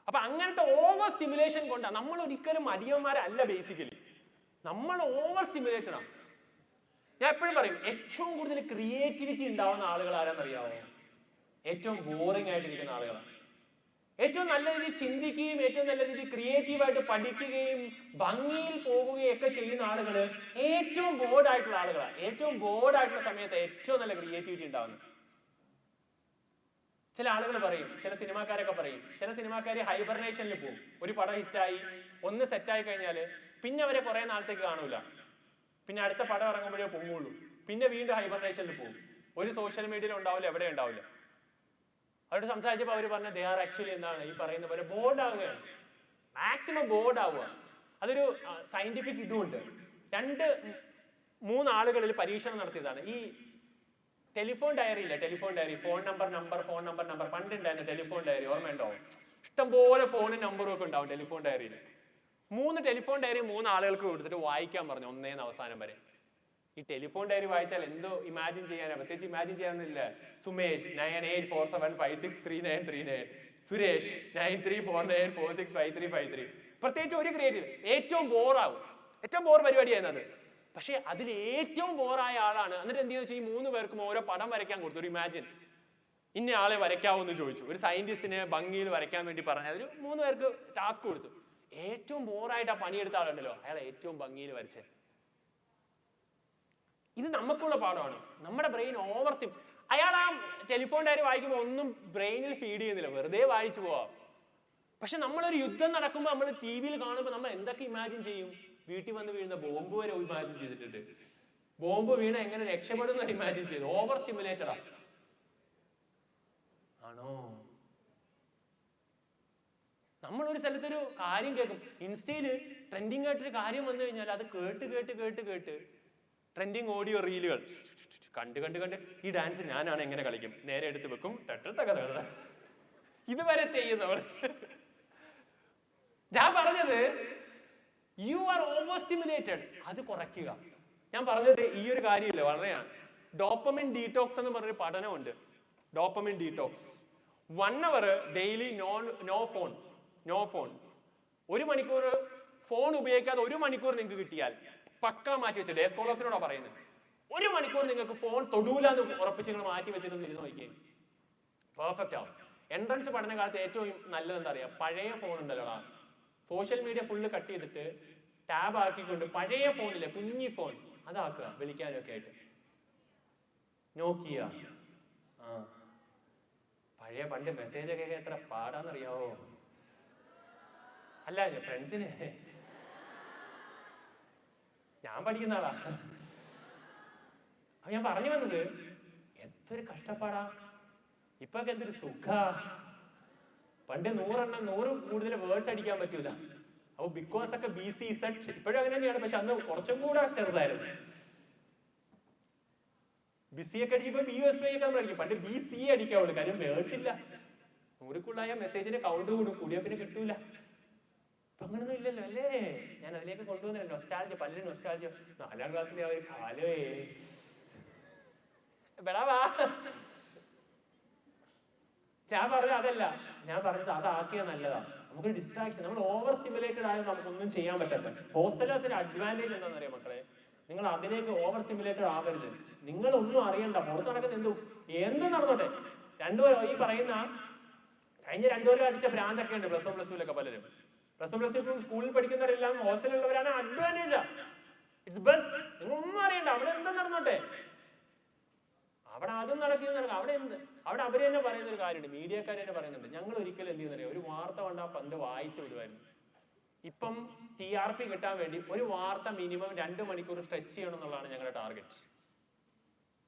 അപ്പൊ അങ്ങനത്തെ ഓവർ സ്റ്റിമുലേഷൻ കൊണ്ടാണ് നമ്മൾ ഒരിക്കലും മടിയന്മാരല്ല. ബേസിക്കലി നമ്മൾ ഓവർ സ്റ്റിമുലേറ്റഡ് ആണ്. ഞാൻ എപ്പോഴും പറയും, ഏറ്റവും കൂടുതൽ ക്രിയേറ്റിവിറ്റി ഉണ്ടാവുന്ന ആളുകൾ ആരാന്നറിയാമോ? ഏറ്റവും ബോറിംഗ് ആയിട്ടിരിക്കുന്ന ആളുകളാണ്. ഏറ്റവും നല്ല രീതിയിൽ ചിന്തിക്കുകയും ഏറ്റവും നല്ല രീതിയിൽ ക്രിയേറ്റീവായിട്ട് പഠിക്കുകയും ഭംഗിയിൽ പോകുകയും ഒക്കെ ചെയ്യുന്ന ആളുകൾ ഏറ്റവും ബോർഡായിട്ടുള്ള ആളുകളാണ്. ഏറ്റവും ബോർഡായിട്ടുള്ള സമയത്ത് ഏറ്റവും നല്ല ക്രിയേറ്റിവിറ്റി ഉണ്ടാവുന്നത്. ചില ആളുകൾ പറയും, ചില സിനിമാക്കാരൊക്കെ പറയും, ചില സിനിമാക്കാർ ഹൈബർനേഷനിൽ പോകും. ഒരു പടം ഹിറ്റായി ഒന്ന് സെറ്റായി കഴിഞ്ഞാൽ പിന്നെ അവരെ കുറെ നാളത്തേക്ക് കാണൂല. പിന്നെ അടുത്ത പടം ഇറങ്ങുമ്പോഴേ പൊങ്ങുള്ളൂ. പിന്നെ വീണ്ടും ഹൈബർനേഷനിൽ പോകും. ഒരു സോഷ്യൽ മീഡിയയിൽ ഉണ്ടാവില്ല, എവിടെ ഉണ്ടാവില്ല. അവരോട് സംസാരിച്ചപ്പോൾ അവർ പറഞ്ഞ ദേ ആർ ആക്ച്വലി എന്താണ് ഈ പറയുന്ന പോലെ ബോർഡ് ആവുകയാണ്. മാക്സിമം ബോർഡ് ആവുക. അതൊരു സയന്റിഫിക് ഇതുമുണ്ട്. 2-3 ആളുകളിൽ പരീക്ഷണം നടത്തിയതാണ്. ഈ ടെലിഫോൺ ഡയറി ഇല്ല, ടെലിഫോൺ ഡയറി, ഫോൺ നമ്പർ പണ്ടുണ്ടായിരുന്നു ടെലിഫോൺ ഡയറി, ഓർമ്മയുണ്ടോ? ഇഷ്ടംപോലെ ഫോണും നമ്പറും ഒക്കെ ഉണ്ടാവും ടെലിഫോൺ ഡയറിയിൽ. 3 ടെലിഫോൺ ഡയറി 3 ആളുകൾക്ക് കൊടുത്തിട്ട് വായിക്കാൻ പറഞ്ഞു, ഒന്നേന്ന് അവസാനം വരെ. ഈ ടെലിഫോൺ ഡയറി വായിച്ചാൽ എന്തോ ഇമാജിൻ ചെയ്യാനാ, പ്രത്യേകിച്ച് ഇമാജിൻ ചെയ്യാനൊന്നുമില്ല. സുമേഷ് 9847563939, സുരേഷ് 9349465353. പ്രത്യേകിച്ച് ഒരു ക്രിയേറ്റീവ്. ഏറ്റവും ബോറാവും, ഏറ്റവും ബോർ പരിപാടിയായിരുന്നു അത്. പക്ഷെ അതിൽ ഏറ്റവും ബോറായ ആളാണ്. എന്നിട്ട് എന്ത് ചെയ്യുന്ന വെച്ചാൽ ഈ 3 പേർക്കും ഓരോ പടം വരയ്ക്കാൻ കൊടുത്തു. ഒരു ഇമാജിൻ ഇന്ന ആളെ വരയ്ക്കാവെന്ന് ചോദിച്ചു. ഒരു സയന്റിസ്റ്റിനെ ഭംഗിയിൽ വരയ്ക്കാൻ വേണ്ടി പറഞ്ഞ ഒരു 3 പേർക്ക് ടാസ്ക് കൊടുത്തു. ഏറ്റവും ബോറായിട്ട് ആ പണിയെടുത്ത ആളുണ്ടല്ലോ, അയാൾ ഏറ്റവും ഭംഗിയിൽ വരച്ചേ. ഇത് നമുക്കുള്ള പാഠമാണ്. നമ്മുടെ ബ്രെയിൻ ഓവർ സ്റ്റിം. അയാൾ ആ ടെലിഫോൺ ഡയറി വായിക്കുമ്പോൾ ഒന്നും ബ്രെയിനിൽ ഫീഡ് ചെയ്യുന്നില്ല, വെറുതെ വായിച്ചു പോവാം. പക്ഷെ നമ്മളൊരു യുദ്ധം നടക്കുമ്പോൾ നമ്മൾ ടി വിയിൽ കാണുമ്പോൾ നമ്മൾ എന്തൊക്കെ ഇമാജിൻ ചെയ്യും? വീട്ടിൽ വന്ന് വീഴുന്ന ബോംബ് വരെ ഇമാജിൻ ചെയ്തിട്ടുണ്ട്. ബോംബ് വീണ എങ്ങനെ രക്ഷപ്പെടുന്ന ഇമാജിൻ ചെയ്തു. ഓവർ സ്റ്റിമുലേറ്റഡാ ആണോ? നമ്മളൊരു സ്ഥലത്തൊരു കാര്യം കേൾക്കും, ഇൻസ്റ്റയില് ട്രെൻഡിങ് ആയിട്ടൊരു കാര്യം വന്നു കഴിഞ്ഞാൽ അത് കേട്ട് ട്രെൻഡിങ് ഓഡിയോ റീലുകൾ കണ്ട് ഈ ഡാൻസ് ഞാനാണ് എങ്ങനെ കളിക്കും, നേരെ എടുത്ത് വെക്കും, ഇതുവരെ ചെയ്യുന്നവർ. ഞാൻ പറഞ്ഞത് യു ആർ ഓവർ സ്റ്റിമുലേറ്റഡ്. അത് കുറയ്ക്കുക. ഞാൻ പറഞ്ഞത് ഈ ഒരു കാര്യമില്ല, വളരെയാണ്. ഡോപ്പമിൻ ഡീറ്റോക്സ് എന്ന് പറഞ്ഞൊരു പഠനമുണ്ട്. Dopamine detox 1 hour daily no phone. 1 മണിക്കൂർ ഫോൺ ഉപയോഗിക്കാതെ 1 മണിക്കൂർ നിങ്ങൾക്ക് കിട്ടിയാൽ പക്ക മാറ്റി വെച്ച്, ഡേ സ്കോളേഴ്സിനോടാ പറയുന്നത്, 1 മണിക്കൂർ നിങ്ങൾക്ക് ഫോൺ തൊടൂലെന്ന് ഉറപ്പിച്ച് നിങ്ങൾ മാറ്റി വെച്ചിട്ടൊന്ന് ഇരുന്ന് നോക്കിയേ, പെർഫെക്റ്റ് ആവും. എൻട്രൻസ് പഠനകാലത്ത് ഏറ്റവും നല്ലത് എന്താ അറിയാം? പഴയ ഫോൺ ഉണ്ടല്ലോടാ, സോഷ്യൽ മീഡിയ ഫുള്ള് കട്ട് ചെയ്തിട്ട് ടാബ് ആക്കിക്കൊണ്ട് പഴയ ഫോണില്ലേ, കുഞ്ഞി ഫോൺ അതാക്കുക, വിളിക്കാനും ഒക്കെ ആയിട്ട്. നോക്കിയ പഴയ പണ്ട് മെസ്സേജ് ഒക്കെ എത്ര പാടാന്നറിയാവോ? അല്ല ഫ്രണ്ട്സിന്, ഞാൻ പഠിക്കുന്ന ആളാ. അപ്പൊ ഞാൻ പറഞ്ഞു വന്നത് എന്തൊരു കഷ്ടപ്പാടാ, ഇപ്പൊക്കെ എന്തൊരു സുഖ. പണ്ട് 100 കൂടുതൽ വേർഡ്സ് അടിക്കാൻ പറ്റൂല. അപ്പൊ ബിക്കോസ് ഒക്കെ BC സെറ്റ് ഇപ്പോഴും അങ്ങനെ തന്നെയാണ്, പക്ഷെ അന്ന് കുറച്ചും കൂടെ ചെറുതായിരുന്നു. BC ഒക്കെ അടിക്കുമ്പോ BUSY ഒക്കെ നമ്മൾ അടിക്കും. പണ്ട് BC അടിക്കാവുള്ളൂ, കാര്യം വേർഡ്സ് ഇല്ല. 100ക്കുള്ളായ മെസ്സേജിന്റെ കൗണ്ട് കൂടിയാ പിന്നെ കിട്ടൂല. അപ്പൊ അങ്ങനൊന്നും ഇല്ലല്ലോ അല്ലേ? ഞാൻ അതിലേക്ക് കൊണ്ടുവന്നില്ല. നൊസ്റ്റാൾജിയ, പലരും നൊസ്റ്റാൾജിയ. 4ാം ക്ലാസ്സിലെ ആ ഒരു കാലേ ബെടാവാ. ഞാൻ പറഞ്ഞത് അതല്ല, ഞാൻ പറഞ്ഞത് അതാക്കിയ നല്ലതാ. നമുക്കൊരു ഡിസ്ട്രാക്ഷൻ, നമ്മൾ ഓവർ സ്റ്റിമുലേറ്റഡ് ആയാൽ നമുക്കൊന്നും ചെയ്യാൻ പറ്റാത്ത. ഹോസ്റ്റലേഴ്സിന്റെ അഡ്വാൻറ്റേജ് എന്താണെന്ന് അറിയാം മക്കളെ? നിങ്ങൾ അതിലേക്ക് ഓവർ സ്റ്റിമുലേറ്റഡ് ആവരുത്. നിങ്ങളൊന്നും അറിയണ്ട, പുറത്ത് നടക്കുന്ന എന്തും നടന്നോട്ടെ. ഈ പറയുന്ന കഴിഞ്ഞ 2 കൊല്ലം അടിച്ച ഭ്രാന്തൊക്കെ ഉണ്ട് +1 +2 പലരും. +1 സ്കൂളിൽ പഠിക്കുന്നവരെല്ലാം ഹോസ്റ്റലുള്ളവരാണ്. അഡ്വാൻറ്റേജാ, ഇറ്റ്സ് ബെസ്റ്റ്. നിങ്ങളൊന്നും അറിയണ്ട, അവിടെ എന്തും നടന്നോട്ടെ. അവിടെ അതും നടക്കുന്നത് അവിടെ അവര് തന്നെ പറയുന്ന ഒരു കാര്യമുണ്ട്, മീഡിയക്കാർ തന്നെ പറയുന്നുണ്ട്. ഞങ്ങൾ ഒരിക്കലും എന്ത് ചെയ്യുന്നറിയാം, ഒരു വാർത്ത കണ്ടാൽ പണ്ട് വായിച്ചു വിടുമായിരുന്നു. ഇപ്പം TRP കിട്ടാൻ വേണ്ടി ഒരു വാർത്ത മിനിമം 2 മണിക്കൂർ സ്ട്രെച്ച് ചെയ്യണം എന്നുള്ളതാണ് ഞങ്ങളുടെ ടാർഗറ്റ്.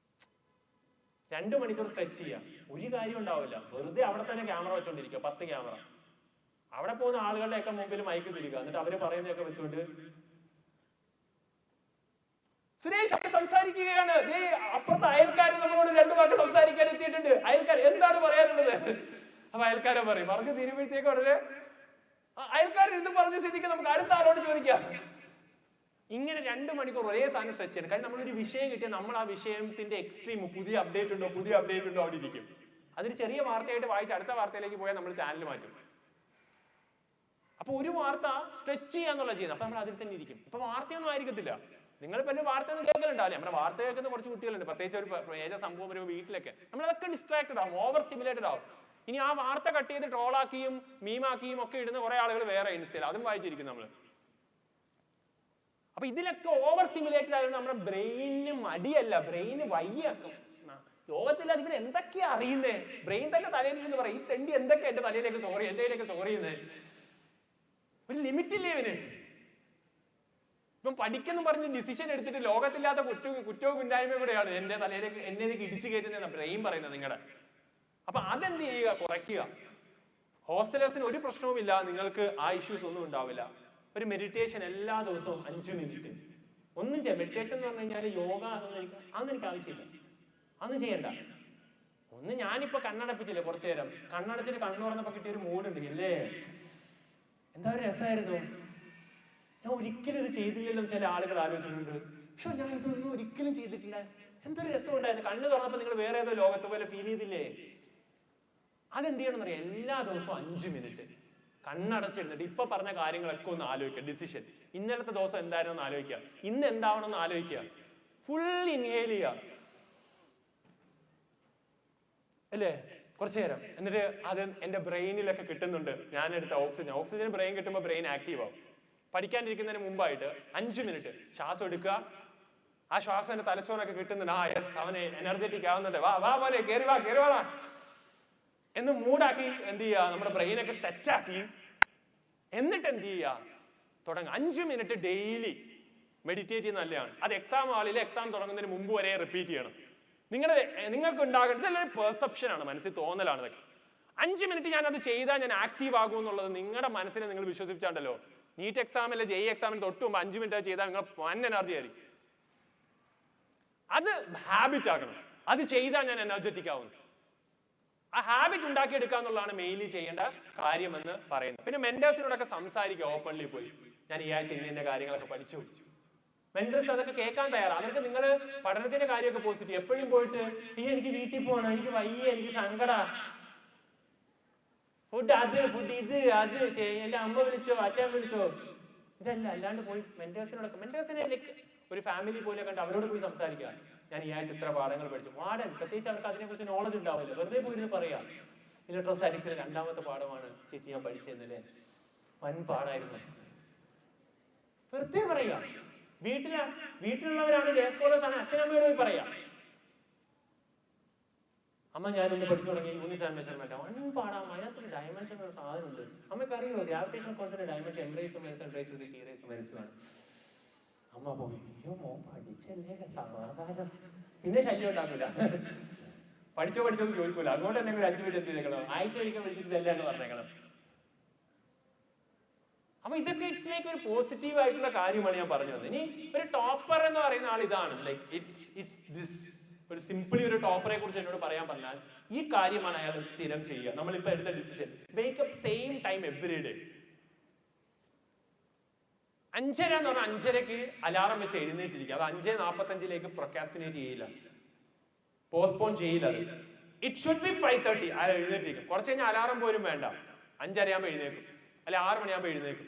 2 മണിക്കൂർ സ്ട്രെച്ച് ചെയ്യാം, ഒരു കാര്യം ഉണ്ടാവില്ല. വെറുതെ അവിടെ തന്നെ ക്യാമറ വെച്ചോണ്ടിരിക്കുക, 10 ക്യാമറ. അവിടെ പോകുന്ന ആളുകളുടെയൊക്കെ മുമ്പിൽ മൈക്ക് തിരിക, എന്നിട്ട് അവര് പറയുന്നതൊക്കെ വെച്ചുകൊണ്ട് സുരേഷ് അവിടെ സംസാരിക്കുകയാണ്, അപ്പുറത്തെ അയൽക്കാരൻ നമ്മളോട് 2 വാക്ക് സംസാരിക്കാൻ എത്തിയിട്ടുണ്ട്. അയൽക്കാർ എന്താണ് പറയാനുള്ളത്? അപ്പൊ അയൽക്കാരെ പറഞ്ഞു തീരുമ്പോഴത്തേക്ക് ഉടനെ അയൽക്കാരൻ ഇന്നും പറഞ്ഞ സ്ഥിതിക്ക് നമുക്ക് അടുത്ത ആളോട് ചോദിക്കാം. ഇങ്ങനെ 2 മണിക്കൂർ ഒരേ സാധനം സ്ട്രെച്ച് ചെയ്യണം. കാര്യം നമ്മളൊരു വിഷയം കിട്ടിയാൽ നമ്മൾ ആ വിഷയത്തിന്റെ എക്സ്ട്രീം പുതിയ അപ്ഡേറ്റ് ഉണ്ടോ അവിടെ ഇരിക്കും. അതൊരു ചെറിയ വാർത്തയായിട്ട് വായിച്ച് അടുത്ത വാർത്തയിലേക്ക് പോയാൽ നമ്മൾ ചാനൽ മാറ്റും. അപ്പൊ ഒരു വാർത്ത സ്ട്രെച്ച് ചെയ്യാന്നുള്ള ചെയ്യുന്നത്. അപ്പൊ നമ്മൾ അതിൽ തന്നെ ഇരിക്കും. ഇപ്പൊ വാർത്തയൊന്നും ആയിരിക്കത്തില്ല. നിങ്ങളിപ്പോ എന്റെ വാർത്ത ഒന്നും കേൾക്കലുണ്ടാവില്ല. നമ്മുടെ വാർത്ത കേൾക്കുന്ന കുറച്ച് കുട്ടികളുണ്ട്, പ്രത്യേകിച്ച് ഒരു ഏജ സംഭവം വരുമ്പോൾ വീട്ടിലൊക്കെ നമ്മളതൊക്കെ ഡിസ്ട്രാക്റ്റഡ് ആവും, ഓവർ സ്റ്റിമുലേറ്റഡ് ആവും. ഇനി ആ വാർത്ത കട്ട് ചെയ്ത് ട്രോളാക്കിയും മീമാക്കിയും ഒക്കെ ഇടുന്ന കുറെ ആളുകൾ വേറെ ഇൻസ്റ്റയിൽ അതും വായിച്ചിരിക്കും നമ്മൾ. അപ്പൊ ഇതിലൊക്കെ ഓവർ സ്റ്റിമുലേറ്റഡ് ആയത് നമ്മുടെ ബ്രെയിനിന് മടിയല്ല, ബ്രെയിന് വയ്യാക്കും. ലോകത്തിൽ അതിങ്ങനെ എന്തൊക്കെയാ അറിയുന്നേ? ബ്രെയിൻ തന്നെ തലയിലിരുന്ന് പറയും, ഈ തെണ്ടി എന്തൊക്കെ എന്റെ തലയിലേക്ക് സ്റ്റോർ ചെയ്യുന്നത്. ഒരു ലിമിറ്റ് ഇല്ലേ ഇവന്? ഇപ്പം പഠിക്കുന്നു പറഞ്ഞ് ഡിസിഷൻ എടുത്തിട്ട് ലോകത്തില്ലാത്ത കുറ്റവും കുന്നായ്മയും കൂടെയാണ് എന്റെ തലയിലേക്ക് എന്നിലേക്ക് ഇടിച്ചു കയറ്റുന്ന ബ്രെയിൻ പറയുന്നത് നിങ്ങളുടെ. അപ്പൊ അതെന്ത് ചെയ്യുക? കുറയ്ക്കുക. ഹോസ്റ്റലേഴ്സിന് ഒരു പ്രശ്നവുമില്ല, നിങ്ങൾക്ക് ആ ഇഷ്യൂസ് ഒന്നും ഉണ്ടാവില്ല. ഒരു മെഡിറ്റേഷൻ എല്ലാ ദിവസവും 5 മിനിറ്റ് ഒന്നും ചെയ്യാം. മെഡിറ്റേഷൻ എന്ന് പറഞ്ഞു കഴിഞ്ഞാൽ യോഗ അതൊന്നും എനിക്ക് ആവശ്യമില്ല, അതൊന്നും ചെയ്യണ്ട. ഞാനിപ്പോ കണ്ണടപ്പിച്ചില്ലേ കുറച്ചു നേരം, കണ്ണടച്ചിട്ട് കണ്ണു തുറന്നപ്പോ കിട്ടിയൊരു മൂടുണ്ട് അല്ലേ, എന്താ ഒരു രസമായിരുന്നു. ഞാൻ ഒരിക്കലും ഇത് ചെയ്തില്ലല്ലോ ചില ആളുകൾ ആലോചിച്ചിട്ടുണ്ട്. പക്ഷെ ഞാൻ ഇതൊന്നും ഒരിക്കലും ചെയ്തിട്ടില്ല, എന്തൊരു രസം ഉണ്ടായിരുന്നു. കണ്ണ് തുറന്നപ്പോ നിങ്ങൾ വേറെ ഏതോ ലോകത്ത് പോലെ ഫീൽ ചെയ്തില്ലേ? അതെന്ത് ചെയ്യണം എന്നറിയാം? എല്ലാ ദിവസവും 5 മിനിറ്റ് കണ്ണടച്ചിരുന്നിട്ട് ഇപ്പൊ പറഞ്ഞ കാര്യങ്ങളൊക്കെ ഒന്ന് ആലോചിക്കുക. ഡിസിഷൻ, ഇന്നലത്തെ ദിവസം എന്തായിരുന്നു എന്ന് ആലോചിക്കുക, ഇന്ന് എന്താവണം എന്ന് ആലോചിക്കുക. ഫുൾ ഇൻഹേൽ ചെയ്യുക അല്ലേ കുറച്ചു നേരം. എന്നിട്ട് അത് എന്റെ ബ്രെയിനിലൊക്കെ കിട്ടുന്നുണ്ട്. ഞാൻ എടുത്ത ഓക്സിജൻ ബ്രെയിൻ കിട്ടുമ്പോൾ ബ്രെയിൻ ആക്റ്റീവ് ആവും. പഠിക്കാനിരിക്കുന്നതിന് മുമ്പായിട്ട് 5 മിനിറ്റ് ശ്വാസം എടുക്കുക. ആ ശ്വാസം എന്റെ തലച്ചോറൊക്കെ കിട്ടുന്നുണ്ട്. ആ യെസ്, അവന് എനർജറ്റിക് ആവുന്നുണ്ട്, വാ പോലെ കേറി വാ എന്ന് മൂടാക്കി എന്ത് ചെയ്യുക, നമ്മുടെ ബ്രെയിനൊക്കെ സെറ്റാക്കി. എന്നിട്ട് എന്ത് ചെയ്യുക, തുടങ്ങുക. 5 മിനിറ്റ് ഡെയിലി മെഡിറ്റേറ്റ് ചെയ്യുന്ന നല്ലതാണ്. അത് എക്സാം ഹാളിൽ എക്സാം തുടങ്ങുന്നതിന് മുമ്പ് വരെ റിപ്പീറ്റ് ചെയ്യണം. നിങ്ങൾക്ക് ഉണ്ടാകേണ്ടത് ഇതെല്ലാം പെർസെപ്ഷൻ ആണ്, മനസ്സിൽ തോന്നലാണ് ഇതൊക്കെ. 5 മിനിറ്റ് ഞാൻ അത് ചെയ്താൽ ഞാൻ ആക്റ്റീവ് ആകും എന്നുള്ളത് നിങ്ങളുടെ മനസ്സിനെ നിങ്ങൾ വിശ്വസിച്ചാണ്ടല്ലോ. നീറ്റ് എക്സാം അല്ലെ JEE എക്സാമിന് തൊട്ട് മുമ്പ് 5 മിനിറ്റ് ചെയ്താൽ നിങ്ങൾ വൻ എനർജി ആയിരിക്കും. അത് ഹാബിറ്റ് ആക്കണം. അത് ചെയ്താൽ ഞാൻ എനർജറ്റിക് ആവുന്നു. ആ ഹാബിറ്റ് ഉണ്ടാക്കിയെടുക്കുക എന്നുള്ളതാണ് മെയിൻലി ചെയ്യേണ്ട കാര്യമെന്ന് പറയുന്നത്. പിന്നെ മെന്റേഴ്സിനോടൊക്കെ സംസാരിക്കുക ഓപ്പൺലി പോയി. ഞാൻ ഈ ആഴ്ച ഇന്ന കാര്യങ്ങളൊക്കെ പഠിച്ചു. മെന്റേഴ്സ് അതൊക്കെ കേൾക്കാൻ തയ്യാറാണ്. അവർക്ക് നിങ്ങൾ പഠനത്തിന്റെ കാര്യമൊക്കെ പോസിറ്റീവ്. എപ്പോഴും പോയിട്ട് എനിക്ക് വീട്ടിൽ പോകണം, എനിക്ക് വയ്യ, എനിക്ക് സങ്കട, ഫുഡ് ഇത് എന്റെ അമ്മ വിളിച്ചോ അച്ഛൻ വിളിച്ചോ, ഇതല്ല. അല്ലാണ്ട് പോയി മെന്റേഴ്സിനെ ഒരു ഫാമിലി പോലെ കണ്ട് അവരോട് പോയി സംസാരിക്കുക. ഞാൻ ഈ ആഴ്ച ഇത്ര പാഠങ്ങൾ പഠിച്ചു. വാർഡൻ പ്രത്യേകിച്ച് അവർക്ക് അതിനെക്കുറിച്ച് നോളജ് ഉണ്ടാവില്ല, വെറുതെ പോയിരുന്നു പറയാം, ഇലക്ട്രോസ്റ്റാറ്റിക്സിലെ 2ാമത്തെ പാഠമാണ് ചേച്ചി ഞാൻ പഠിച്ചെന്നല്ലേ, വൻ പാടായിരുന്നു, വെറുതെ പറയാ. വീട്ടിലുള്ളവരാണ് ഡേ സ്കോളേഴ്സ് ആണ്, അച്ഛനമ്മയോട് പോയി പറയാം. അമ്മ ഞാനിന്ന് പഠിച്ചു തുടങ്ങി യൂണിസൺ മെഷർമെന്റ്, വൻ പാടാം. അതിനകത്തൊരു ഡയമെൻഷൻ ഒരു സാധനമുണ്ട്. അമ്മയ്ക്ക് അറിയോ ഗ്രാവിറ്റേഷൻ ഫോഴ്സിന്റെ ഡയമെൻഷൻ M⁻⁻⁻⁻⁻⁻⁻⁻⁻⁻⁻⁻⁻⁻⁻⁻⁻⁻⁻⁻⁻⁻⁻ അമ്മ പോയി, അയ്യോ മോൻ പഠിച്ചല്ലേ, സമാധാനം. പിന്നെ ശല്യം ഉണ്ടാക്കില്ല, പഠിച്ചോ ചോദിക്കൂല. അതുകൊണ്ട് തന്നെ ഒരു 5 മിനിറ്റ് എത്തിയേക്കണം, ആഴ്ച ഒരിക്കൽ വിളിച്ചിട്ട് ഇതല്ല എന്ന് പറഞ്ഞേക്കണം. അപ്പൊ ഇതൊക്കെ ഇറ്റ്സ് ലൈക്ക് ഒരു പോസിറ്റീവ് ആയിട്ടുള്ള കാര്യമാണ് ഞാൻ പറഞ്ഞു വന്നത്. ഇനി ഒരു ടോപ്പർ എന്ന് പറയുന്ന ആൾ ഇതാണ്, ലൈക്ക് ഇറ്റ്സ് ദിസ്. ഒരു സിംപിളി ഒരു ടോപ്പറെ കുറിച്ച് എന്നോട് പറയാൻ പറഞ്ഞാൽ ഈ കാര്യമാണ് അയാൾ സ്ഥിരം ചെയ്യുക. നമ്മളിപ്പോ എടുത്ത decision, wake up same time every day. 5:30 എന്ന് പറഞ്ഞാൽ 5:30ക്ക് അലാറം വെച്ച് എഴുന്നേറ്റിരിക്കുക. അത് 5:45 പ്രൊക്കാസ്റ്റിനേറ്റ് ചെയ്യില്ല, പോസ്റ്റ്പോൺ ചെയ്യില്ല. അത് ഇറ്റ് ഷുഡ് ബി 5:30 അയാൾ എഴുന്നേറ്റിരിക്കും. കുറച്ച് കഴിഞ്ഞാൽ അലാറം പോലും വേണ്ട, 5:30 ആകുമ്പോൾ എഴുന്നേക്കും, അല്ലെ 6 മണിയാകുമ്പോൾ എഴുന്നേക്കും.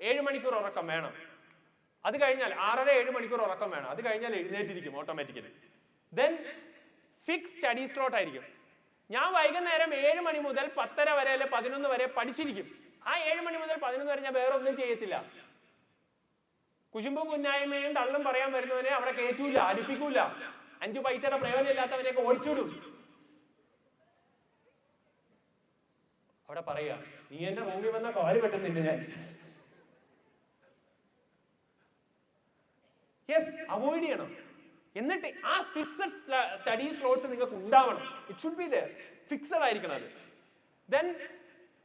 7 മണിക്കൂർ ഉറക്കം വേണം. അത് കഴിഞ്ഞാൽ 6.5-7 മണിക്കൂർ ഉറക്കം വേണം. അത് കഴിഞ്ഞാൽ എഴുന്നേറ്റിരിക്കും automatically. Then fix study slot ആയിരിക്കും. ഞാൻ വൈകുന്നേരം 7 മണി മുതൽ 10:30 വരെ അല്ലെ 11 വരെ പഠിച്ചിരിക്കും. ആ 7 മണി മുതൽ 11 വരെ ഞാൻ വേറെ ഒന്നും ചെയ്യത്തില്ല. കുശുമ്പും കുന്നായ്മയും തള്ളും പറയാൻ വരുന്നവനെ അവിടെ കയറ്റൂല, അടുപ്പിക്കൂല. 5 പൈസയുടെ പ്രയോജനം ഇല്ലാത്തവരെയൊക്കെ ഓടിച്ചിടും. അവിടെ പറയാ, നീ എന്റെ റൂമിൽ വന്ന കാല് വെട്ടുന്നില്ല ഞാൻ. യെസ്, അവോയ്ഡ് ചെയ്യണം. എന്നിട്ട് ആ ഫിക്സഡ് സ്റ്റഡി സ്ലോട്ട്സ് നിങ്ങൾക്ക് ഉണ്ടാവണം. It should be there, fixed ആയിരിക്കണം അത്. ദെൻ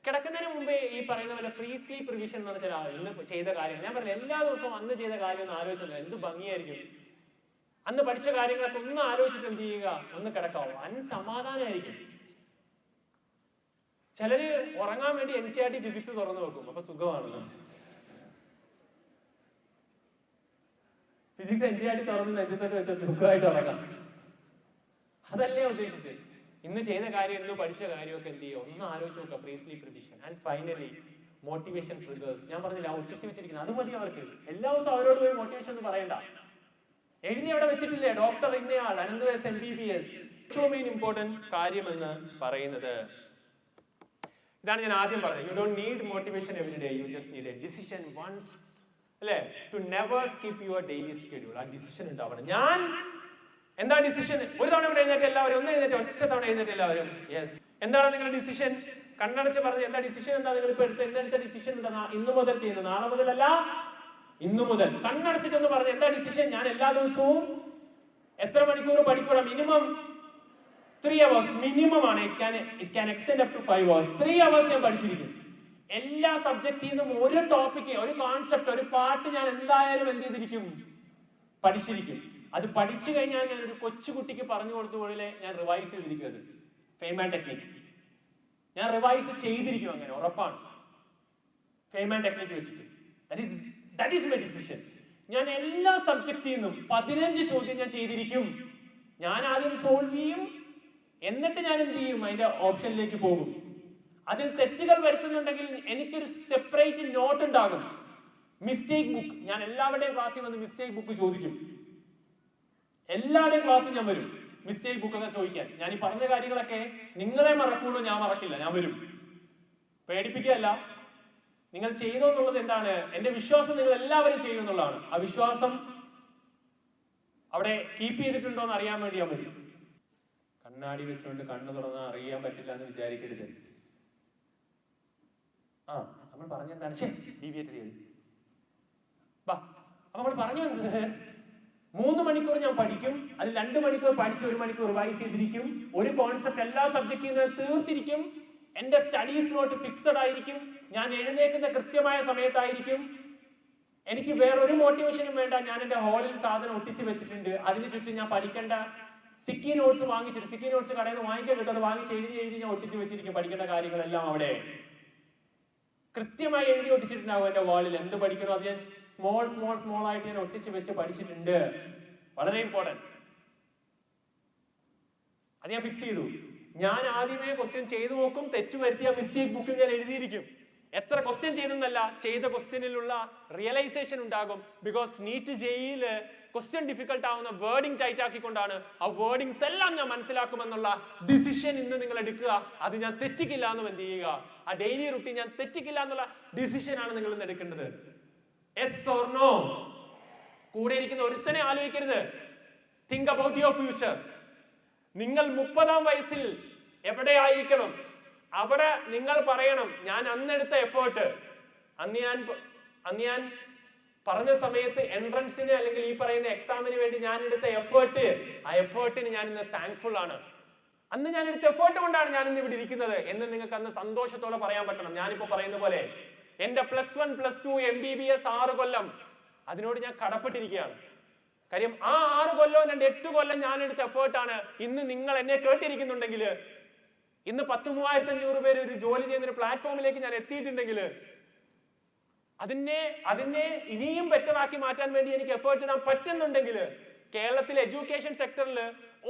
കിടക്കുന്നതിന് മുമ്പേ ഈ പറയുന്ന പോലെ പ്രീ സ്ലീപ്പ് റിവിഷൻ എന്ന് വെച്ചാൽ ഇന്ന് ചെയ്ത കാര്യങ്ങൾ ഞാൻ പറഞ്ഞില്ല, എല്ലാ ദിവസവും അന്ന് ചെയ്ത കാര്യം ഒന്ന് ആലോചിച്ചില്ല, എന്ത് ഭംഗിയായിരിക്കും. അന്ന് പഠിച്ച കാര്യങ്ങളൊക്കെ ഒന്ന് ആലോചിച്ചിട്ട് എന്ത് ചെയ്യുക, ഒന്ന് കിടക്കാവും, സമാധാനമായിരിക്കും. ചിലര് ഉറങ്ങാൻ വേണ്ടി NCERT ഫിസിക്സ് തുറന്നു വെക്കും, അപ്പൊ സുഖമാണല്ലോ. ഫിസിക്സ് NCERT തുറന്ന് നെഞ്ചത്തൊക്കെ വെച്ച സുഖമായിട്ട് ഉറങ്ങാം. അതല്ലേ ഉദ്ദേശിച്ചത്. ഇന്ന് ചെയ്ത കാര്യം, ഇന്ന് പഠിച്ച കാര്യമൊക്കെ എന്ത് ചെയ്യുക, ഒന്ന് ആലോചിച്ച് നോക്കുക. Pre sleep revision and finally motivation triggers. ഞാൻ പറഞ്ഞില്ല, ഒട്ടിച്ച് വെച്ചിരിക്കുന്നത് അത് മതി അവർക്ക്. എല്ലാ ദിവസവും അവരോട് പോയി മോട്ടിവേഷൻ എന്ന് പറയണ്ട. എഴുതി അവിടെ വെച്ചിട്ടില്ലേ, ഡോക്ടർ ഇന്നയാൾ അനന്തവേസ് MBBS. ഏറ്റവും മെയിൻ ഇമ്പോർട്ടന്റ് കാര്യം എന്ന് പറയുന്നത് ഇതാണ്. ഞാൻ ആദ്യം പറഞ്ഞത്, you don't need motivation every day, you just need a decision once, അല്ലേ, to never skip your daily schedule. ആ ഡിസിഷൻ ഉണ്ടാവണം. ഞാൻ എന്താ ഡിസിഷൻ? ഒരു തവണ ഇവിടെ എഴുന്നേറ്റ് എല്ലാവരും, ഒന്ന് എഴുന്നേറ്റ്, ഒറ്റ തവണ എഴുന്നേറ്റ് എല്ലാവരും. യെസ്, എന്താണ് നിങ്ങളുടെ ഡിസിഷൻ? കണ്ണടച്ച് പറഞ്ഞ് എന്താ ഡിസിഷൻ? എന്താ നിങ്ങൾ ഇപ്പൊ എന്തെടുത്ത ഡിസിഷൻ? എന്താ ഇന്നു മുതൽ ചെയ്യുന്നത്? നാളെ മുതലല്ല, ഇന്നു മുതൽ. കണ്ണടച്ചിട്ടൊന്ന് പറഞ്ഞ് എന്താ ഡിസിഷൻ? ഞാൻ എല്ലാ ദിവസവും എത്ര മണിക്കൂർ പഠിക്കണം? മിനിമം 3 hours മിനിമം ആണ്. It can extend up to 5 hours. 3 hours ഞാൻ പഠിച്ചിരിക്കും. എല്ലാ സബ്ജക്റ്റിൽ നിന്നും ഒരു ടോപ്പിക്ക്, ഒരു കോൺസെപ്റ്റ്, ഒരു പാർട്ട് ഞാൻ എന്തായാലും എന്ത് ചെയ്തിരിക്കും? പഠിച്ചിരിക്കും. അത് പഠിച്ചു കഴിഞ്ഞാൽ ഞാൻ ഒരു കൊച്ചുകുട്ടിക്ക് പറഞ്ഞു കൊടുത്ത പോലെ ഞാൻ റിവൈസ് ചെയ്തിരിക്കും. അത് ഫെയ്മാൻ ടെക്നിക് ഞാൻ റിവൈസ് ചെയ്തിരിക്കും, അങ്ങനെ ഉറപ്പാണ്. ഫെയ്മാൻ ടെക്നിക് വെച്ചിട്ട് ദാറ്റ് ഈസ് മൈ ഡിസിഷൻ. ഞാൻ എല്ലാ സബ്ജക്റ്റിൽ നിന്നും 15 ചോദ്യം ഞാൻ ചെയ്തിരിക്കും. ഞാൻ ആദ്യം സോൾവ് ചെയ്യും, എന്നിട്ട് ഞാൻ എന്ത് ചെയ്യും? അതിന്റെ ഓപ്ഷനിലേക്ക് പോകും. അതിൽ തെറ്റുകൾ വരുത്തുന്നുണ്ടെങ്കിൽ എനിക്കൊരു സെപ്പറേറ്റ് നോട്ട് ഉണ്ടാകും, മിസ്റ്റേക്ക് ബുക്ക്. ഞാൻ എല്ലാവരുടെയും ക്ലാസ്സിൽ വന്ന് മിസ്റ്റേക്ക് ബുക്ക് ചോദിക്കും. എല്ലാവരുടെയും ക്ലാസ്സിൽ ഞാൻ വരും മിസ്റ്റേക്ക് ബുക്ക് ഒക്കെ ചോദിക്കാൻ. ഞാൻ ഈ പറഞ്ഞ കാര്യങ്ങളൊക്കെ നിങ്ങളെ മറക്കുള്ളൂ, ഞാൻ മറക്കില്ല, ഞാൻ വരും. പേടിപ്പിക്കുകയല്ല, നിങ്ങൾ ചെയ്തു എന്നുള്ളത് എന്താണ്? എന്റെ വിശ്വാസം നിങ്ങൾ എല്ലാവരും ചെയ്യുമെന്നുള്ളതാണ്. ആ വിശ്വാസം അവിടെ കീപ്പ് ചെയ്തിട്ടുണ്ടോ എന്ന് അറിയാൻ വേണ്ടി ഞാൻ വരും. കണ്ണാടി വെച്ചുകൊണ്ട് കണ്ണു തുറന്നാൽ അറിയാൻ പറ്റില്ല എന്ന് വിചാരിക്കരുത്. നമ്മൾ പറഞ്ഞെന്താണ്? ഡീവിയേറ്റ് ചെയ്ത് നമ്മൾ പറഞ്ഞു വന്നത് 3 മണിക്കൂർ ഞാൻ പഠിക്കും. അത് 2 മണിക്കൂർ പഠിച്ച് 1 മണിക്കൂർ റിവൈസ് ചെയ്തിരിക്കും. ഒരു കോൺസെപ്റ്റ് എല്ലാ സബ്ജക്റ്റിൽ നിന്ന് തീർത്തിരിക്കും. എന്റെ സ്റ്റഡീസ് നോട്ട് ഫിക്സഡ് ആയിരിക്കും. ഞാൻ എഴുന്നേൽക്കുന്ന കൃത്യമായ സമയത്തായിരിക്കും. എനിക്ക് വേറൊരു മോട്ടിവേഷനും വേണ്ട. ഞാൻ എന്റെ ഹാളിൽ സാധനം ഒട്ടിച്ച് വെച്ചിട്ടുണ്ട്. അതിന് ചുറ്റും ഞാൻ പഠിക്കേണ്ട സിക്കി നോട്ട്സ് വാങ്ങിച്ചിട്ട്, സിക്കി നോട്ട്സ് കടയിൽ നിന്ന് വാങ്ങിക്കാൻ കിട്ടും, അത് വാങ്ങിച്ച് എഴുതി ഞാൻ ഒട്ടിച്ച് വെച്ചിരിക്കും. പഠിക്കേണ്ട കാര്യങ്ങളെല്ലാം അവിടെ കൃത്യമായി എഴുതി ഒട്ടിച്ചിട്ടുണ്ടാവും. എന്റെ വാളിൽ എന്ത് പഠിക്കണോ അത് ഞാൻ സ്മോൾ ആയിട്ട് ഞാൻ ഒട്ടിച്ച് വെച്ച് പഠിച്ചിട്ടുണ്ട്. വളരെ ഇമ്പോർട്ടന്റ്. അത് ഞാൻ ഫിക്സ് ചെയ്തു. ഞാൻ ആദ്യമേ ക്വസ്റ്റ്യൻ ചെയ്തു നോക്കും. തെറ്റു വരുത്തിയ മിസ്റ്റേക്ക് ബുക്കിൽ ഞാൻ എഴുതിയിരിക്കും. എത്ര ക്വസ്റ്റ്യൻ ചെയ്തെന്നല്ല, ചെയ്ത ക്വസ്റ്റ്യനിലുള്ള റിയലൈസേഷൻ ഉണ്ടാകും. ബിക്കോസ് നീറ്റ് ജെയില് ക്വസ്റ്റ്യൻ ഡിഫിക്കൽട്ട് ആവുന്ന വേർഡിംഗ് ടൈറ്റ് ആക്കിക്കൊണ്ടാണ്. ആ വേർഡിങ്സ് എല്ലാം ഞാൻ മനസ്സിലാക്കുമെന്നുള്ള ഡിസിഷൻ ഇന്ന് നിങ്ങൾ എടുക്കുക. അത് ഞാൻ തെറ്റിക്കില്ല എന്ന് എന്ത് ചെയ്യുക? ആ ഡെയിലി റുട്ടീൻ ഞാൻ തെറ്റിക്കില്ല എന്നുള്ള ഡിസിഷൻ ആണ് നിങ്ങൾ ഇന്ന് എടുക്കേണ്ടത്. Yes or no? കൂടെ ഇരിക്കുന്ന ഒരുത്തനെ ആലോചിക്കരുത്. Think about your future. നിങ്ങൾ 30-ാം വയസ്സിൽ എവിടെയായിരിക്കണം, അവിടെ നിങ്ങൾ പറയണം, ഞാൻ അന്നെടുത്ത എഫേർട്ട്, അന്ന് ഞാൻ പറഞ്ഞ സമയത്ത് എൻട്രൻസിന് അല്ലെങ്കിൽ ഈ പറയുന്ന എക്സാമിന് വേണ്ടി ഞാൻ എടുത്ത എഫേർട്ട്, ആ എഫേർട്ടിന് ഞാൻ ഇന്ന് താങ്ക്ഫുൾ ആണ്. അന്ന് ഞാൻ എടുത്ത എഫേർട്ട് കൊണ്ടാണ് ഞാൻ ഇന്ന് ഇവിടെ ഇരിക്കുന്നത് എന്ന് നിങ്ങൾക്ക് അന്ന് സന്തോഷത്തോടെ പറയാൻ പറ്റണം. ഞാനിപ്പോ പറയുന്ന പോലെ എന്റെ +1 +2 MBBS 6 കൊല്ലം അതിനോട് ഞാൻ കടപ്പെട്ടിരിക്കുകയാണ്. കാര്യം ആ 6 കൊല്ലവും 8 കൊല്ലം ഞാൻ എടുത്ത എഫേർട്ടാണ്. ഇന്ന് നിങ്ങൾ എന്നെ കേട്ടിരിക്കുന്നുണ്ടെങ്കിൽ, ഇന്ന് 10,3500 പേര് ഒരു ജോലി ചെയ്യുന്ന ഒരു പ്ലാറ്റ്ഫോമിലേക്ക് ഞാൻ എത്തിയിട്ടുണ്ടെങ്കിൽ, അതിനെ ഇനിയും ബെറ്ററാക്കി മാറ്റാൻ വേണ്ടി എനിക്ക് എഫേർട്ട് ഇടാൻ പറ്റുന്നുണ്ടെങ്കിൽ, കേരളത്തിലെ എഡ്യൂക്കേഷൻ സെക്ടറിൽ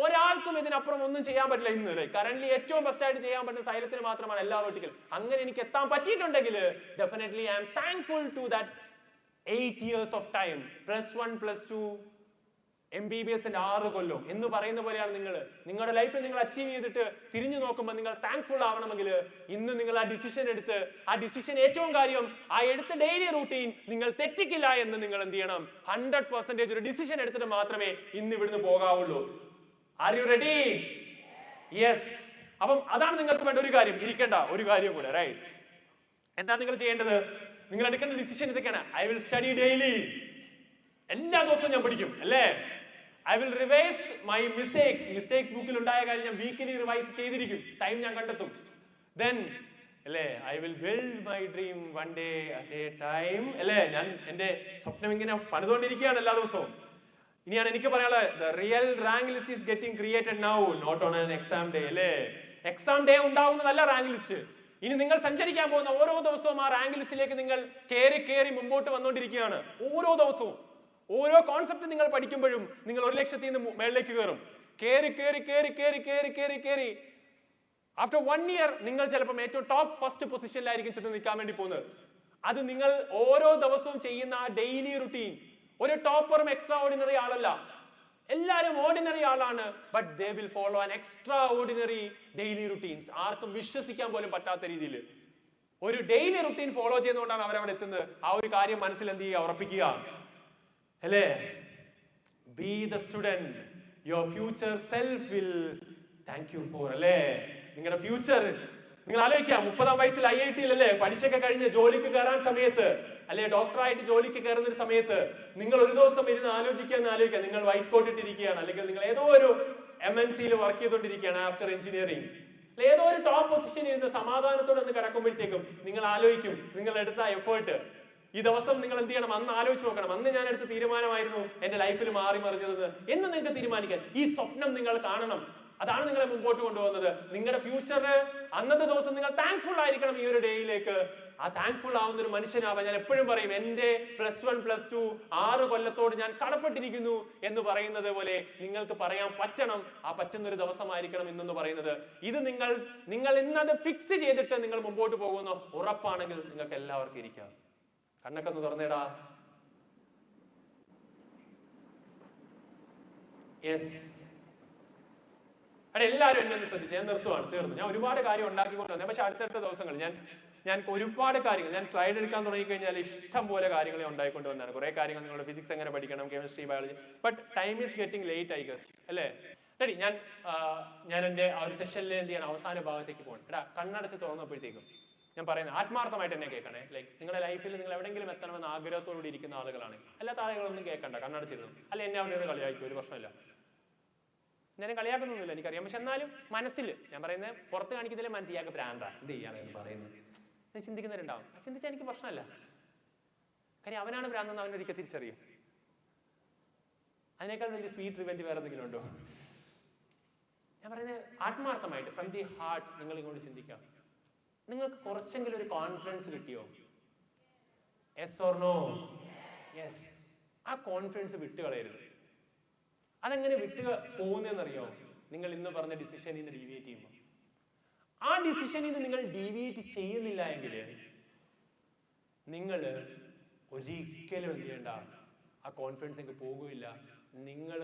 ഒരാൾക്കും ഇതിനപ്പുറം ഒന്നും ചെയ്യാൻ പറ്റില്ല. ഇന്ന് കറന്റ് ഏറ്റവും ബെസ്റ്റ് ആയിട്ട് ചെയ്യാൻ പറ്റുന്ന സൈലത്തിന് മാത്രമാണ് എല്ലാ വേർട്ടിക്കൽ. അങ്ങനെ എനിക്ക് എത്താൻ പറ്റിയിട്ടുണ്ടെങ്കിൽ definitely I am thankful to that 8 years of time, +1 +2 MBBS 6 കൊല്ലം എന്ന് പറയുന്ന പോലെയാണ് നിങ്ങൾ നിങ്ങളുടെ ലൈഫിൽ നിങ്ങൾ അച്ചീവ് ചെയ്തിട്ട് തിരിഞ്ഞു നോക്കുമ്പോൾ നിങ്ങൾ താങ്ക്ഫുൾ ആവണമെങ്കിൽ ഇന്ന് നിങ്ങൾ ആ ഡിസിഷൻ എടുത്ത്, ആ ഡിസിഷൻ ഏറ്റവും കാര്യം ആ എടുത്ത ഡെയിലി റൂട്ടീൻ നിങ്ങൾ തെറ്റിക്കില്ല എന്ന് നിങ്ങൾ എന്ത് ചെയ്യണം? 100% ഒരു ഡിസിഷൻ എടുത്തിട്ട് മാത്രമേ ഇന്ന് ഇവിടുന്ന് പോകാവുള്ളൂ. Are you ready? യെസ്. അപ്പം അതാണ് നിങ്ങൾക്ക് വേണ്ട ഒരു കാര്യം. ഇരിക്കേണ്ട ഒരു കാര്യം കൂടെ, റൈറ്റ്? എന്താണ് നിങ്ങൾ ചെയ്യേണ്ടത്? നിങ്ങൾ എടുക്കേണ്ട ഡിസിഷൻ ഇതൊക്കെയാണ്. I will study daily. എല്ലാ ദിവസവും ഞാൻ പഠിക്കും, അല്ലേ? I will revise my mistakes ബുക്കിൽ ഉണ്ടായ കാര്യം ഞാൻ വീക്കിലി റിവൈസ് ചെയ്തിരിക്കും. ടൈം ഞാൻ കണ്ടെത്തും. ദെൻ അല്ലേ, I will build my dream one day at A time, അല്ലേ? ഞാൻ എന്റെ സ്വപ്നം ഇങ്ങനെ പണിതുകൊണ്ടിരിക്കുകയാണ് എല്ലാ ദിവസവും. ഇനിയാണ് എനിക്ക് പറയാനുള്ളത്, the real rank list is getting created now, not on an exam day, അല്ലേ? എക്സാം ഡേ ഉണ്ടാവുന്നതല്ല റാങ്ക് ലിസ്റ്റ്. ഇനി നിങ്ങൾ സഞ്ചരിക്കാൻ പോകുന്ന ഓരോ ദിവസവും ആ റാങ്ക് ലിസ്റ്റിലേക്ക് നിങ്ങൾ കയറി മുമ്പോട്ട് വന്നുകൊണ്ടിരിക്കുകയാണ്. ഓരോ ദിവസവും ഓരോ കോൺസെപ്റ്റ് നിങ്ങൾ പഠിക്കുമ്പോഴും നിങ്ങൾ 1 ലക്ഷത്തിൽ നിന്ന് മേളിലേക്ക് കയറും. കേറി ആഫ്റ്റർ 1 ഇയർ നിങ്ങൾ ചിലപ്പോൾ ഏറ്റവും ടോപ്പ് ഫസ്റ്റ് പൊസിഷനിലായിരിക്കും ചെന്ന് നിൽക്കാൻ വേണ്ടി പോകുന്നത്. അത് നിങ്ങൾ ഓരോ ദിവസവും ചെയ്യുന്ന ആ ഡെയിലി റുട്ടീൻ. ഒരു ടോപ്പറും എക്സ്ട്രാ ഓർഡിനറി ആളല്ല, എല്ലാവരും ഓർഡിനറി ആളാണ്. But they will follow an extra ordinary daily routines. ആർക്കും വിശ്വസിക്കാൻ പോലും പറ്റാത്ത രീതിയിൽ ഒരു ഡെയിലി റുട്ടീൻ ഫോളോ ചെയ്യുന്നതുകൊണ്ടാണ് അവരവിടെ എത്തുന്നത്. ആ ഒരു കാര്യം മനസ്സിൽ എന്ത് ചെയ്യുക, ഉറപ്പിക്കുക അല്ലേ? B the student your future self will thank you for, അല്ലേ? നിങ്ങളുടെ ഫ്യൂച്ചർ നിങ്ങൾ ആലോചിക്കാം. 30-ാം വയസ്സിൽ IIT അല്ലേ പഠിച്ചൊക്കെ കഴിഞ്ഞ് ജോലിക്ക് കയറാൻ സമയത്ത്, അല്ലെ ഡോക്ടറായിട്ട് ജോലിക്ക് കയറുന്ന ഒരു സമയത്ത് നിങ്ങൾ ഒരു ദിവസം ഇരുന്ന് ആലോചിക്കുക. നിങ്ങൾ വൈറ്റ് കോട്ട് ഇട്ടിരിക്കുകയാണ്, അല്ലെങ്കിൽ നിങ്ങൾ ഏതോ ഒരു MNC-യിൽ വർക്ക് ചെയ്തുകൊണ്ടിരിക്കുകയാണ് ആഫ്റ്റർ എഞ്ചിനീയറിംഗ്, ഏതോ ഒരു ടോപ്പ് പൊസിഷനിൽ ഇരുന്ന് സമാധാനത്തോടെ ഒന്ന് കിടക്കുമ്പോഴത്തേക്കും നിങ്ങൾ ആലോചിക്കും നിങ്ങൾ എടുത്ത എഫേർട്ട്. ഈ ദിവസം നിങ്ങൾ എന്ത് ചെയ്യണം, അന്ന് ആലോചിച്ച് നോക്കണം, അന്ന് ഞാൻ എടുത്ത തീരുമാനമായിരുന്നു എന്റെ ലൈഫിൽ മാറി മറിഞ്ഞത് എന്ന് നിങ്ങൾക്ക് തീരുമാനിക്കാൻ. ഈ സ്വപ്നം നിങ്ങൾ കാണണം. അതാണ് നിങ്ങളെ മുമ്പോട്ട് കൊണ്ടുപോകുന്നത്. നിങ്ങളുടെ ഫ്യൂച്ചറ് അന്നത്തെ ദിവസം നിങ്ങൾ താങ്ക്ഫുൾ ആയിരിക്കണം ഈ ഒരു ഡേയിലേക്ക്. ആ താങ്ക്ഫുൾ ആവുന്ന ഒരു മനുഷ്യനാവാൻ ഞാൻ എപ്പോഴും പറയും, എന്റെ +1 +2 6 കൊല്ലത്തോട് ഞാൻ കടപ്പെട്ടിരിക്കുന്നു എന്ന് പറയുന്നത് പോലെ നിങ്ങൾക്ക് പറയാൻ പറ്റണം. ആ പറ്റുന്ന ഒരു ദിവസമായിരിക്കണം ഇന്നെന്ന് പറയുന്നത്. ഇത് നിങ്ങൾ ഇന്നത് ഫിക്സ് ചെയ്തിട്ട് നിങ്ങൾ മുമ്പോട്ട് പോകുന്ന ഉറപ്പാണെങ്കിൽ നിങ്ങൾക്ക് എല്ലാവർക്കും ഇരിക്കാം. കണ്ണൊക്കെ ഒന്ന് തുറന്നേടാ. യെസ്, അവിടെ എല്ലാവരും എന്നെ ഒന്ന് ശ്രദ്ധിച്ചു. ഞാൻ നിർത്തുവാണ്, തീർന്നു. ഞാൻ ഒരുപാട് കാര്യം ഉണ്ടാക്കിക്കൊണ്ട് വന്നേ. പക്ഷെ അടുത്തടുത്ത ദിവസങ്ങൾ ഞാൻ ഒരുപാട് കാര്യങ്ങൾ ഞാൻ സ്ലൈഡ് എടുക്കാൻ തുടങ്ങിക്കഴിഞ്ഞാൽ ഇഷ്ടം പോലെ കാര്യങ്ങൾ ഉണ്ടായിക്കൊണ്ട് വന്നതാണ്. കുറെ കാര്യങ്ങൾ നിങ്ങളുടെ ഫിസിക്സ് എങ്ങനെ പഠിക്കണം, chemistry, biology. But time is getting late I guess, അല്ലേ? റെഡി? ഞാൻ എൻ്റെ ആ ഒരു സെഷനിൽ എന്ത് ചെയ്യണം, അവസാന ഭാഗത്തേക്ക് പോകണം. എടാ, കണ്ണടച്ച് തുറന്നപ്പോഴത്തേക്കും ഞാൻ പറയുന്നത് ആത്മാർത്ഥമായിട്ട് എന്നെ കേൾക്കണേ. ലൈക്ക് നിങ്ങളുടെ ലൈഫിൽ നിങ്ങൾ എവിടെയെങ്കിലും എത്തണമെന്ന് ആഗ്രഹത്തോടുകൂടി ഇരിക്കുന്ന ആളുകളാണ്. അല്ലാത്ത ആളുകളൊന്നും കേൾക്കണ്ട, കണ്ണടച്ചിരുന്നു. അല്ല, എന്നെ അവിടെ നിന്ന് കളിയാക്കും, ഒരു പ്രശ്നമില്ല. ഞാൻ കളിയാക്കുന്നൊന്നുമില്ല, എനിക്കറിയാം. പക്ഷെ എന്നാലും മനസ്സിൽ ഞാൻ പറയുന്നത് പുറത്ത് കാണിക്കുന്നതിലെ മനസ്സിൽ ഇയാൾക്ക് ഭ്രാന്ത, എന്ത് ചെയ്യാനാണ് പറയുന്നത് ഞാൻ ചിന്തിക്കുന്നവരുണ്ടാവും. ചിന്തിച്ചാൽ എനിക്ക് പ്രശ്നമല്ല. കാര്യം അവനാണ് ഭ്രാന്തെന്ന് അവനൊരിക്കൽ തിരിച്ചറിയും. അതിനേക്കാൾ വലിയ സ്വീറ്റ് റിവെഞ്ച് വേറെ എന്തെങ്കിലും ഉണ്ടോ? ഞാൻ പറയുന്നത് ആത്മാർത്ഥമായിട്ട് ഫ്രം ദി ഹാർട്ട് നിങ്ങൾ ഇങ്ങോട്ട് ചിന്തിക്കാം. നിങ്ങൾക്ക് കുറച്ചെങ്കിലും ഒരു കോൺഫിഡൻസ് കിട്ടിയോ? Yes or no? യെസ്. ആ കോൺഫിഡൻസ് വിട്ടുകളയരുത്. അതെങ്ങനെ പോകുന്നതെന്നറിയോ? നിങ്ങൾ ഇന്ന് പറഞ്ഞ ഡിസിഷനിൽ നിന്ന് ഡീവിയേറ്റ് ചെയ്യുമ്പോൾ. ആ ഡിസിഷനിൽ നിന്ന് നിങ്ങൾ ഡീവിയേറ്റ് ചെയ്യുന്നില്ല എങ്കിൽ നിങ്ങൾ ഒരിക്കലും എന്ത് ചെയ്യണ്ട, ആ കോൺഫിഡൻസ് നിങ്ങൾക്ക് പോകുകയില്ല. നിങ്ങൾ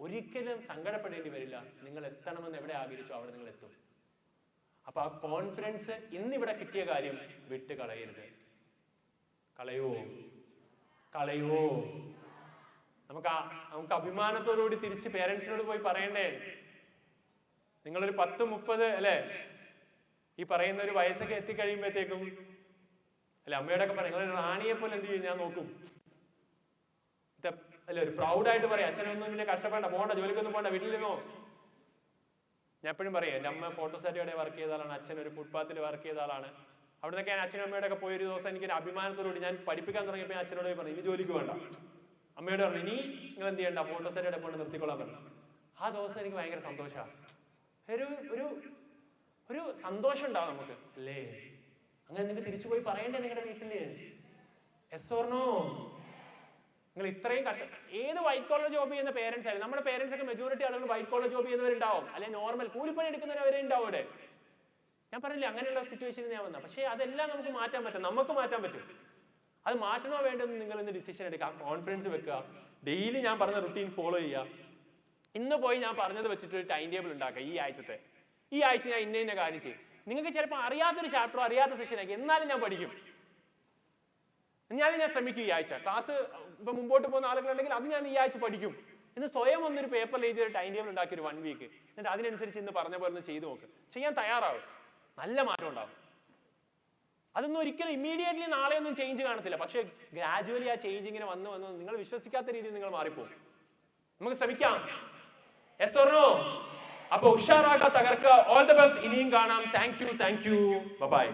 ഒരിക്കലും സങ്കടപ്പെടേണ്ടി വരില്ല. നിങ്ങൾ എത്തണമെന്ന് എവിടെ ആഗ്രഹിച്ചോ അവിടെ നിങ്ങൾ എത്തും. അപ്പൊ ആ കോൺഫിഡൻസ് ഇന്നിവിടെ കിട്ടിയ കാര്യം വിട്ട് കളയരുത്. കളയോ? നമുക്ക് അഭിമാനത്തോടുകൂടി തിരിച്ച് പേരൻസിനോട് പോയി പറയണ്ടേ? നിങ്ങളൊരു 10-30 അല്ലെ ഈ പറയുന്ന ഒരു വയസ്സൊക്കെ എത്തിക്കഴിയുമ്പോഴത്തേക്കും അല്ലെ അമ്മയോടൊക്കെ പറയാം, നിങ്ങളൊരു റാണിയെ പോലെ എന്ത് ചെയ്യും ഞാൻ നോക്കും അല്ലെ, ഒരു പ്രൗഡായിട്ട് പറയാം, അച്ഛനൊന്നും പിന്നെ കഷ്ടപ്പെടണ്ട, പോകണ്ട, ജോലിക്കൊന്നും പോകണ്ട, വീട്ടിൽ നിന്നോ. ഞാൻ എപ്പോഴും പറയാം, എൻ്റെ അമ്മ ഫോട്ടോസ്റ്റാറ്റിയുടെ വർക്ക് ചെയ്ത ആളാണ്, അച്ഛൻ ഒരു ഫുട്പാത്തിൽ വർക്ക് ചെയ്ത ആളാണ്. അവിടെ നിന്നൊക്കെ ഞാൻ അച്ഛനും അമ്മയോടൊക്കെ പോയ ഒരു ദിവസം എനിക്ക് അഭിമാനത്തോടുകൂടി ഞാൻ പഠിപ്പിക്കാൻ തുടങ്ങിയപ്പോൾ ഞാൻ അച്ഛനോട് പറഞ്ഞു, ഇനി ജോലിക്ക് വേണ്ട. അമ്മയോട് പറഞ്ഞു, ഇനി നിങ്ങൾ എന്ത് ചെയ്യണ്ട, ഫോട്ടോസ്റ്റാറ്റിയുടെ കൊണ്ട് നിർത്തിക്കൊള്ളാൻ പറഞ്ഞു. ആ ദിവസം എനിക്ക് ഭയങ്കര സന്തോഷമാണ്. ഒരു സന്തോഷം ഉണ്ടാവും നമുക്ക്, അല്ലേ? അങ്ങനെ നിങ്ങൾക്ക് തിരിച്ചു പോയി പറയണ്ടേ നിങ്ങളുടെ വീട്ടില്? Yes or no? നിങ്ങൾ ഇത്രയും ഏത് വൈറ്റ് കോളർ ജോബ് ചെയ്യുന്ന പേരൻസ് ആയാലും, നമ്മുടെ പേരൻസ് ഒക്കെ മെജോറിറ്റി ആളുകൾ വൈറ്റ് കോളർ ജോബ് ചെയ്യുന്നവരുണ്ടാവും, അല്ലെങ്കിൽ നോർമൽ കൂലിപ്പണി എടുക്കുന്നവരെ ഉണ്ടാവും അവിടെ. ഞാൻ പറഞ്ഞില്ലേ അങ്ങനെയുള്ള സിറ്റുവേഷനിൽ ഞാൻ വന്ന. പക്ഷേ അതെല്ലാം നമുക്ക് മാറ്റാൻ പറ്റും, നമുക്ക് മാറ്റാൻ പറ്റും. അത് മാറ്റണോ വേണ്ടെന്ന് നിങ്ങൾ ഇന്ന് ഡിസിഷൻ എടുക്കുക, കോൺഫിഡൻസ് വെക്കുക, ഡെയിലി ഞാൻ പറഞ്ഞ റുട്ടീൻ ഫോളോ ചെയ്യുക. ഇന്ന് പോയി ഞാൻ പറഞ്ഞത് വെച്ചിട്ട് ഒരു ടൈം ടേബിൾ ഉണ്ടാക്കുക. ഈ ആഴ്ച ഞാൻ ഇന്ന കാര്യം ചെയ്യും. നിങ്ങൾക്ക് ചിലപ്പോൾ അറിയാത്തൊരു ചാപ്റ്ററോ അറിയാത്ത സെഷനായിരിക്കും, എന്നാലും ഞാൻ പഠിക്കും, ഞാൻ ശ്രമിക്കും. ഈ ആഴ്ച ക്ലാസ് ഇപ്പൊ മുമ്പോട്ട് പോകുന്ന ആളുകളുണ്ടെങ്കിൽ അത് ഞാൻ ഈ ആഴ്ച പഠിക്കും എന്ന് സ്വയം ഒന്നൊരു പേപ്പറിൽ എഴുതി ഒരു ടൈം ടേബിൾ ഉണ്ടാക്കി ഒരു 1 വീക്ക്, എന്നിട്ട് അതിനനുസരിച്ച് ഇന്ന് പറഞ്ഞ പോലെ ഒന്ന് ചെയ്തു നോക്ക്. ചെയ്യാൻ തയ്യാറാവും, നല്ല മാറ്റം ഉണ്ടാവും. അതൊന്നും ഒരിക്കലും ഇമ്മീഡിയറ്റ്ലി നാളെ ഒന്നും ചേഞ്ച് കാണത്തില്ല. പക്ഷെ ഗ്രാജുവലി ആ ചേഞ്ച് ഇങ്ങനെ വന്ന് നിങ്ങൾ വിശ്വസിക്കാത്ത രീതിയിൽ നിങ്ങൾ മാറിപ്പോകും. നമുക്ക് ശ്രമിക്കാം. Yes or no? അപ്പൊ ഉഷാറാക്ക, തകർക്കുക. All the best. ഇനിയും കാണാം. Thank you. ബൈ.